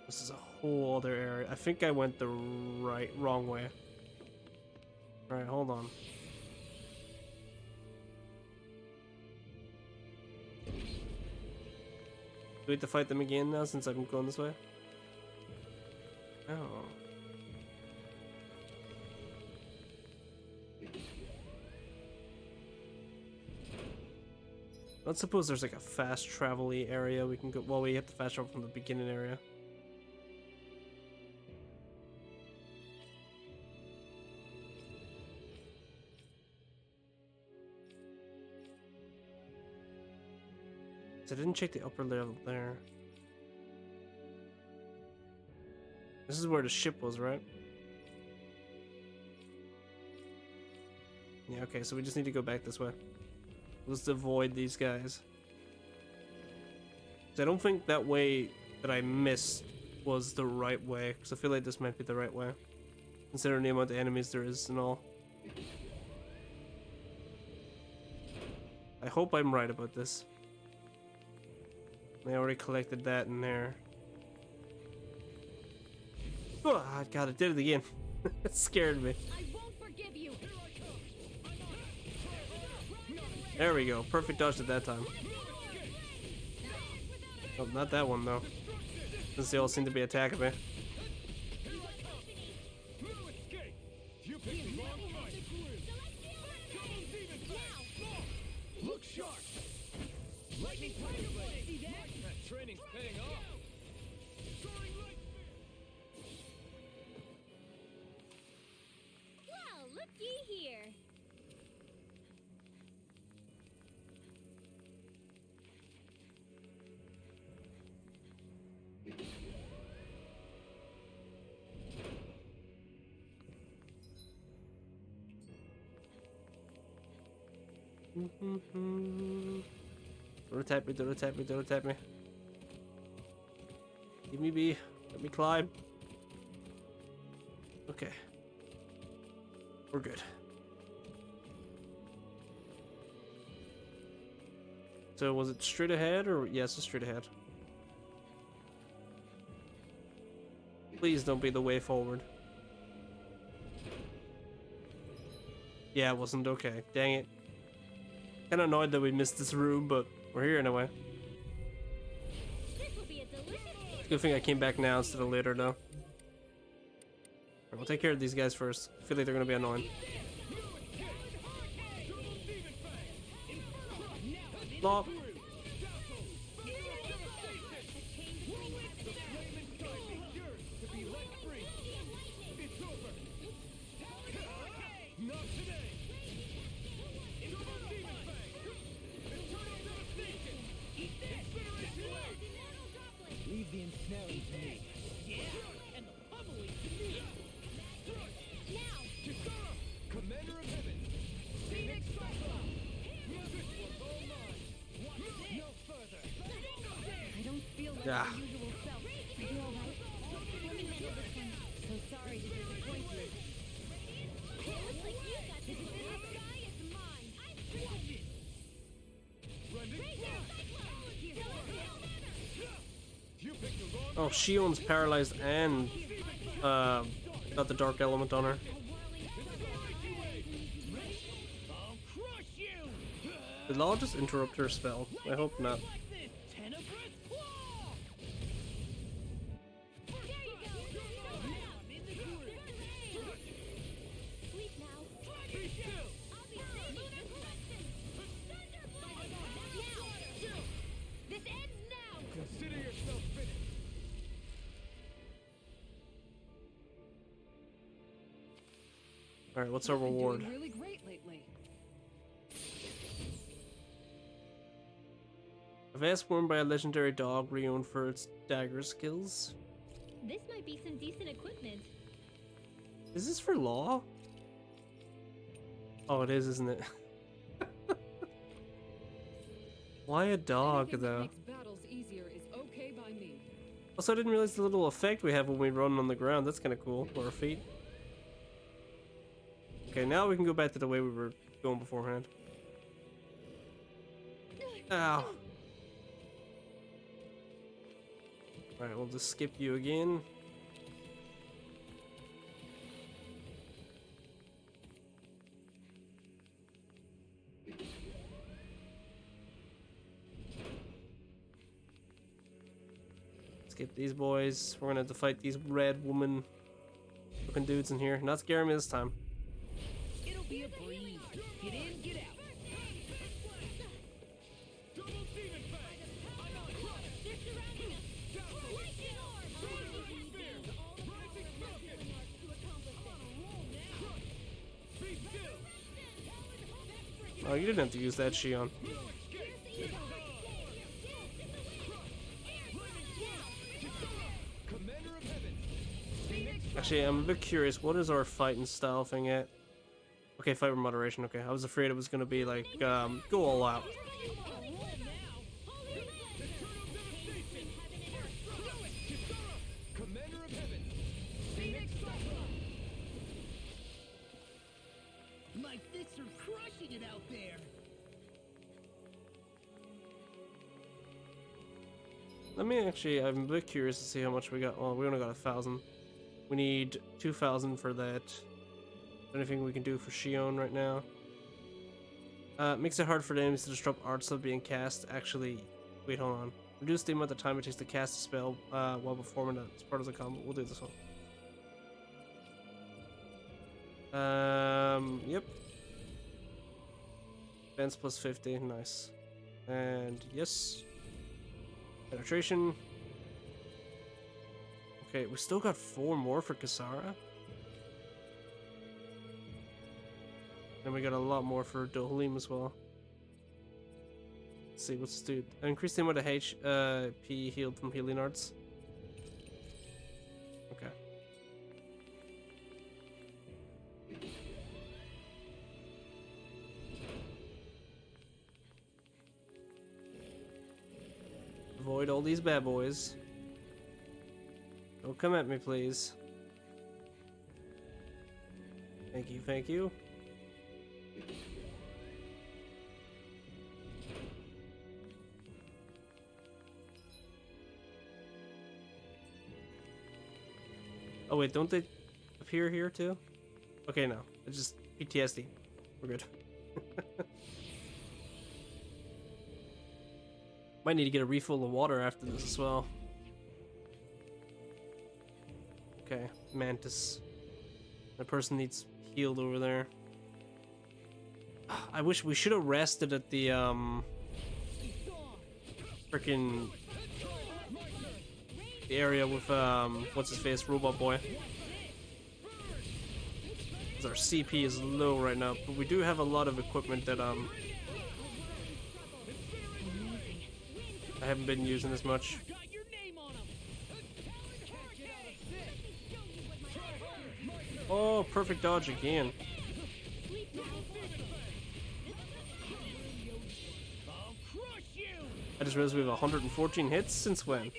This is a whole other area. I think I went the wrong way. Alright, hold on. Do we have to fight them again now since I'm going this way? Oh. Let's suppose there's like a fast travel-y area we can go. Well, we have to fast travel from the beginning area. So I didn't check the upper level there. This is where the ship was, right? Yeah, okay, so we just need to go back this way. Let's avoid these guys. So I don't think that way that I missed was the right way, because I feel like this might be the right way, considering the amount of enemies there is and all. I hope I'm right about this. I already collected that in there. Oh, God, it did it again. It scared me. I won't forgive you! There we go. Perfect dodge at that time. Oh, not that one, though. Since they all seem to be attacking me. Look sharp! Lightning fire blade! See that? That training's paying off! Well, looky here! Don't attack me, don't attack me, don't attack me. Leave me be. Let me climb. Okay. We're good. So was it straight ahead or yes, it's straight ahead. Please don't be the way forward. Yeah, it wasn't okay. Dang it. Kinda annoyed that we missed this room, but we're here anyway. Good thing I came back now instead of later, though. Alright, we'll take care of these guys first. I feel like they're gonna be annoying. Law. Leave the ensnaring to me. Yeah, and the pummeling to me. Now, Commander of Heaven, Phoenix Cyclone. This one's all mine. Watch this. No further. I don't feel like Yeah. my usual self. You all right? Let me handle this one. So sorry to disappoint you. Looks like you got this in the sky is mine. Watch it. Oh, Shion's paralyzed and got the dark element on her. I'll crush you. Did Law just interrupt her spell? I hope not. Like this. Tenebrous claw. There you go. I'm in the groove. Sleep now. Be still. I'll be lunar correction. Thunderbolt. Now. This ends now. Consider yourself finished. Alright, what's our You've been reward? doing really great lately. A vest worn by a legendary dog renowned for its dagger skills. This might be some decent equipment. Is this for Law? Oh, it is, isn't it? Why a dog, Anything that though? makes battles easier is okay by me. Also, I didn't realize the little effect we have when we run on the ground. That's kind of cool. Or our feet. Okay, now we can go back to the way we were going beforehand. Ow. Alright, we'll just skip you again. Skip these boys. We're gonna have to fight these red woman looking dudes in here. Not scaring me this time. It'll be a breeze. Get in, get out. Double demon fang. I'm on crush. They're surrounding us. Lightning orb. Rising falcon. Be still. Oh, you didn't have to use that, Shion. Commander of Heaven. Phoenix. Actually, I'm a bit curious. What is our fighting style thing at? Okay, fight with moderation. Okay, I was afraid it was gonna be like, go all out. Commander of Heaven. Phoenix Cyclone. My fists are crushing it out there. Let me actually, I'm a bit curious to see how much we got. Well, we only got 1,000. We need 2,000 for that. Anything we can do for Shion right now? Makes it hard for enemies to disrupt arts of being cast. Actually, wait, hold on. Reduce the amount of time it takes to cast a spell while performing it as part of the combo. We'll do this one. Yep. Defense plus 50, nice. And yes. Penetration. Okay, we still got 4 more for Kisara. And we got a lot more for Dohalim as well. Let's see, what's this do? Increase the amount of HP healed from healing arts. Okay. Avoid all these bad boys. Don't come at me, please. Thank you, thank you. Oh wait, don't they appear here too? Okay, no. It's just PTSD. We're good. Might need to get a refill of water after this as well. Okay, Mantis. That person needs healed over there. I wish we should have rested at the freaking the area with what's his face, Robot Boy. 'Cause our CP is low right now, but we do have a lot of equipment that I haven't been using as much. Oh, perfect dodge again. I just realized we have 114 hits since when?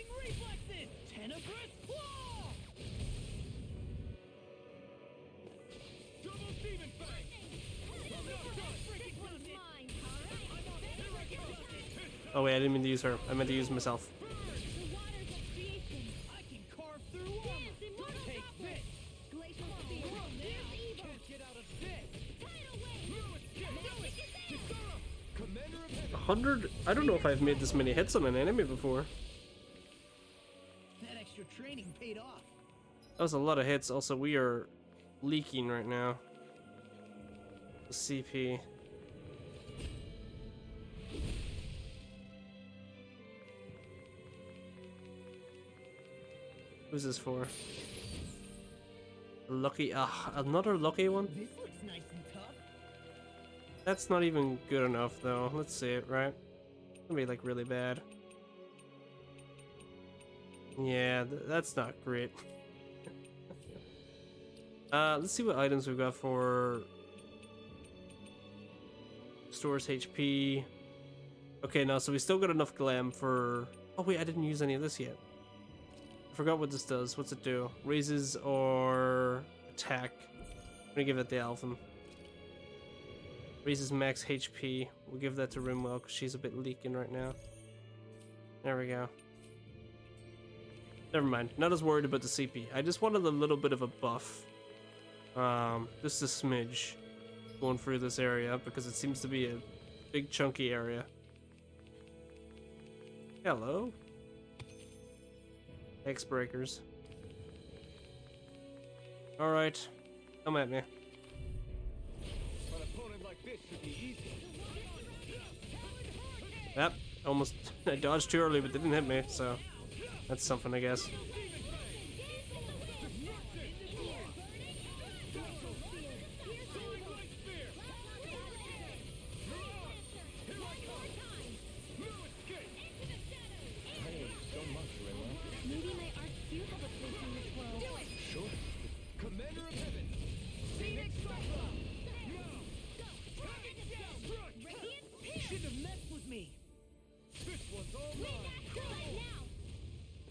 Oh wait, I didn't mean to use her. I meant to use myself. I don't know if I've made this many hits on an enemy before. That extra training paid off. That was a lot of hits. Also, we are leaking right now. The CP. Who's this for? Lucky, another lucky one? This looks nice and tough. That's not even good enough though. Let's see it, right? It's gonna be like really bad. Yeah, that's not great. Let's see what items we've got for stores HP. Okay, no, so we still got enough glam for. Oh wait, I didn't use any of this yet. I forgot what this does. What's it do? Raises or attack? I'm gonna give it the Alphen. Raises max HP. We'll give that to Rimwell because she's a bit leaking right now. There we go. Never mind. Not as worried about the CP. I just wanted a little bit of a buff. Just a smidge going through this area because it seems to be a big chunky area. Hello. X-breakers. Alright. Come at me. An opponent like this should be easy. Yep. Almost. I dodged too early, but they didn't hit me, so that's something, I guess.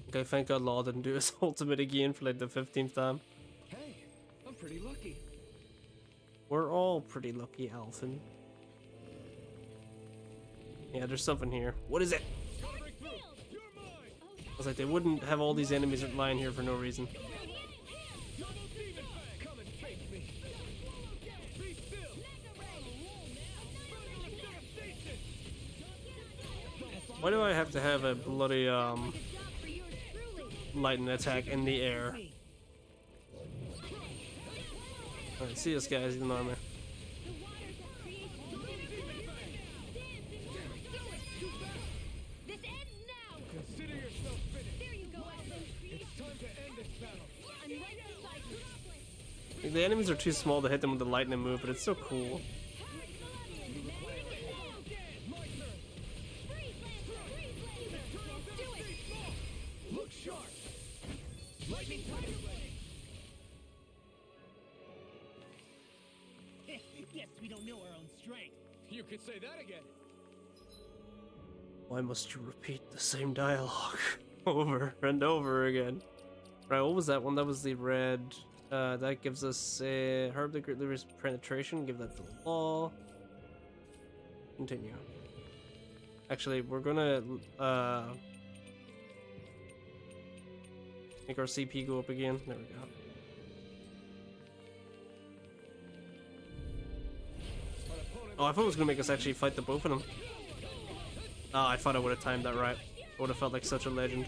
Okay, thank God Law didn't do his ultimate again for like the 15th time. Hey, I'm pretty lucky. We're all pretty lucky, Alphen. Yeah, there's something here. What is it? I was like, they wouldn't have all these enemies lying here for no reason. Why do I have to have a bloody lightning attack in the air? Alright, see this guy's in armor. Consider yourself finished. There you go, it's time to end this battle. I'm right beside you. The enemies are too small to hit them with the lightning move, but it's so cool. Look sharp. Lightning target ready. Guess we don't know our own strength. You could say that again. Why must you repeat the same dialogue over and over again? Right, what was that one? That was the red. That gives us a herb that greatly reduces penetration. Give that to the law. Continue. Actually, we're gonna make our CP go up again. There we go. Oh, I thought it was gonna make us actually fight the both of them. Oh, I thought I would have timed that right. I would have felt like such a legend.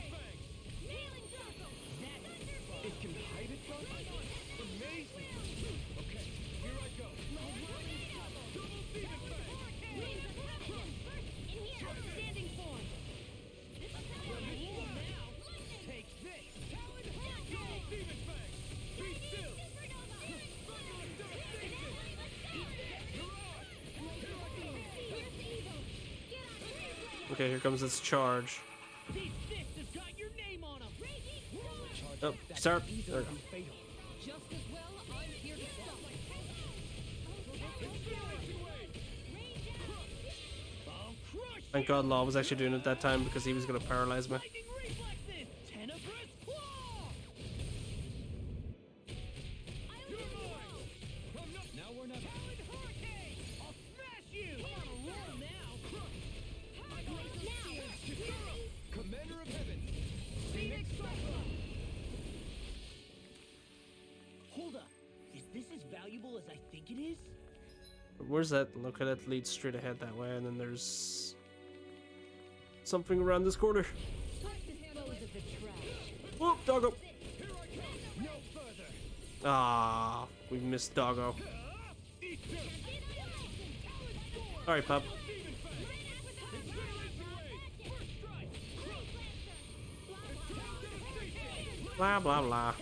Okay, here comes this charge. Oh, start. There we go. Thank God Law was actually doing it that time because he was going to paralyze me. Hold up. Is this as valuable as I think it is? Where's that? Okay, that leads straight ahead that way, and then there's something around this corner. Oh, doggo! Ah, we missed doggo. Alright, pup. Blah, blah, blah.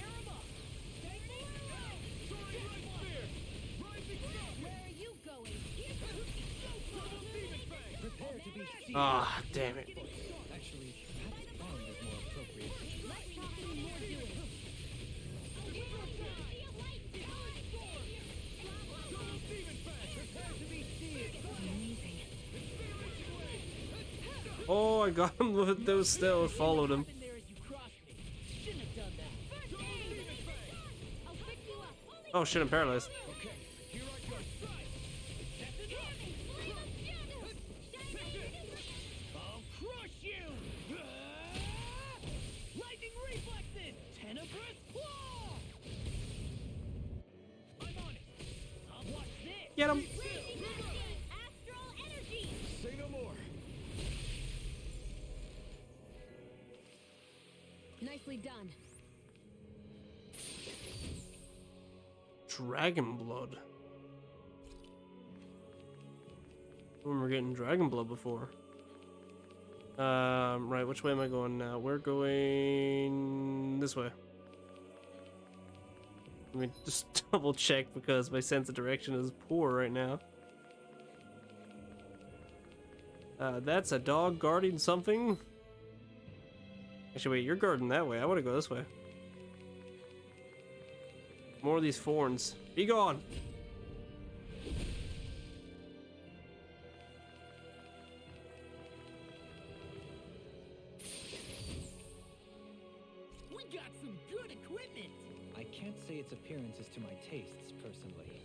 Ah, damn it. Actually, perhaps bound is more appropriate. Oh, I got him with those still. Followed him. Oh shit, I'm paralyzed. Get him! Say no more. Nicely done. Dragon blood. I remember getting dragon blood before. Right, which way am I going now? We're going this way. Let me just double check because my sense of direction is poor right now. That's a dog guarding something. Actually, wait, you're guarding that way. I want to go this way. More of these thorns. Be gone! We got some good equipment. I can't say its appearance is to my tastes, personally.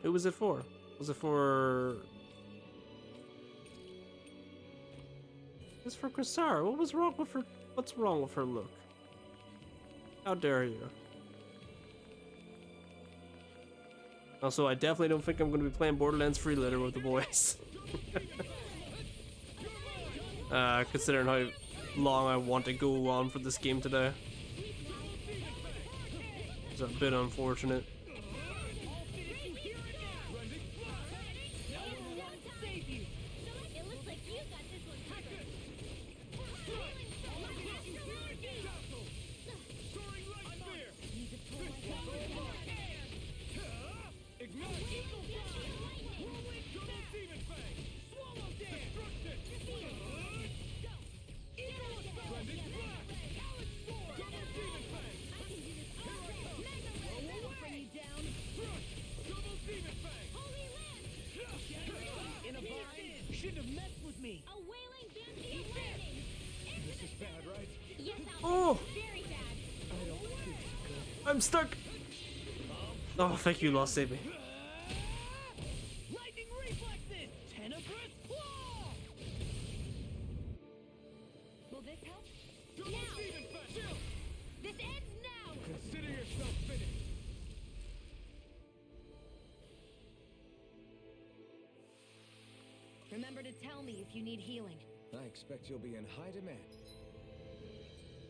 Who was it for? Was it for... It's for Krasara. What was wrong with her? What's wrong with her look? How dare you? Also, I definitely don't think I'm going to be playing Borderlands 3 later with the boys. Considering how long I want to go on for this game today. It's a bit unfortunate. I'm stuck. Oh, thank you, Lost. Save me. Lightning reflexes! Tenebrous claw! Will this help? Now! This ends now! Consider yourself finished. Remember to tell me if you need healing. I expect you'll be in high demand.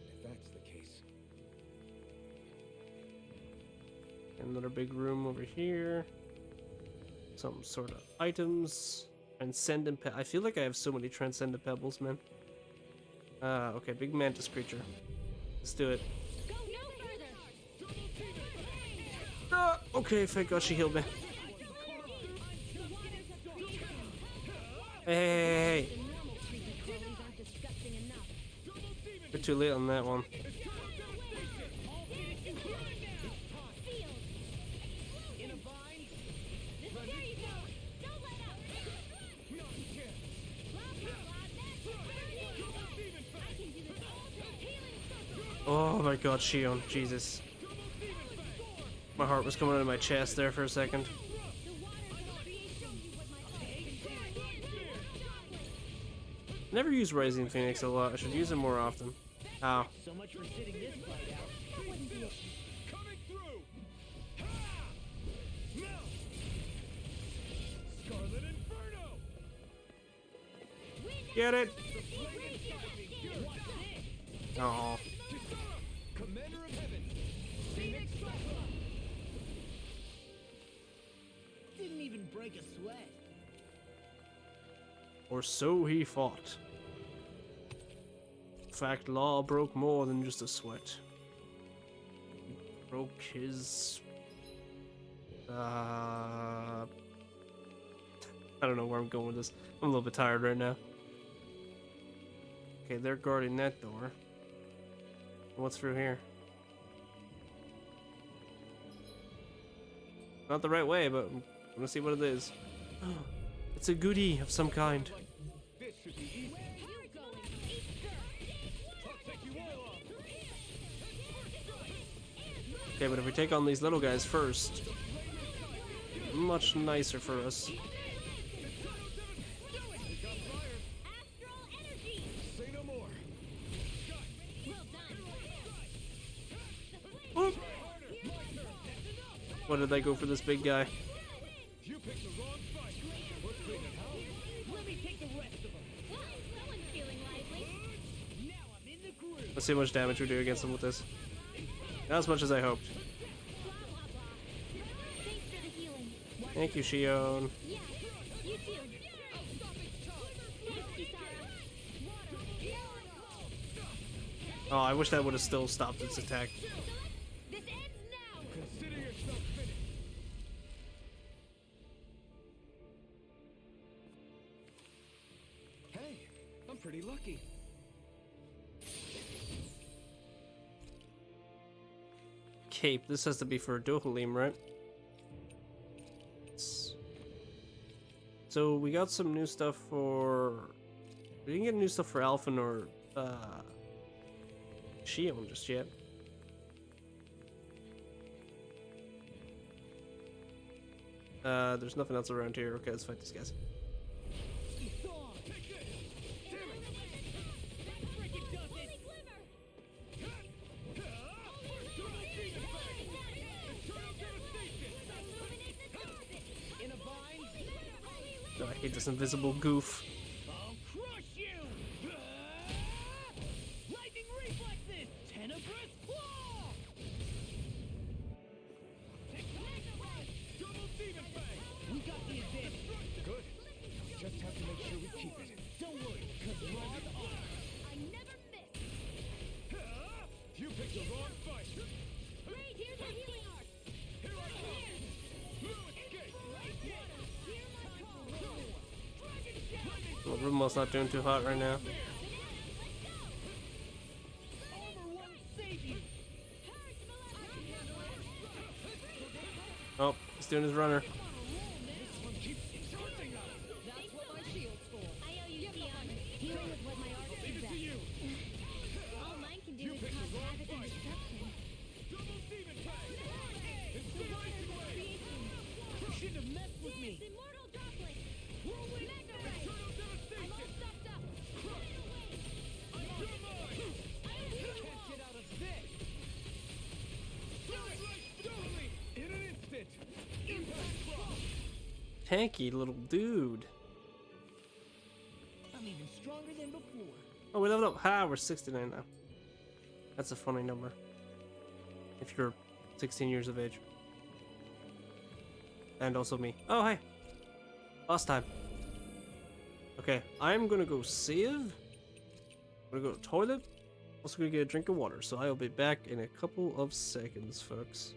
If that's the case. Another big room over here. Some sort of items. Transcendent I feel like I have so many transcendent pebbles, man. Okay, big mantis creature. Let's do it. Go no further! Okay, thank God she healed me. Hey. We're too late on that one. Oh my God, Shion, Jesus. My heart was coming out of my chest there for a second. Never use Rising Phoenix a lot. I should use it more often. Ow. So much for sitting this fight out. That wouldn't be a... Coming through! Now! Scarlet Inferno! Get it! Oh. Commander of Heaven! Phoenix Didn't even break a sweat. Or so he thought. In fact, Law broke more than just a sweat. He broke his... I don't know where I'm going with this. I'm a little bit tired right now. Okay, they're guarding that door. What's through here? Not the right way, but I'm gonna see what it is. It's a goodie of some kind. This should be easy. I'll take you all off. Okay, but if we take on these little guys first, much nicer for us. Say no more. Oop. What did they go for this big guy? You picked the wrong fight. What's big and how? Let me take the rest of them. Someone's feeling lively. Now I'm in the groove. Let's see how much damage we do against them with this. Not as much as I hoped. Thanks for the healing. Thank you, Shion. Yeah, you too. Thanks, Kisara. Oh, I wish that would have still stopped its attack. This ends now! Consider yourself finished. Hey, I'm pretty lucky. Cape. This has to be for Dohalim, right? So we got some new stuff for... We didn't get new stuff for Alphen or Shion just yet. There's nothing else around here. Okay, let's fight these guys. Oh, I hate this invisible goof. I'll crush you! Lightning reflexes! Tenebrous claw! Double demon fang. We got the advantage. Good. Just have to make sure we keep it. Don't worry, cause we're on off. I never miss. You picked the wrong fight. Great, here's our healing art. Here I come. Blue escape. Well, Rumal's not doing too hot right now. Armor won't save you. Oh, he's doing his runner. That's what my shield's for. I owe you, Theon. Healing is what my art is at. All mine can do is cause havoc and destruction. Double demon fang. tanky little dude. I'm even stronger than before. Oh, we leveled up. Ha, we're 69 now. That's a funny number. If you're 16 years of age. And also me. Oh, hi. Last time. Okay, I'm gonna go save. I'm gonna go to the toilet. Also gonna get a drink of water, so I'll be back in a couple of seconds, folks.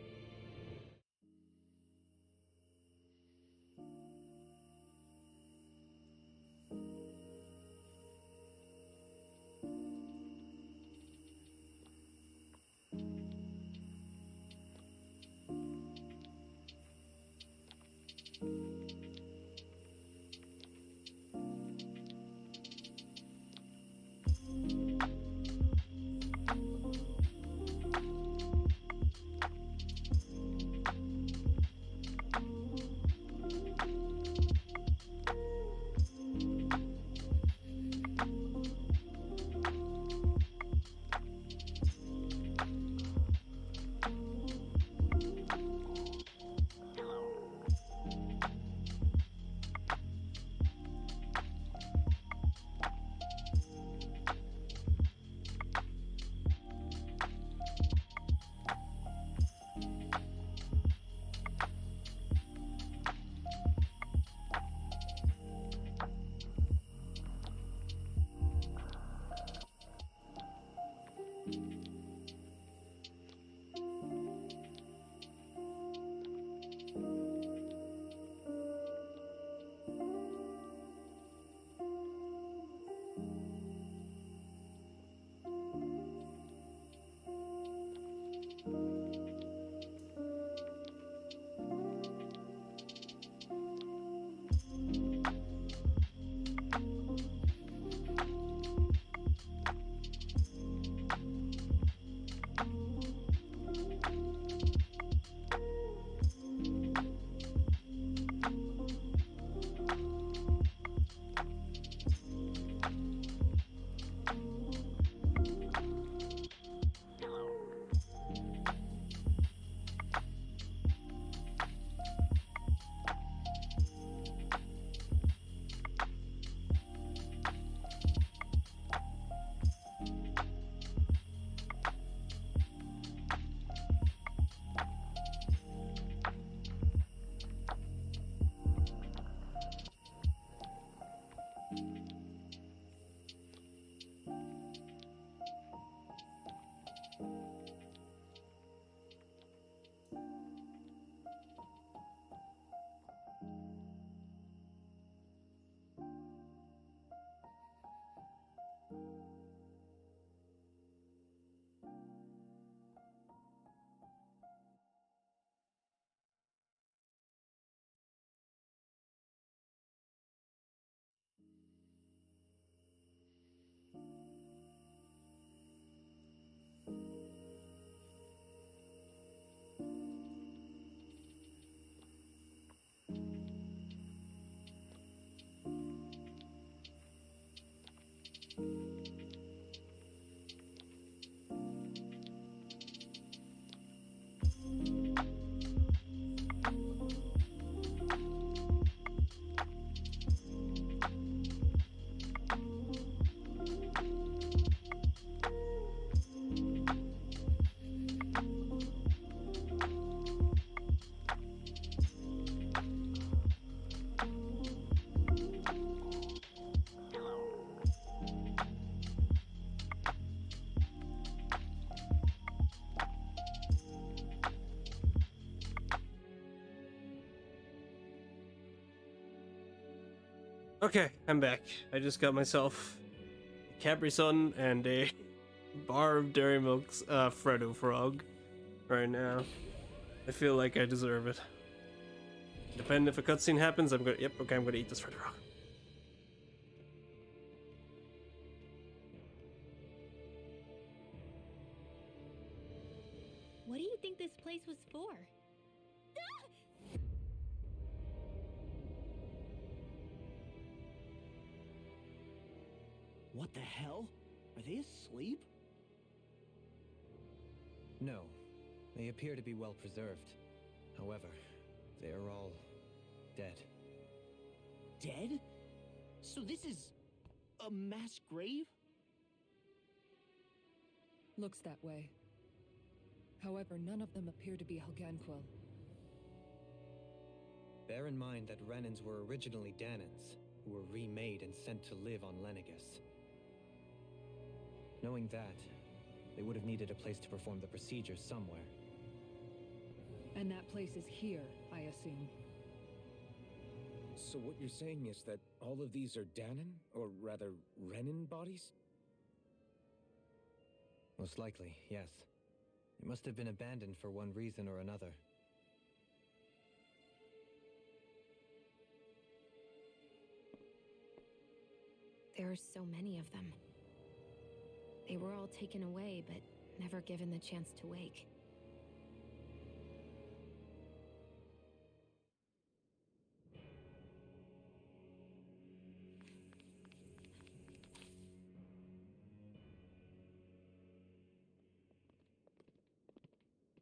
Okay, I'm back. I just got myself a Capri Sun and a bar of Dairy Milk's Freddo Frog right now. I feel like I deserve it. Depending if a cutscene happens, I'm gonna. Yep, okay, I'm gonna eat this Freddo Frog. What do you think this place was for? What the hell? Are they asleep? No, they appear to be well preserved. However, they are all dead. dead? So this is a mass grave? Looks that way. However, none of them appear to be Helganquil. Bear in mind that Renans were originally Danans, who were remade and sent to live on Lenegus. Knowing that, they would have needed a place to perform the procedures somewhere. And that place is here, I assume. So what you're saying is that all of these are Danon, or rather, Renan bodies? Most likely, yes. It must have been abandoned for one reason or another. There are so many of them. They were all taken away, but never given the chance to wake.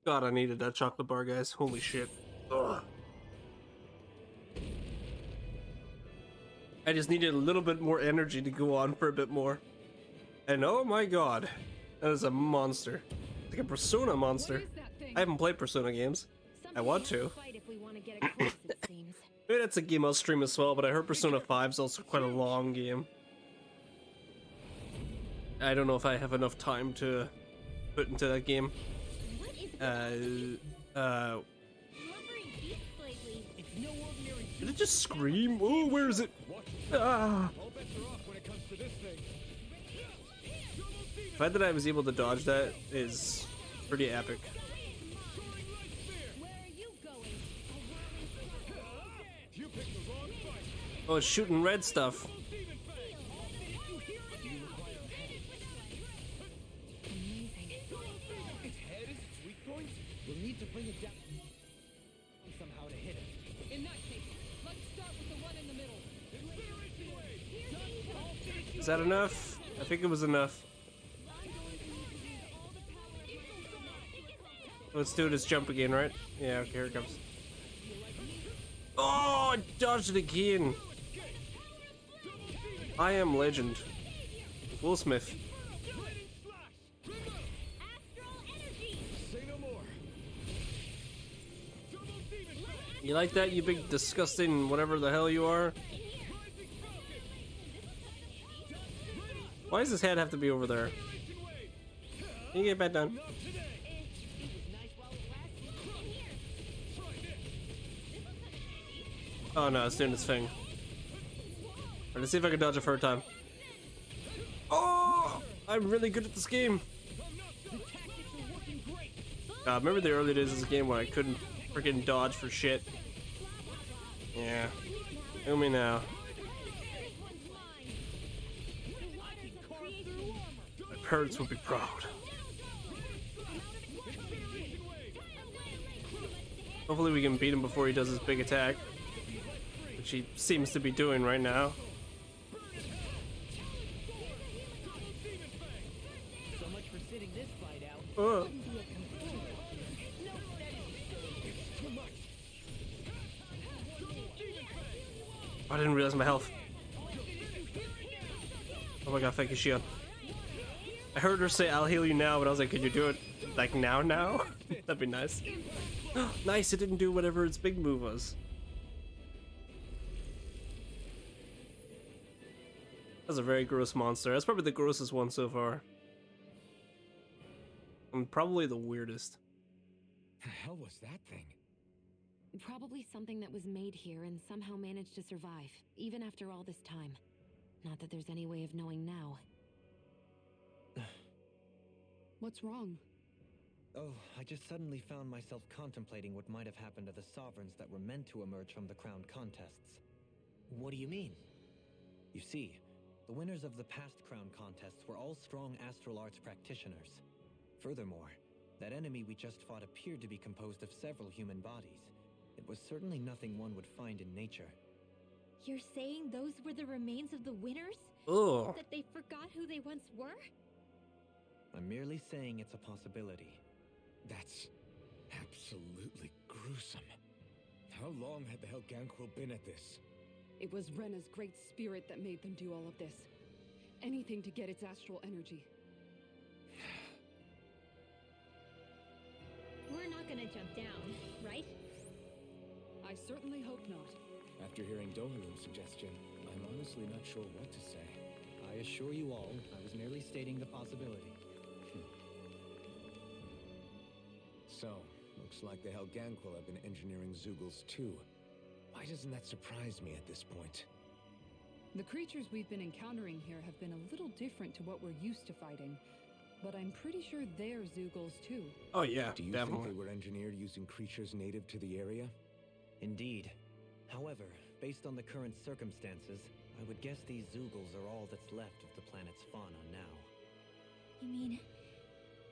God, I needed that chocolate bar, guys. Holy shit. Ugh. I just needed a little bit more energy to go on for a bit more. And oh my god, that is a monster. Like a Persona monster. I haven't played Persona games. I want to. Maybe that's a game I'll stream as well, but I heard Persona 5 is also quite a long game. I don't know if I have enough time to put into that game. Did it just scream? Oh, where is it? Ah. The fact that I was able to dodge that is pretty epic. Oh, it's shooting red stuff. We'll need to bring it down somehow to hit it. In that case, let's start with the one in the middle. Is that enough? I think it was enough. Let's do this jump again, right? Yeah, okay, here it comes. Oh, I dodged it again. I am legend. Will Smith. You like that, you big disgusting whatever the hell you are? Why does his head have to be over there? Can you get back down? Oh no, it's doing its thing. Alright, let's see if I can dodge it for a time. Oh! I'm really good at this game. Remember the early days of this game when I couldn't freaking dodge for shit? Yeah. Kill me now. My parents will be proud. Hopefully we can beat him before he does his big attack, which he seems to be doing right now. So much for sitting this fight out. I didn't realize my health. Oh my god, thank you, Shion. I heard her say, I'll heal you now, but I was like, could you do it, like, now? That'd be nice. Nice, it didn't do whatever its big move was. That's a very gross monster. That's probably the grossest one so far. And probably the weirdest. The hell was that thing? Probably something that was made here and somehow managed to survive, even after all this time. Not that there's any way of knowing now. What's wrong? Oh, I just suddenly found myself contemplating what might have happened to the sovereigns that were meant to emerge from the crown contests. What do you mean? You see, the winners of the past crown contests were all strong astral arts practitioners. Furthermore, that enemy we just fought appeared to be composed of several human bodies. It was certainly nothing one would find in nature. You're saying those were the remains of the winners? Ugh. That they forgot who they once were? I'm merely saying it's a possibility. That's absolutely gruesome. How long had the Helganquil been at this? It was Rena's great spirit that made them do all of this. Anything to get its astral energy. We're not gonna jump down, right? I certainly hope not. After hearing Doharu's suggestion, I'm honestly not sure what to say. I assure you all, I was merely stating the possibility. So, looks like the Helganquil have been engineering Zeugles too. Why doesn't that surprise me at this point? The creatures we've been encountering here have been a little different to what we're used to fighting. But I'm pretty sure they're Zeugles too. Oh yeah, Do you definitely. think they were engineered using creatures native to the area? Indeed. However, based on the current circumstances, I would guess these Zeugles are all that's left of the planet's fauna now. You mean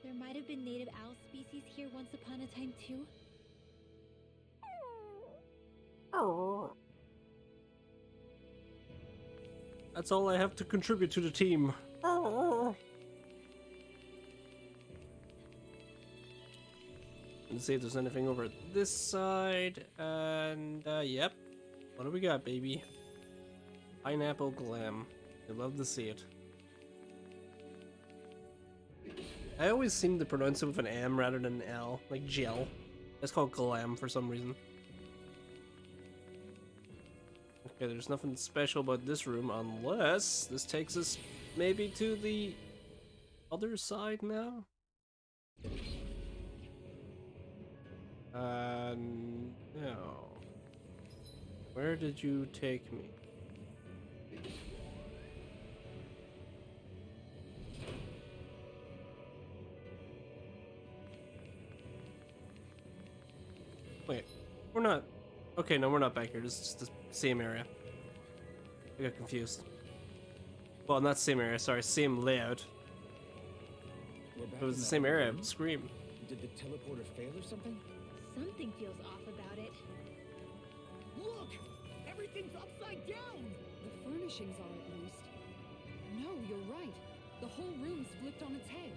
there might have been native owl species here once upon a time too? That's all I have to contribute to the team. Let's see if there's anything over this side. And, yep. What do we got, baby? Pineapple glam. I'd love to see it. I always seem to pronounce it with an M rather than an L. Like gel. It's called glam for some reason. Okay, there's nothing special about this room unless this takes us maybe to the other side now? No. Where did you take me? Wait, we're not... Okay, no, we're not back here. This is just the same area. I got confused. Well, not same area, sorry, same layout. If it was the same area, I would scream. Did the teleporter fail or something? Something feels off about it. Look! Everything's upside down! The furnishings are at least. No, you're right. The whole room's flipped on its head.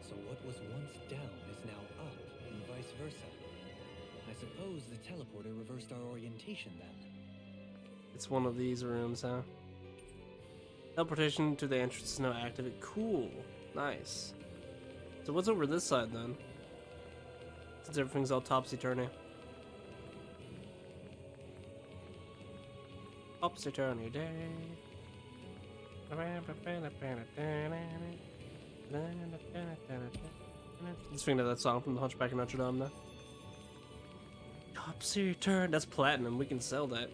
So what was once down is now up, and vice versa. I suppose the teleporter reversed our orientation then. It's one of these rooms, huh? Teleportation to the entrance is now activated. Cool. Nice. So what's over this side then? Since everything's all topsy-turvy. Topsy-turvy day. Just thinking of that song from the Hunchback of Notre Dame there. Topsy-turvy. That's platinum. We can sell that.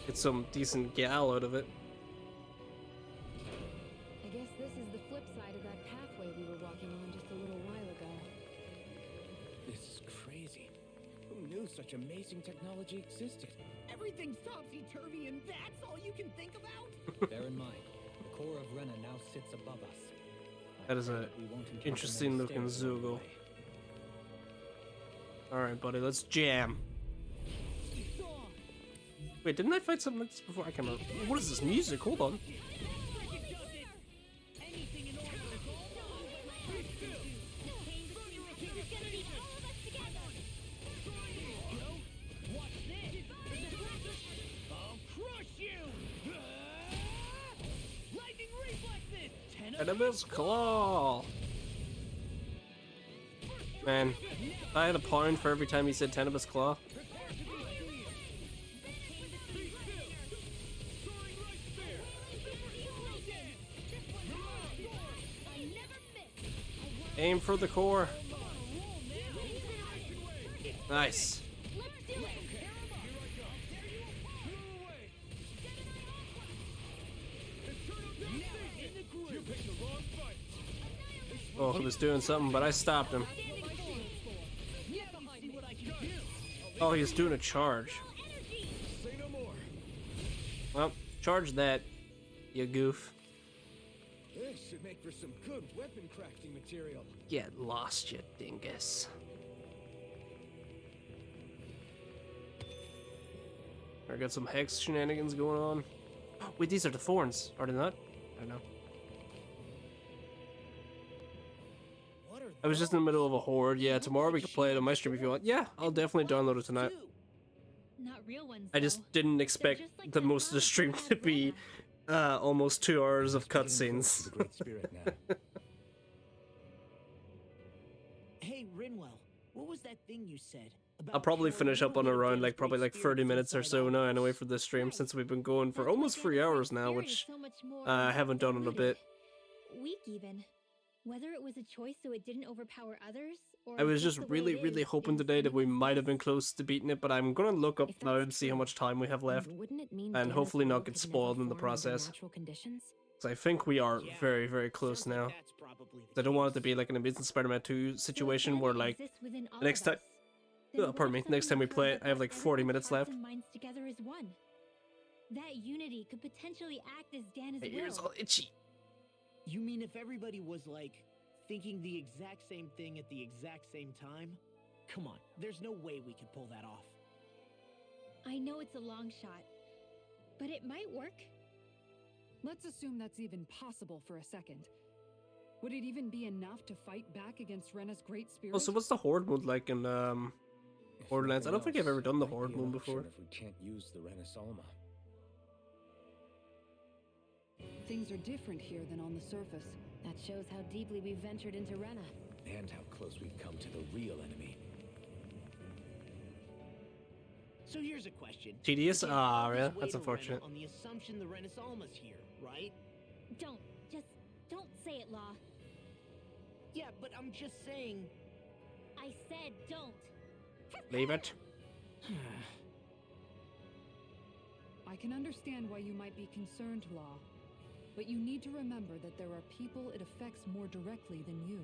Get some decent gal out of it. I guess this is the flip side of that pathway we were walking on just a little while ago. This is crazy. Who knew such amazing technology existed? Everything's topsy-turvy and that's all you can think about? Bear in mind, the core of Rena now sits above us. That is a interesting looking Zoogle. Alright, buddy, let's jam. Wait, didn't I fight something like this before? I can't remember. What is this music? Hold on. Tenebra's Claw! Man, if I had a pound for every time he said Tenebra's Claw. Aim for the core. Nice. Oh, he was doing something, but I stopped him. Oh, he was doing a charge. Well, charge that, you goof. This should make for some good weapon crafting material. Get lost, you dingus. I got some hex shenanigans going on. Wait, these are the thorns, are they not? I don't know. I was just in the middle of a horde. Yeah, tomorrow we can play it on my stream if you want. Yeah, I'll definitely download it tonight. Not real ones. I just though. didn't expect just like the that most of the bug stream that to had be almost 2 hours of It's getting close to cutscenes. the Great Spirit now. Hey, Rinwell, what was that thing you said? About I'll probably how finish up little on bit of around Dennis like probably Great like 30 Spirit is minutes or inside so all now of anyway us. for this stream, Right. since we've been going for That's why almost 3 Dennis' hours Great now, Spirit is which so much more I haven't done in a diluted, bit. weak even. Whether it was a choice so it didn't overpower others, or I was just the way really, it really is, hoping is today that we anyone's might have been guess. close to beating it, but I'm gonna look up If now that's and see how true, much time we have then left, wouldn't it mean and Dana's hopefully not world get could never spoiled in the form under process. natural conditions? Because I think we are Yeah, very, very close sounds like now. that's probably the I don't want it to case. be like an Amazing Spider-Man 2 So if situation where Dana like exists within all next of time, us, then what pardon if me, next something time we occurred play that it, I have brought like 40 everyone's minutes hearts left. and minds together as one? That unity could potentially act as Dana's My ears will. all itchy. You mean if everybody was like thinking the exact same thing at the exact same time? Come on, there's no way we could pull that off. I know it's a long shot, but it might work. Let's assume that's even possible for a second. Would it even be enough to fight back against Rena's Great Spirit? Oh, so what's the Horde mode like in If Borderlands? I don't nothing think I've ever else, done the it might Horde be an mode option before. If we can't use the Renasolma. Things are different here than on the surface. That shows how deeply we've ventured into Rena. And how close we've come to the real enemy. So here's a question. Tedious? We came Ah, all this yeah, way that's to unfortunate. Rena on the assumption the Renasolma's here, right? Don't say it, Law. Yeah, but I'm just saying. I said don't. Leave it. I can understand why you might be concerned, Law. But you need to remember that there are people it affects more directly than you.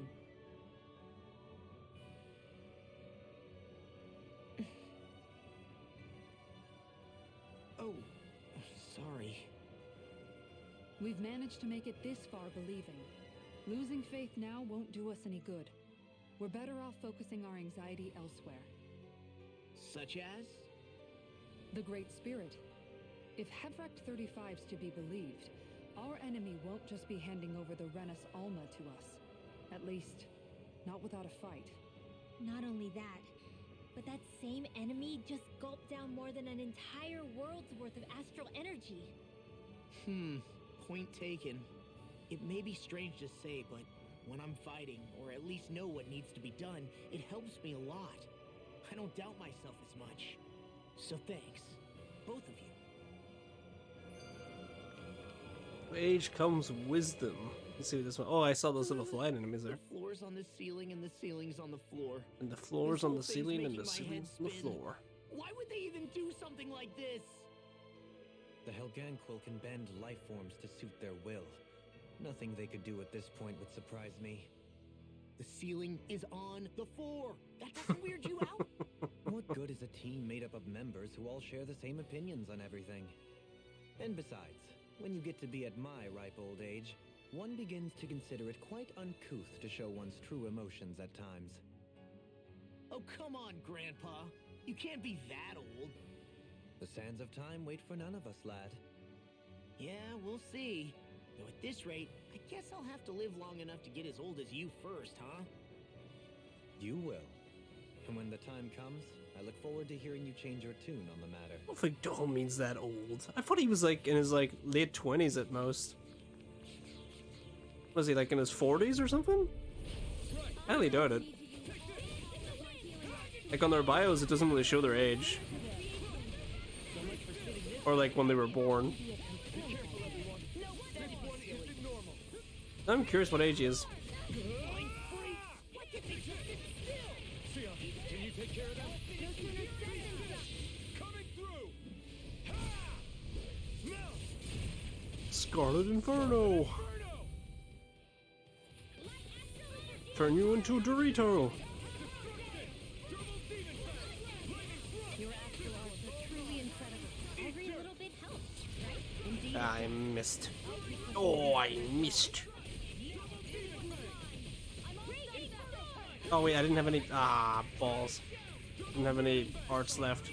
Oh, sorry. We've managed to make it this far believing. Losing faith now won't do us any good. We're better off focusing our anxiety elsewhere. Such as? The Great Spirit. If Hevrecht 35's to be believed, our enemy won't just be handing over the Renis Alma to us. At least, not without a fight. Not only that, but that same enemy just gulped down more than an entire world's worth of astral energy. Point taken. It may be strange to say, but when I'm fighting, or at least know what needs to be done, it helps me a lot. I don't doubt myself as much. So thanks, both of you. With age comes wisdom. Let's see what this one. Oh, I saw those little flying enemies there. The floor's on the ceiling and the ceiling's on the floor. And the floor's This on whole the thing's ceiling and making the my ceiling's head on the spin. floor. Why would they even do something like this? The Helganquil can bend life forms to suit their will. Nothing they could do at this point would surprise me. The ceiling is on the floor. That doesn't weird you out? What good is a team made up of members who all share the same opinions on everything? And besides, when you get to be at my ripe old age, one begins to consider it quite uncouth to show one's true emotions at times. Oh, come on, Grandpa. You can't be that old. The sands of time wait for none of us, lad. Yeah, we'll see. Though at this rate, I guess I'll have to live long enough to get as old as you first, huh? You will. And when the time comes, I look forward to hearing you change your tune on the matter. I don't think Dahomey's that old. I thought he was like in his like late 20s at most. Was he like in his 40s or something? I highly doubt it. Like on their bios, it doesn't really show their age. Or like when they were born. I'm curious what age he is. Scarlet Inferno! Turn you into Dorito! Your astral arts are truly incredible. Every little bit helps, right? Indeed. I missed. Oh, I missed. Oh wait, I didn't have any. Ah, balls. Didn't have any arts left.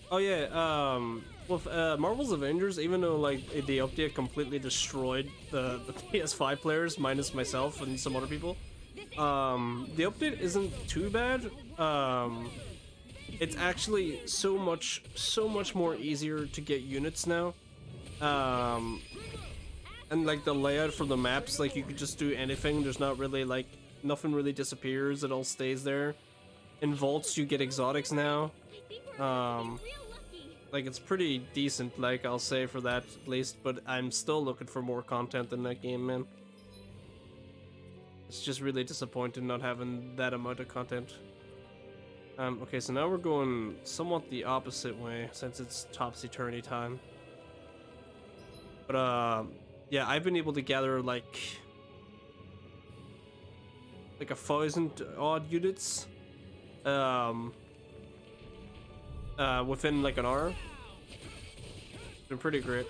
Oh yeah, with Marvel's Avengers, even though like the update completely destroyed the PS5 players, minus myself and some other people, The update isn't too bad. It's actually so much more easier to get units now. And like the layout for the maps, like you could just do anything. There's not really like, nothing really disappears. It all stays there. In vaults, you get exotics now. Like it's pretty decent, like I'll say for that at least, but I'm still looking for more content in that game, man. It's just really disappointing not having that amount of content. Okay, so now we're going somewhat the opposite way since it's topsy-turvy time. But yeah, I've been able to gather like 1,000 odd units within like an hour. It's been pretty great.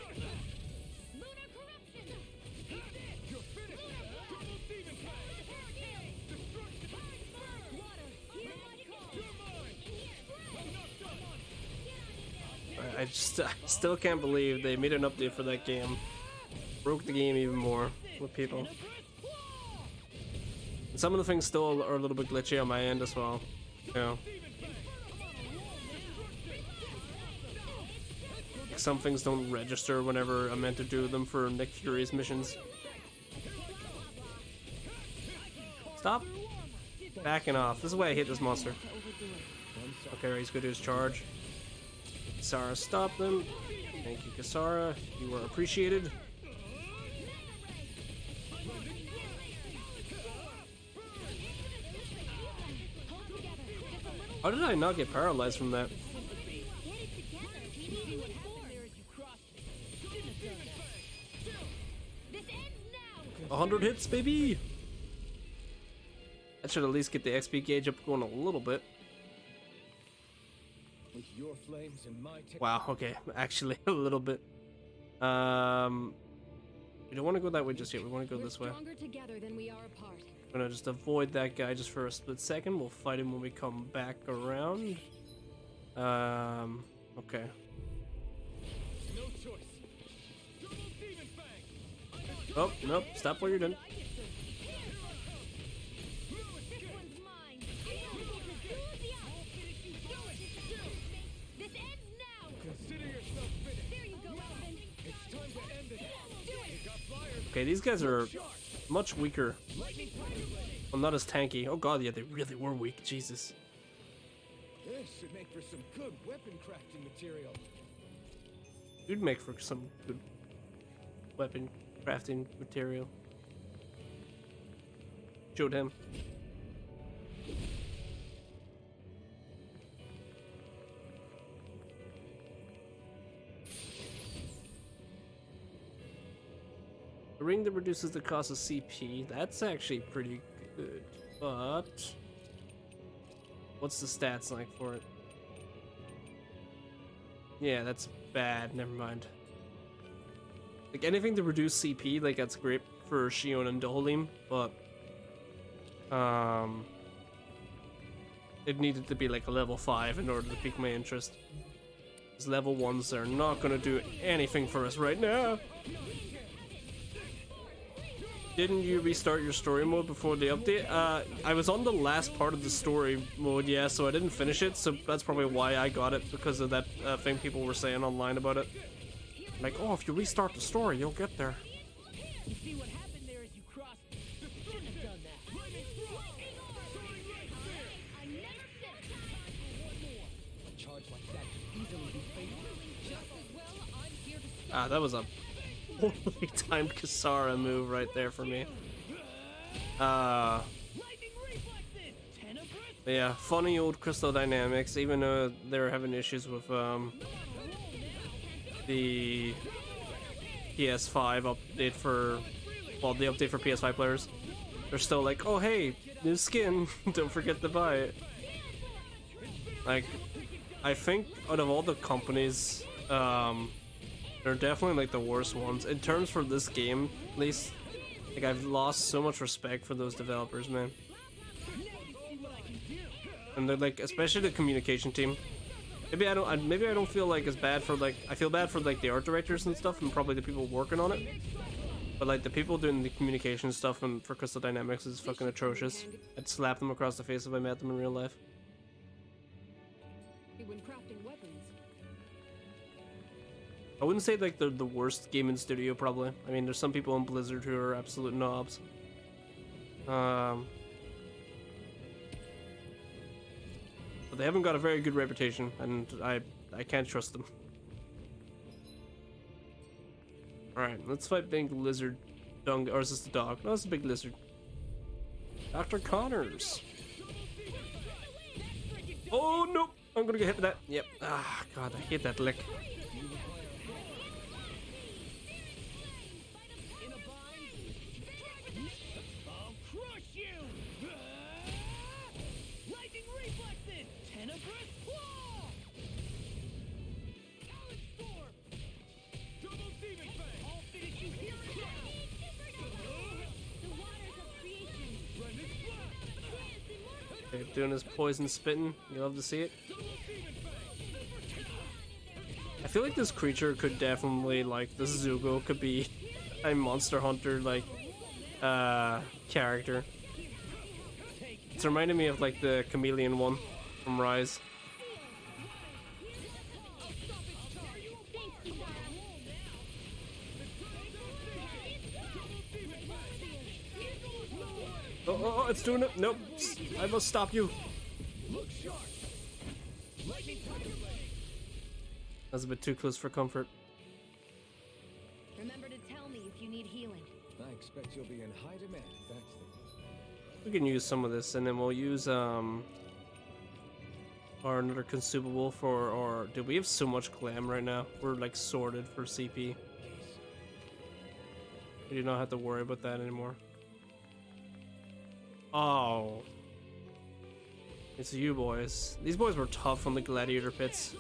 I still can't believe they made an update for that game. Broke the game even more with people. And some of the things still are a little bit glitchy on my end as well. You know. Some things don't register whenever I'm meant to do them for Nick Fury's missions. Stop backing off. This is why I hate this monster. Okay, he's gonna do his charge. Kisara, stop them. Thank you, Kisara. You were appreciated. How did I not get paralyzed from that? 100 hits, baby! That should at least get the XP gauge up going a little bit. With your flames and my Wow, okay, actually a little bit. We don't want to go that way just yet. We want to go this way. Stronger together than we are apart. I'm gonna just avoid that guy just for a split second. We'll fight him when we come back around. Okay. No choice. Oh, nope. Stop what you're doing. Okay, these guys are much weaker. Well, not as tanky. Oh god, yeah, they really were weak. Jesus. This should make for some good weapon crafting material. You'd make for some good weapon crafting material. Showed him. A ring that reduces the cost of CP. That's actually pretty good. But what's the stats like for it? Yeah, that's bad. Never mind. Like anything to reduce CP, like that's great for Shion and Dohalim, but it needed to be like a level 5 in order to pique my interest. Because level 1s are not gonna do anything for us right now. Didn't you restart your story mode before the update? I was on the last part of the story mode, yeah, so I didn't finish it, so that's probably why I got it, because of that thing people were saying online about it. Like, oh, if you restart the story, you'll get there. You see what happened there as you crossed? Shouldn't have done that. I never said A charge like that could easily be fatal. just as well. I'm here to Ah, that was a poorly timed Kisara move right there for me. But yeah, funny old Crystal Dynamics, even though they're having issues with the PS5 update for, well, the update for PS5 players. They're still like, oh hey, new skin, don't forget to buy it. Like, I think out of all the companies, they're definitely like the worst ones. In terms for this game, at least, like I've lost so much respect for those developers, man. And they're like, especially the communication team. Maybe I don't feel like as bad for like, I feel bad for like the art directors and stuff and probably the people working on it. But like the people doing the communication stuff and for Crystal Dynamics is fucking atrocious. I'd slap them across the face if I met them in real life. When crafting weapons. I wouldn't say like they're the worst game in studio probably. I mean there's some people in Blizzard who are absolute knobs. But they haven't got a very good reputation and I can't trust them. Alright, let's fight big lizard dung, or is this the dog? No, it's a big lizard. Dr. Connors. Oh no! I'm gonna get hit with that. Yep. Ah, God, I hate that lick. I'll crush you! Lightning reflexes! Tenebrous claw! Talon storm! Double demon fang! I'll finish you here and now! The waters of creation. Brendan Flash! Okay, doing his poison spitting. You love to see it. I feel like this creature could definitely, like, this Zugo could be a Monster Hunter, like, character. It's reminding me of, like, the chameleon one from Rise. Oh, it's doing it. Nope. I must stop you. That's a bit too close for comfort. Remember to tell me if you need healing. I expect you'll be in high demand. That's the... We can use some of this, and then we'll use our another consumable for our. Dude, we have so much glam right now. We're like sorted for CP. We do not have to worry about that anymore. Oh, it's you boys. These boys were tough on the gladiator pits.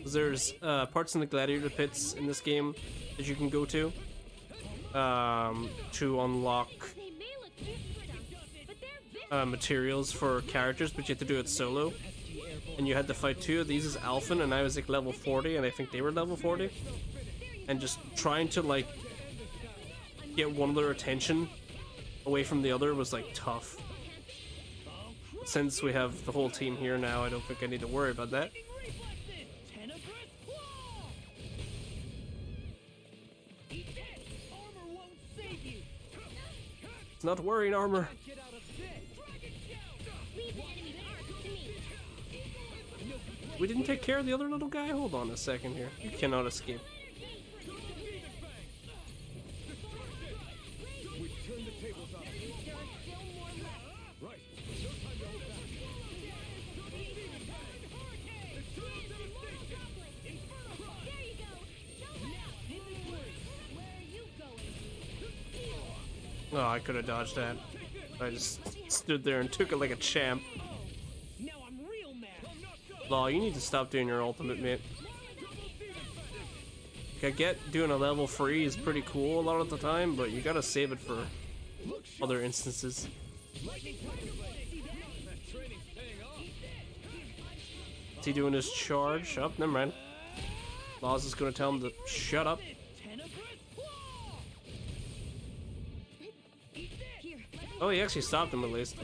There's parts in the gladiator pits in this game that you can go to unlock materials for characters, but you have to do it solo. And you had to fight two of these as Alphen, and I was like level 40, and I think they were level 40. And just trying to like get one of their attention away from the other was like tough. Since we have the whole team here now, I don't think I need to worry about that. It's not worrying armor. We didn't take care of the other little guy? Hold on a second here. You cannot escape. Oh, I could have dodged that. I just stood there and took it like a champ. Now I'm real mad. Law, you need to stop doing your ultimate, mate. I get doing a level free is pretty cool a lot of the time, but you gotta save it for other instances. Is he doing his charge? Oh, never mind. Law's is gonna tell him to shut up. Oh, he actually stopped him at least.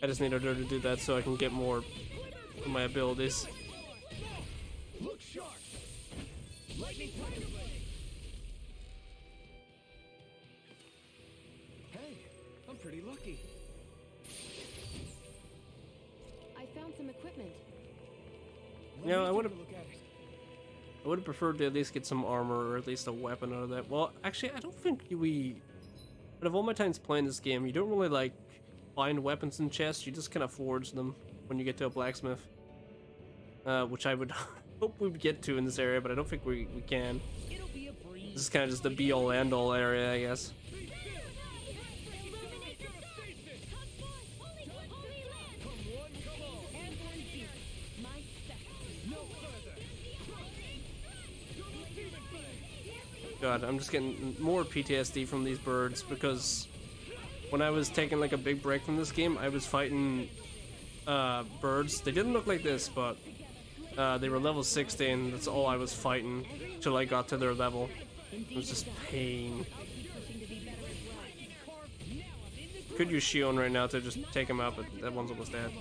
I just need her to do that so I can get more of my abilities. Hey, I'm pretty lucky. I found some equipment. Yeah, I would have preferred to at least get some armor or at least a weapon out of that. Well, actually, I don't think out of all my times playing this game, you don't really like find weapons in chests. You just kind of forge them when you get to a blacksmith, which I would hope we would get to in this area, but I don't think we can. This is kind of just the be-all end-all area, I guess. God, I'm just getting more PTSD from these birds because when I was taking like a big break from this game, I was fighting birds. They didn't look like this, but they were level 16. That's all I was fighting till I got to their level. It was just pain. Could use Shion right now to just take him out, but that one's almost dead.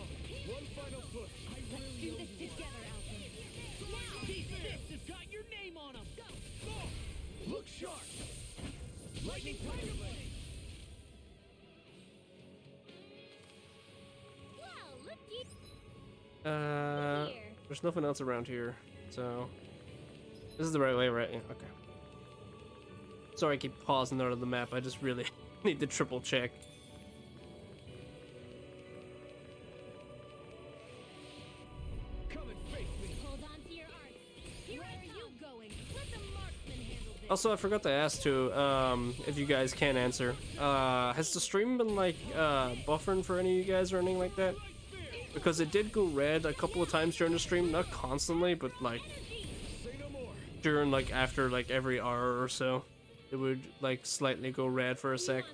There's nothing else around here, so this is the right way, right? Yeah, okay. Sorry, I keep pausing out of the map. I just really need to triple check. Also, I forgot to ask too, if you guys can answer. Has the stream been like buffering for any of you guys or anything like that? Because it did go red a couple of times during the stream, not constantly, but like during like after like every hour or so, it would like slightly go red for a sec.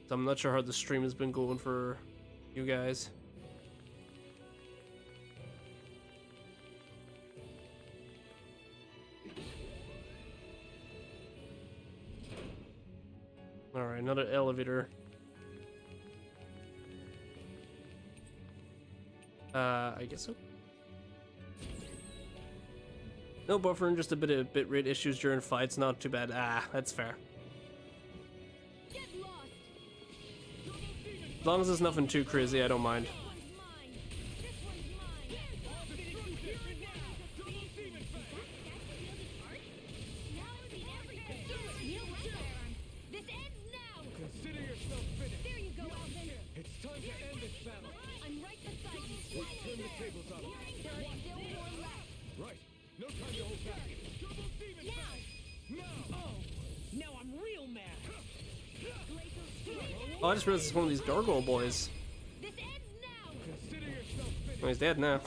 So I'm not sure how the stream has been going for you guys. Alright, another elevator. I guess so. No buffering, just a bit of bitrate issues during fights, not too bad. Ah, that's fair. As long as it's nothing too crazy, I don't mind. Oh, I just realized it's one of these gargoyle boys. Oh, he's dead now.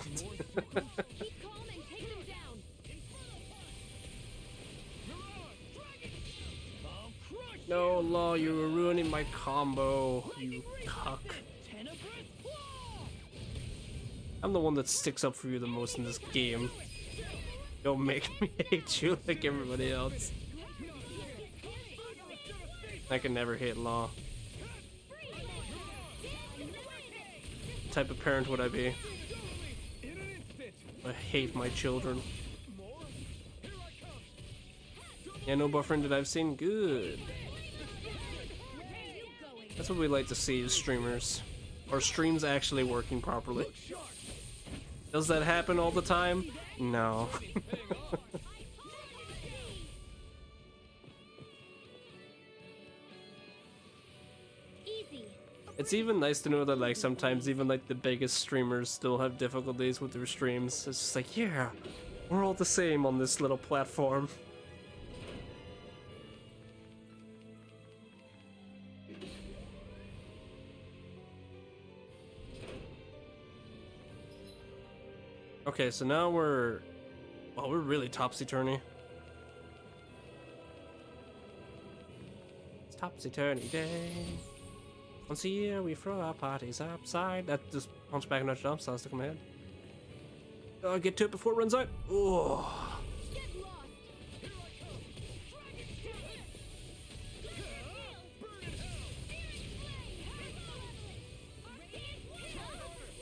No, Law, you were ruining my combo, you cuck. I'm the one that sticks up for you the most in this game. Don't make me hate you like everybody else. I can never hate Law. What type of parent would I be? I hate my children. Yeah, no buffering that I've seen. Good. That's what we like to see as streamers. Our streams actually working properly. Does that happen all the time? No. It's even nice to know that like sometimes even like the biggest streamers still have difficulties with their streams. It's just like, yeah, we're all the same on this little platform. Okay, so now we're really topsy-turvy. It's topsy-turvy day. Once a year we throw our parties upside. That just Hunchback of Notre Dame sounds to come ahead. Get to it before it runs out. Oh.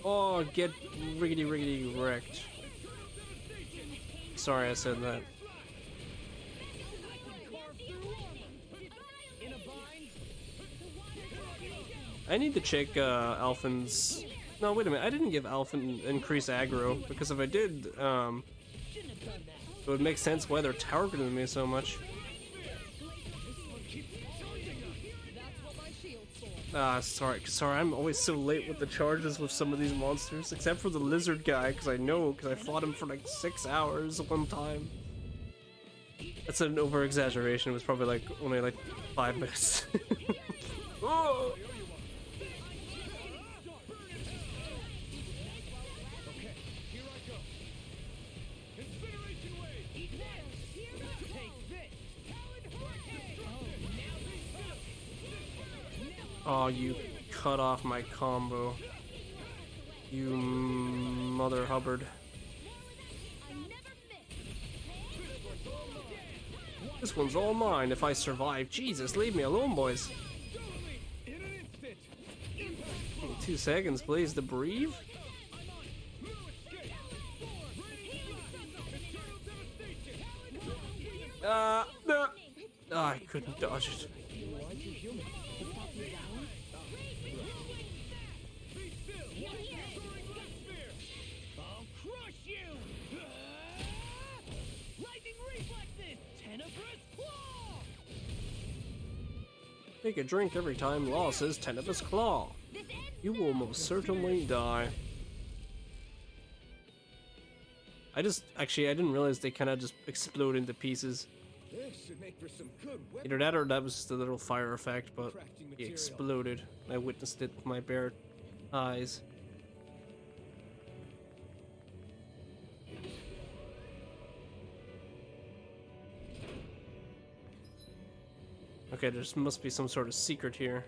Oh, get riggedy wrecked. Sorry I said that. I need to check Alphen's... No, wait a minute. I didn't give Alphen increased aggro, because if I did, it would make sense why they're targeting me so much. Sorry, I'm always so late with the charges with some of these monsters, except for the lizard guy, because I fought him for like 6 hours one time. That's an over-exaggeration. It was probably like only like 5 minutes. Oh! Oh, you cut off my combo. You mother Hubbard. This one's all mine if I survive. Jesus, leave me alone, boys. Give me 2 seconds, please, to breathe. No. Oh, I couldn't dodge it. I'll crush you! Lightning reflexes! Tenebrous claw! Take a drink every time Law says Tenebrous Claw. You will most certainly die. I didn't realize they kind of just explode into pieces. This should make for some good Either that or that was just a little fire effect, but he exploded. I witnessed it with my bare eyes. Okay, there must be some sort of secret here.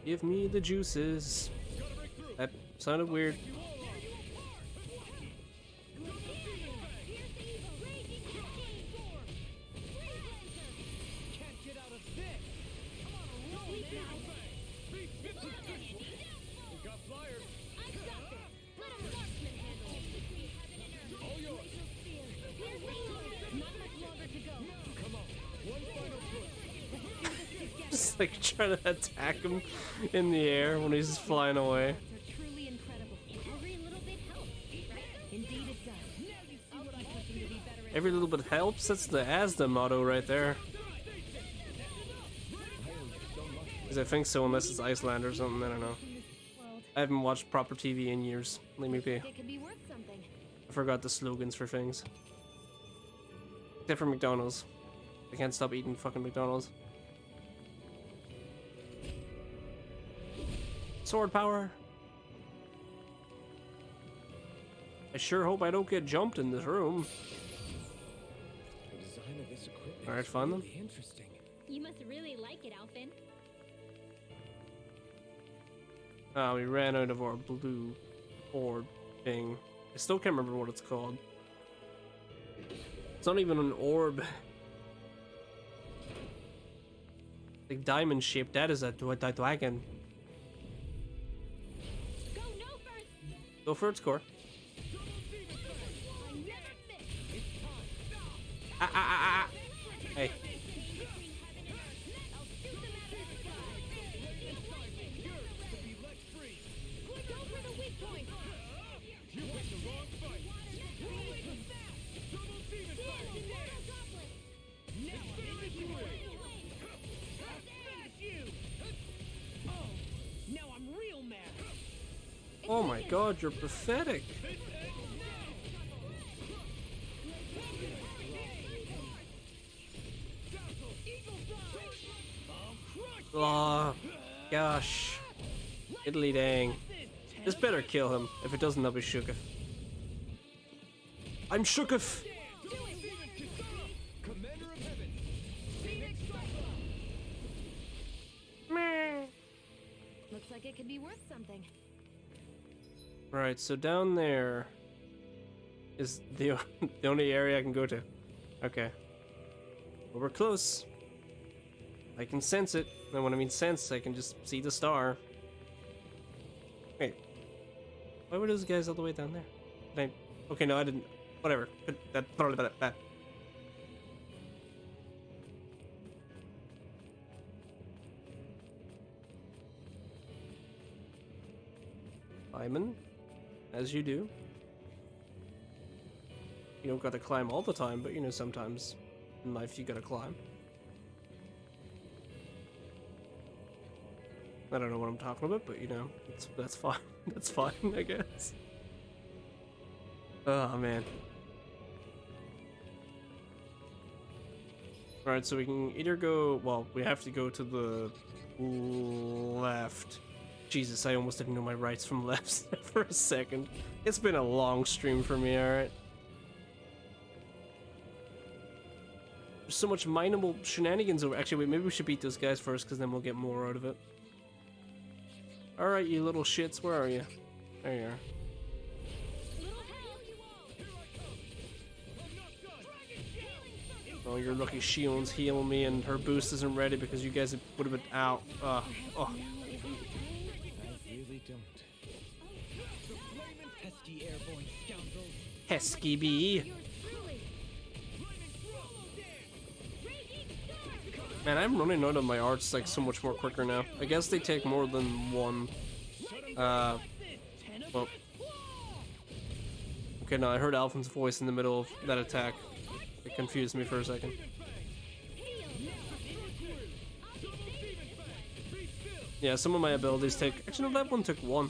Give me the juices. That sounded weird. Just like trying to attack him in the air when he's flying away. Every little bit helps. That's the Asda motto right there. Because I think so, unless it's Iceland or something. I don't know. I haven't watched proper TV in years. Let me be. I forgot the slogans for things. Except for McDonald's. I can't stop eating fucking McDonald's. Sword power. I sure hope I don't get jumped in this room. Alright, find them. Interesting. You must really like it, Alphin. Ah, we ran out of our blue orb thing. I still can't remember what it's called. It's not even an orb. Like diamond shaped. That is a dragon. Go for its core. Hey. Oh my god, you're pathetic. Oh, gosh. Italy dang. This better kill him. If it doesn't, I'll be shooketh. I'm shooketh! Looks like it could be worth something. Right, so down there is the only area I can go to. Okay. Well, we're close. I can sense it. And when I mean sense, I can just see the star. Wait. Why were those guys all the way down there? Did I... Okay, no, I didn't. Whatever. That. Simon, as you do. You don't gotta climb all the time, but you know, sometimes in life you gotta climb. I don't know what I'm talking about, but you know, that's fine. That's fine, I guess. Oh man. Alright, so we can either go, well, we have to go to the left. Jesus, I almost didn't know my rights from lefts for a second. It's been a long stream for me, alright? There's so much mineable shenanigans over. Actually, wait, maybe we should beat those guys first, because then we'll get more out of it. Alright, you little shits, where are you? There you are. Oh, you're lucky Shion's healing me and her boost isn't ready because you guys would have been out. Oh. I really don't. Pesky airborne scoundrels. Pesky bee. Man, I'm running out of my arts like so much more quicker now. I guess they take more than one. Well. Okay, no, I heard Alphen's voice in the middle of that attack. It confused me for a second. Yeah, some of my abilities take... Actually, no, that one took one.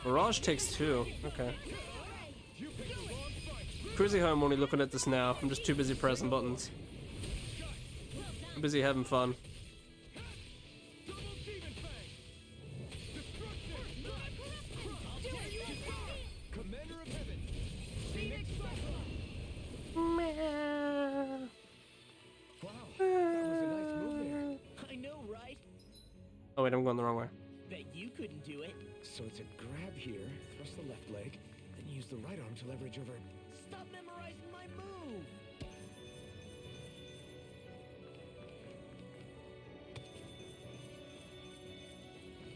Mirage takes two. Okay. Crazy how I'm only looking at this now. I'm just too busy pressing buttons. Too busy having fun. Oh wait, I'm going the wrong way. Bet you couldn't do it. So it's a grab here, thrust the left leg, then use the right arm to leverage over. Stop memorizing my move.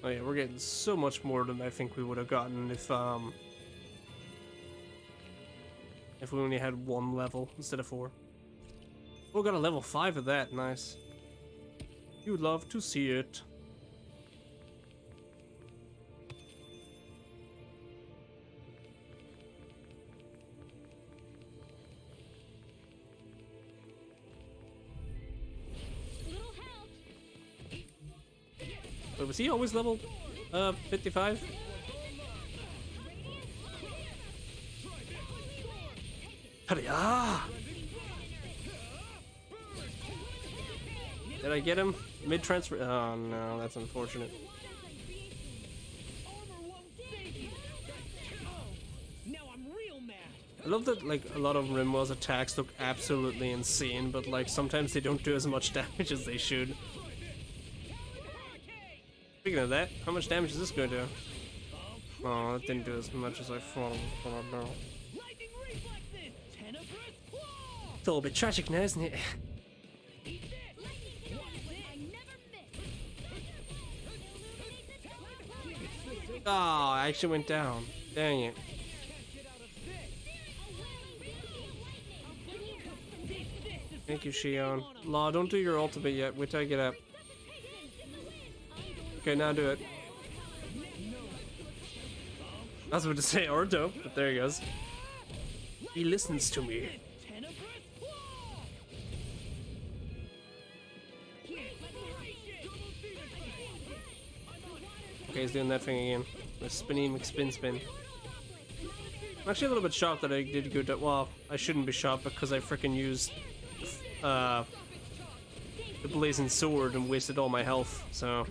Oh yeah, we're getting so much more than I think we would have gotten if we only had one level instead of 4. Oh, got a level 5 of that. Nice. You'd love to see it. Wait, was he always level 55? Ah! Did I get him mid-transfer? Oh no, that's unfortunate. I love that like a lot of Rimwell's attacks look absolutely insane, but like sometimes they don't do as much damage as they should. Speaking of that, how much damage is this going to do? Oh, that didn't do as much as I thought it was gonna do. It's a little bit tragic now, isn't it? Oh, I actually went down. Dang it. Thank you, Shion. Law, don't do your ultimate yet. Wait till I get up. Okay, now do it. I was about to say Ordo, but there he goes. He listens to me. Okay, he's doing that thing again. The spinny McSpin. I'm actually a little bit shocked that I did good at, well, I shouldn't be shocked because I freaking used the blazing sword and wasted all my health, so.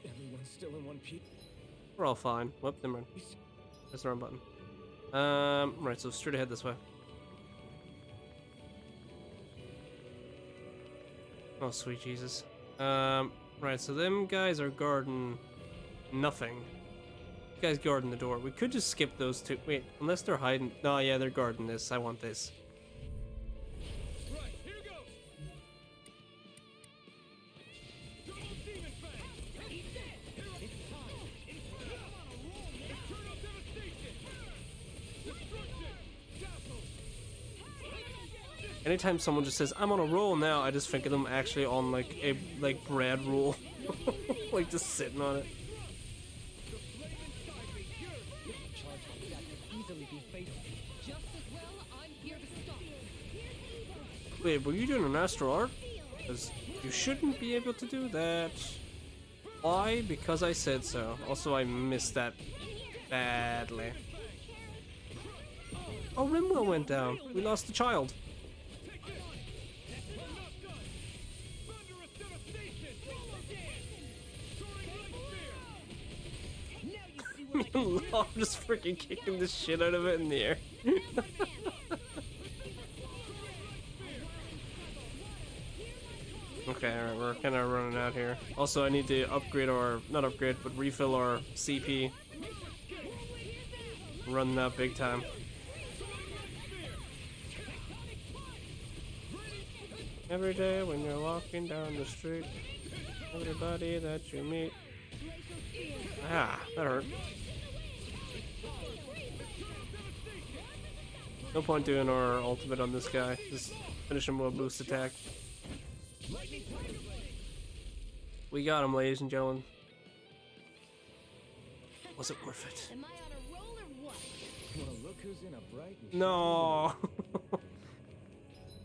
Everyone's still in one piece. We're all fine. Whoop, never mind. That's the wrong button. Right, so straight ahead this way. Oh, sweet Jesus. Right, so them guys are guarding nothing. You guys guarding the door. We could just skip those two. Wait, unless they're hiding. No, yeah, they're guarding this. I want this. Anytime someone just says, I'm on a roll now, I just think of them actually on like a bread roll. Like just sitting on it. Wait, were you doing an astral art? Because you shouldn't be able to do that. Why? Because I said so. Also, I missed that badly. Oh, Rimwell went down. We lost the child. I'm just freaking kicking the shit out of it in the air. Okay, alright, we're kind of running out here. Also, I need to upgrade our, not upgrade, but refill our CP. Running out big time. Every day when you're walking down the street, everybody that you meet. Ah, that hurt. No point doing our ultimate on this guy. Just finish him with a boost attack. We got him, ladies and gentlemen. Was it worth it? Am I on a roll or what? Well, look who's in a bright and No.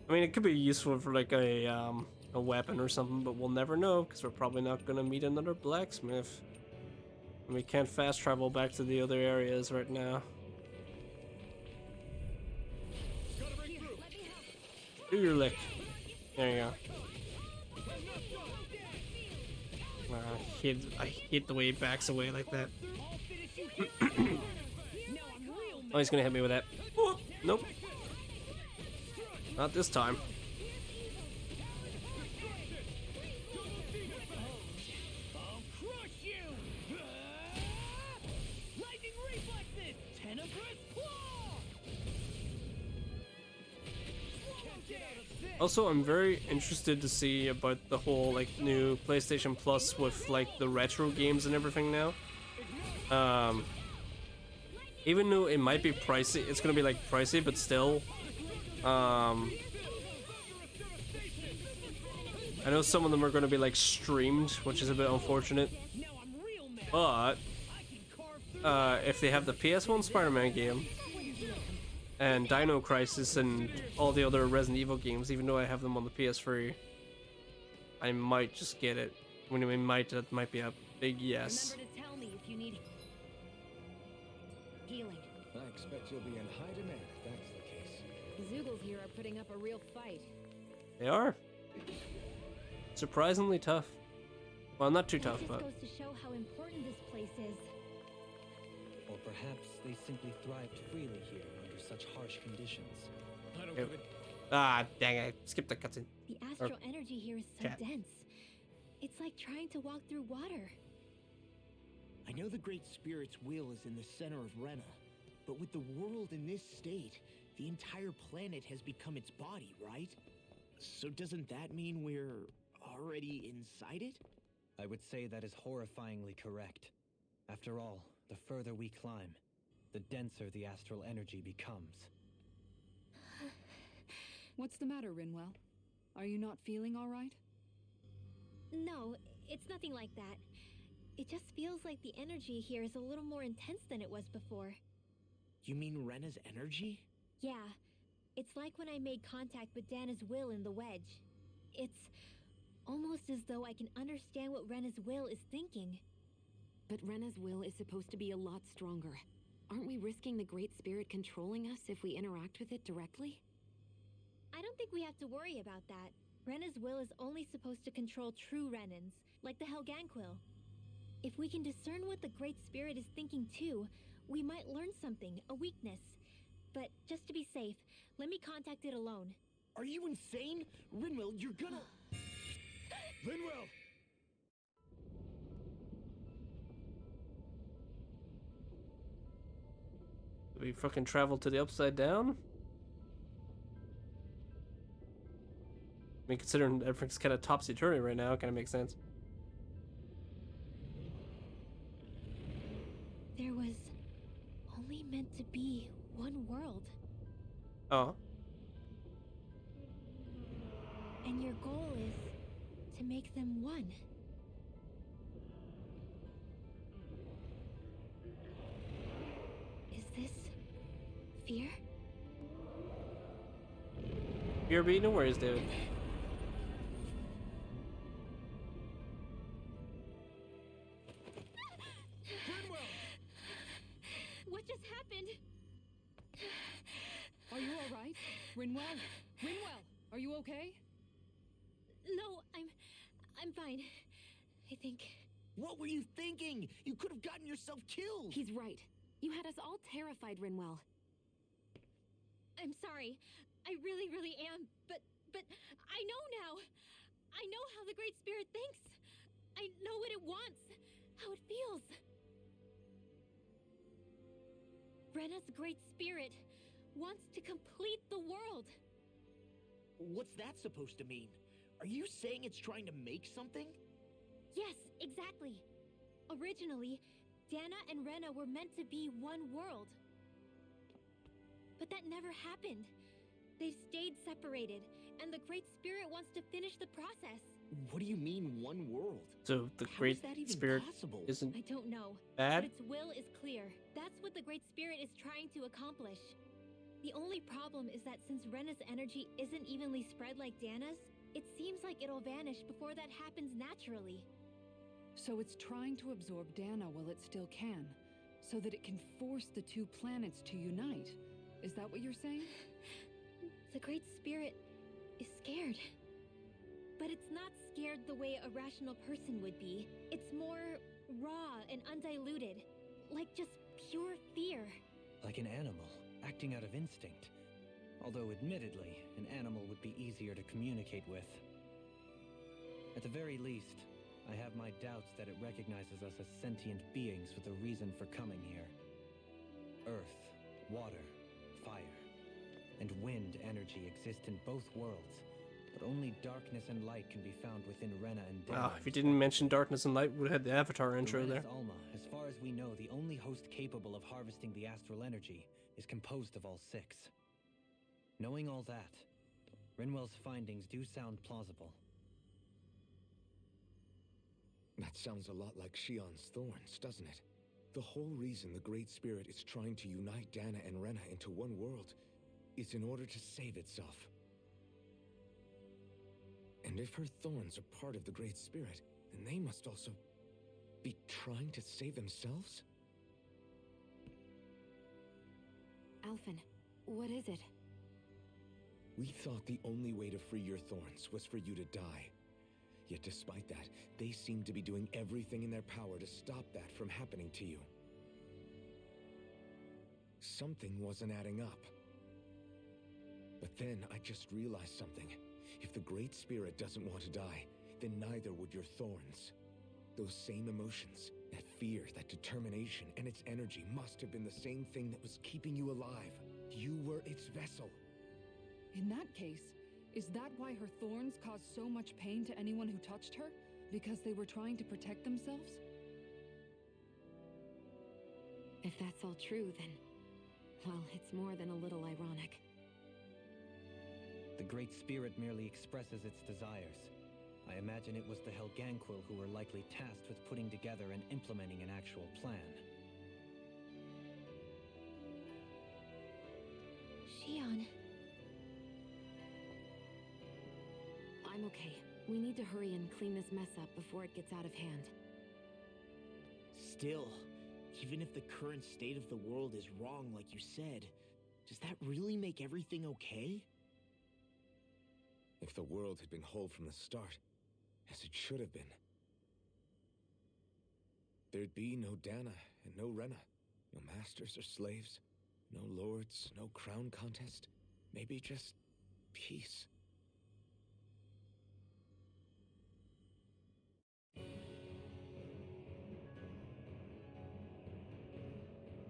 I mean, it could be useful for like a weapon or something, but we'll never know because we're probably not gonna meet another blacksmith. And we can't fast travel back to the other areas right now. Do your lick. There you go. I hate the way he backs away like that. Oh, he's gonna hit me with that. Oh, nope. Not this time. I'll crush you! Lightning reflexes! Tenebrous claw! Also, I'm very interested to see about the whole like new PlayStation Plus with like the retro games and everything now. Even though it might be pricey, it's gonna be like pricey, but still. I know some of them are gonna be like streamed, which is a bit unfortunate. But if they have the PS1 Spider-Man game and Dino Crisis and all the other Resident Evil games, even though I have them on the PS3, I might just get it. When we might, that might be a big yes. Remember to tell me if you need healing. I expect you'll be in high demand if that's the case. The Zoogles here are putting up a real fight. They are surprisingly tough. Well, not too tough, This but goes to show how important this place is. Or perhaps they simply thrived freely here under such harsh conditions. I don't Yep. give it. ah, dang it! Skip the cutscene. The astral energy here is so Cat. dense. It's like trying to walk through water. I know the Great Spirit's will is in the center of Rena, but with the world in this state, the entire planet has become its body, right? So doesn't that mean we're already inside it? I would say that is horrifyingly correct. After all, the further we climb, the denser the astral energy becomes. What's the matter, Rinwell? Are you not feeling all right? No, it's nothing like that. It just feels like the energy here is a little more intense than it was before. You mean Rena's energy? Yeah, it's like when I made contact with Dana's will in the wedge. It's almost as though I can understand what Rena's will is thinking. But Rena's will is supposed to be a lot stronger. Aren't we risking the Great Spirit controlling us if we interact with it directly? I don't think we have to worry about that. Rena's will is only supposed to control true Renans, like the Helganquil. If we can discern what the Great Spirit is thinking too, we might learn something, a weakness. But just to be safe, let me contact it alone. Are you insane? Rinwell, you're gonna... Rinwell! Do we fucking travel to the upside down? I mean, considering everything's kind of topsy-turvy right now, it kind of makes sense. There was only meant to be one world, Oh. and your goal is to make them one. Is this fear? You're being no worries, David. What just happened? Are you all right? Rinwell? Rinwell, are you okay? No, I'm fine. I think. What were you thinking? You could have gotten yourself killed! He's right. You had us all terrified, Rinwell. I'm sorry. I really, really am. But I know now. I know how the Great Spirit thinks. I know what it wants. How it feels. Rena's Great Spirit wants to complete the world. What's that supposed to mean? Are you saying it's trying to make something? Yes, exactly. Originally, Dana and Rena were meant to be one world. But that never happened. They've stayed separated, and the Great Spirit wants to finish the process. What do you mean, one world? So the How Great is that even Spirit possible? isn't I don't know, bad? but its will is clear. That's what the Great Spirit is trying to accomplish. The only problem is that since Rena's energy isn't evenly spread like Dana's, it seems like it'll vanish before that happens naturally. So it's trying to absorb Dana while it still can, so that it can force the two planets to unite. Is that what you're saying? The Great Spirit is scared. But it's not scared the way a rational person would be. It's more raw and undiluted, like just pure fear. Like an animal, acting out of instinct. Although, admittedly, an animal would be easier to communicate with. At the very least, I have my doubts that it recognizes us as sentient beings with a reason for coming here. Earth, water, fire, and wind energy exist in both worlds, but only darkness and light can be found within Rena and Dana. Ah, if you didn't mention darkness and light, we would have had the Avatar intro Rena's there. Alma, as far as we know, the only host capable of harvesting the astral energy, is composed of all six. Knowing all that, Rinwell's findings do sound plausible. That sounds a lot like Shion's thorns, doesn't it? The whole reason the Great Spirit is trying to unite Dana and Rena into one world is in order to save itself. And if her thorns are part of the Great Spirit, then they must also be trying to save themselves? Alphen, what is it? We thought the only way to free your thorns was for you to die. Yet despite that, they seem to be doing everything in their power to stop that from happening to you. Something wasn't adding up. But then I just realized something. If the Great Spirit doesn't want to die, then neither would your thorns. Those same emotions, that fear, that determination, and its energy must have been the same thing that was keeping you alive. You were its vessel. In that case, is that why her thorns caused so much pain to anyone who touched her? Because they were trying to protect themselves? If that's all true, then... well, it's more than a little ironic. The Great Spirit merely expresses its desires. I imagine it was the Helganquil who were likely tasked with putting together and implementing an actual plan. Shion. I'm okay. We need to hurry and clean this mess up before it gets out of hand. Still, even if the current state of the world is wrong like you said, does that really make everything okay? If the world had been whole from the start, as it should have been, there'd be no Dana and no Rena, no masters or slaves, no lords, no crown contest, maybe just peace.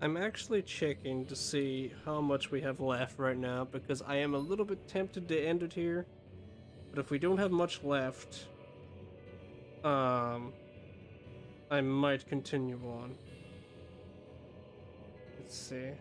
I'm actually checking to see how much we have left right now, because I am a little bit tempted to end it here. But if we don't have much left, I might continue on. Let's see.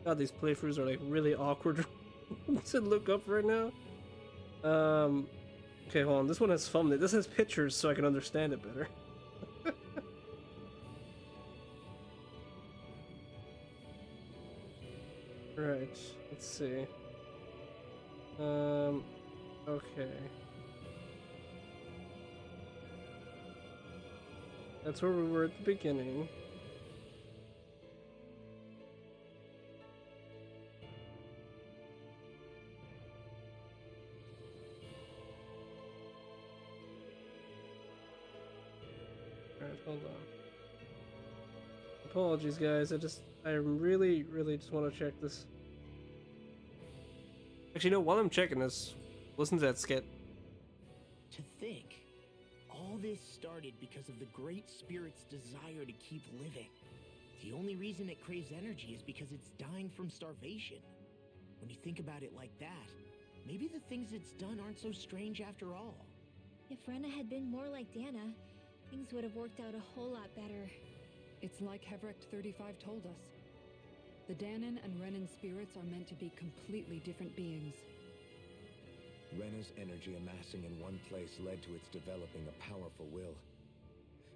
God, these playthroughs are like really awkward to look up right now. Okay, hold on. This one has thumbnail. This has pictures so I can understand it better. Right, let's see. Okay. That's where we were at the beginning. Alright, hold on. Apologies, guys. I really just want to check this. Actually, no, while I'm checking this, listen to that skit. To think, all this started because of the Great Spirit's desire to keep living. The only reason it craves energy is because it's dying from starvation. When you think about it like that, maybe the things it's done aren't so strange after all. If Rena had been more like Dana, things would have worked out a whole lot better. It's like Hevrecht 35 told us. The Danon and Renan spirits are meant to be completely different beings. Rena's energy amassing in one place led to its developing a powerful will.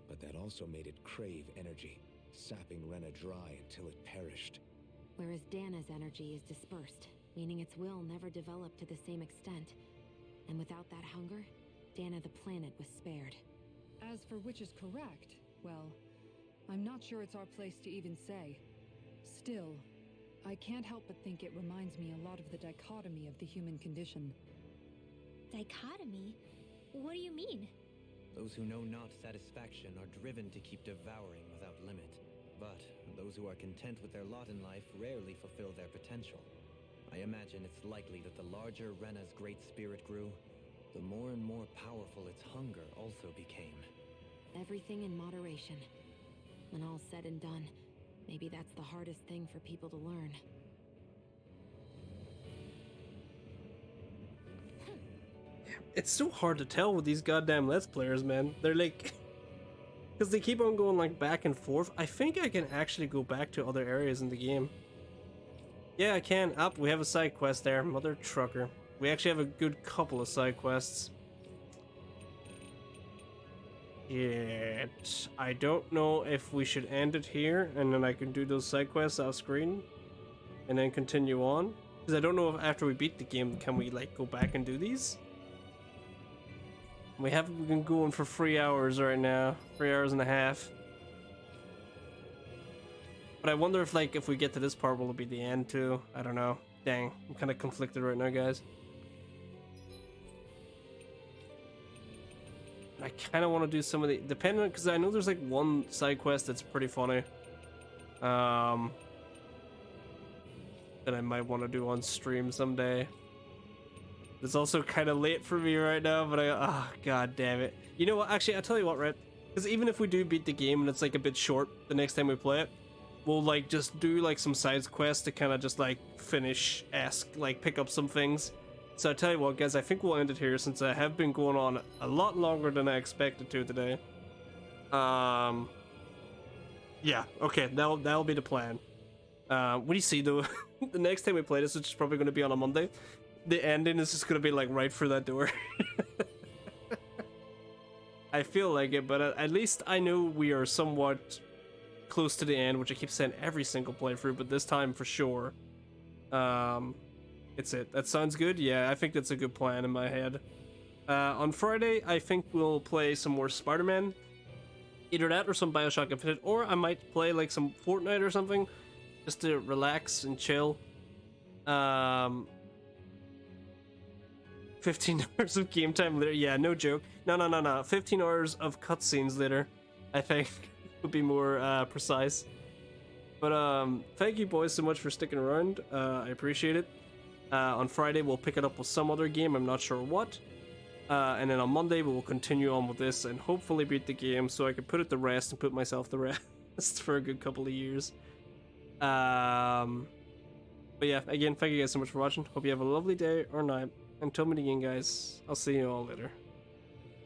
But that also made it crave energy, sapping Rena dry until it perished. Whereas Dana's energy is dispersed, meaning its will never developed to the same extent. And without that hunger, Dana the planet was spared. As for which is correct, well, I'm not sure it's our place to even say. Still, I can't help but think it reminds me a lot of the dichotomy of the human condition. Dichotomy? What do you mean? Those who know not satisfaction are driven to keep devouring without limit. But those who are content with their lot in life rarely fulfill their potential. I imagine it's likely that the larger Rena's great spirit grew, the more and more powerful its hunger also became. Everything in moderation. When all's said and done, maybe that's the hardest thing for people to learn. It's so hard to tell with these goddamn Let's Players, man. They're like... Because they keep on going like back and forth. I think I can actually go back to other areas in the game. Yeah, I can. Up, we have a side quest there. Mother Trucker. We actually have a good couple of side quests. Yet. I don't know if we should end it here and then I can do those side quests off screen and then continue on. Because I don't know if after we beat the game, can we like go back and do these? We haven't been going for 3 hours right now. 3 hours and a half. But I wonder if like if we get to this part will it be the end too? I don't know. Dang, I'm kind of conflicted right now, guys. I kind of want to do some of the depending because I know there's like one side quest that's pretty funny. That I might want to do on stream someday. It's also kind of late for me right now, but god damn it. You know what? Actually, I'll tell you what, right? Because even if we do beat the game and it's like a bit short the next time we play it, we'll like just do like some side quests to kind of just like finish, pick up some things. So I tell you what, guys, I think we'll end it here since I have been going on a lot longer than I expected to today. Yeah, okay, that'll be the plan. What do you see though? The next time we play this, which is probably going to be on a Monday, the ending is just going to be like right through that door. I feel like it, but at least I know we are somewhat close to the end, which I keep saying every single playthrough, but this time for sure. It's it. That sounds good? Yeah, I think that's a good plan in my head. On Friday, I think we'll play some more Spider-Man. Either that or some Bioshock Infinite, or I might play like some Fortnite or something, just to relax and chill. 15 hours of game time later. Yeah, no joke. No. 15 hours of cutscenes later, I think, would be more precise. But thank you boys so much for sticking around. I appreciate it. On Friday, we'll pick it up with some other game. I'm not sure what. And then on Monday, we will continue on with this and hopefully beat the game so I can put it to rest and put myself to rest for a good couple of years. But yeah, again, thank you guys so much for watching. Hope you have a lovely day or night. Until meeting again, guys, I'll see you all later.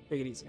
Take it easy.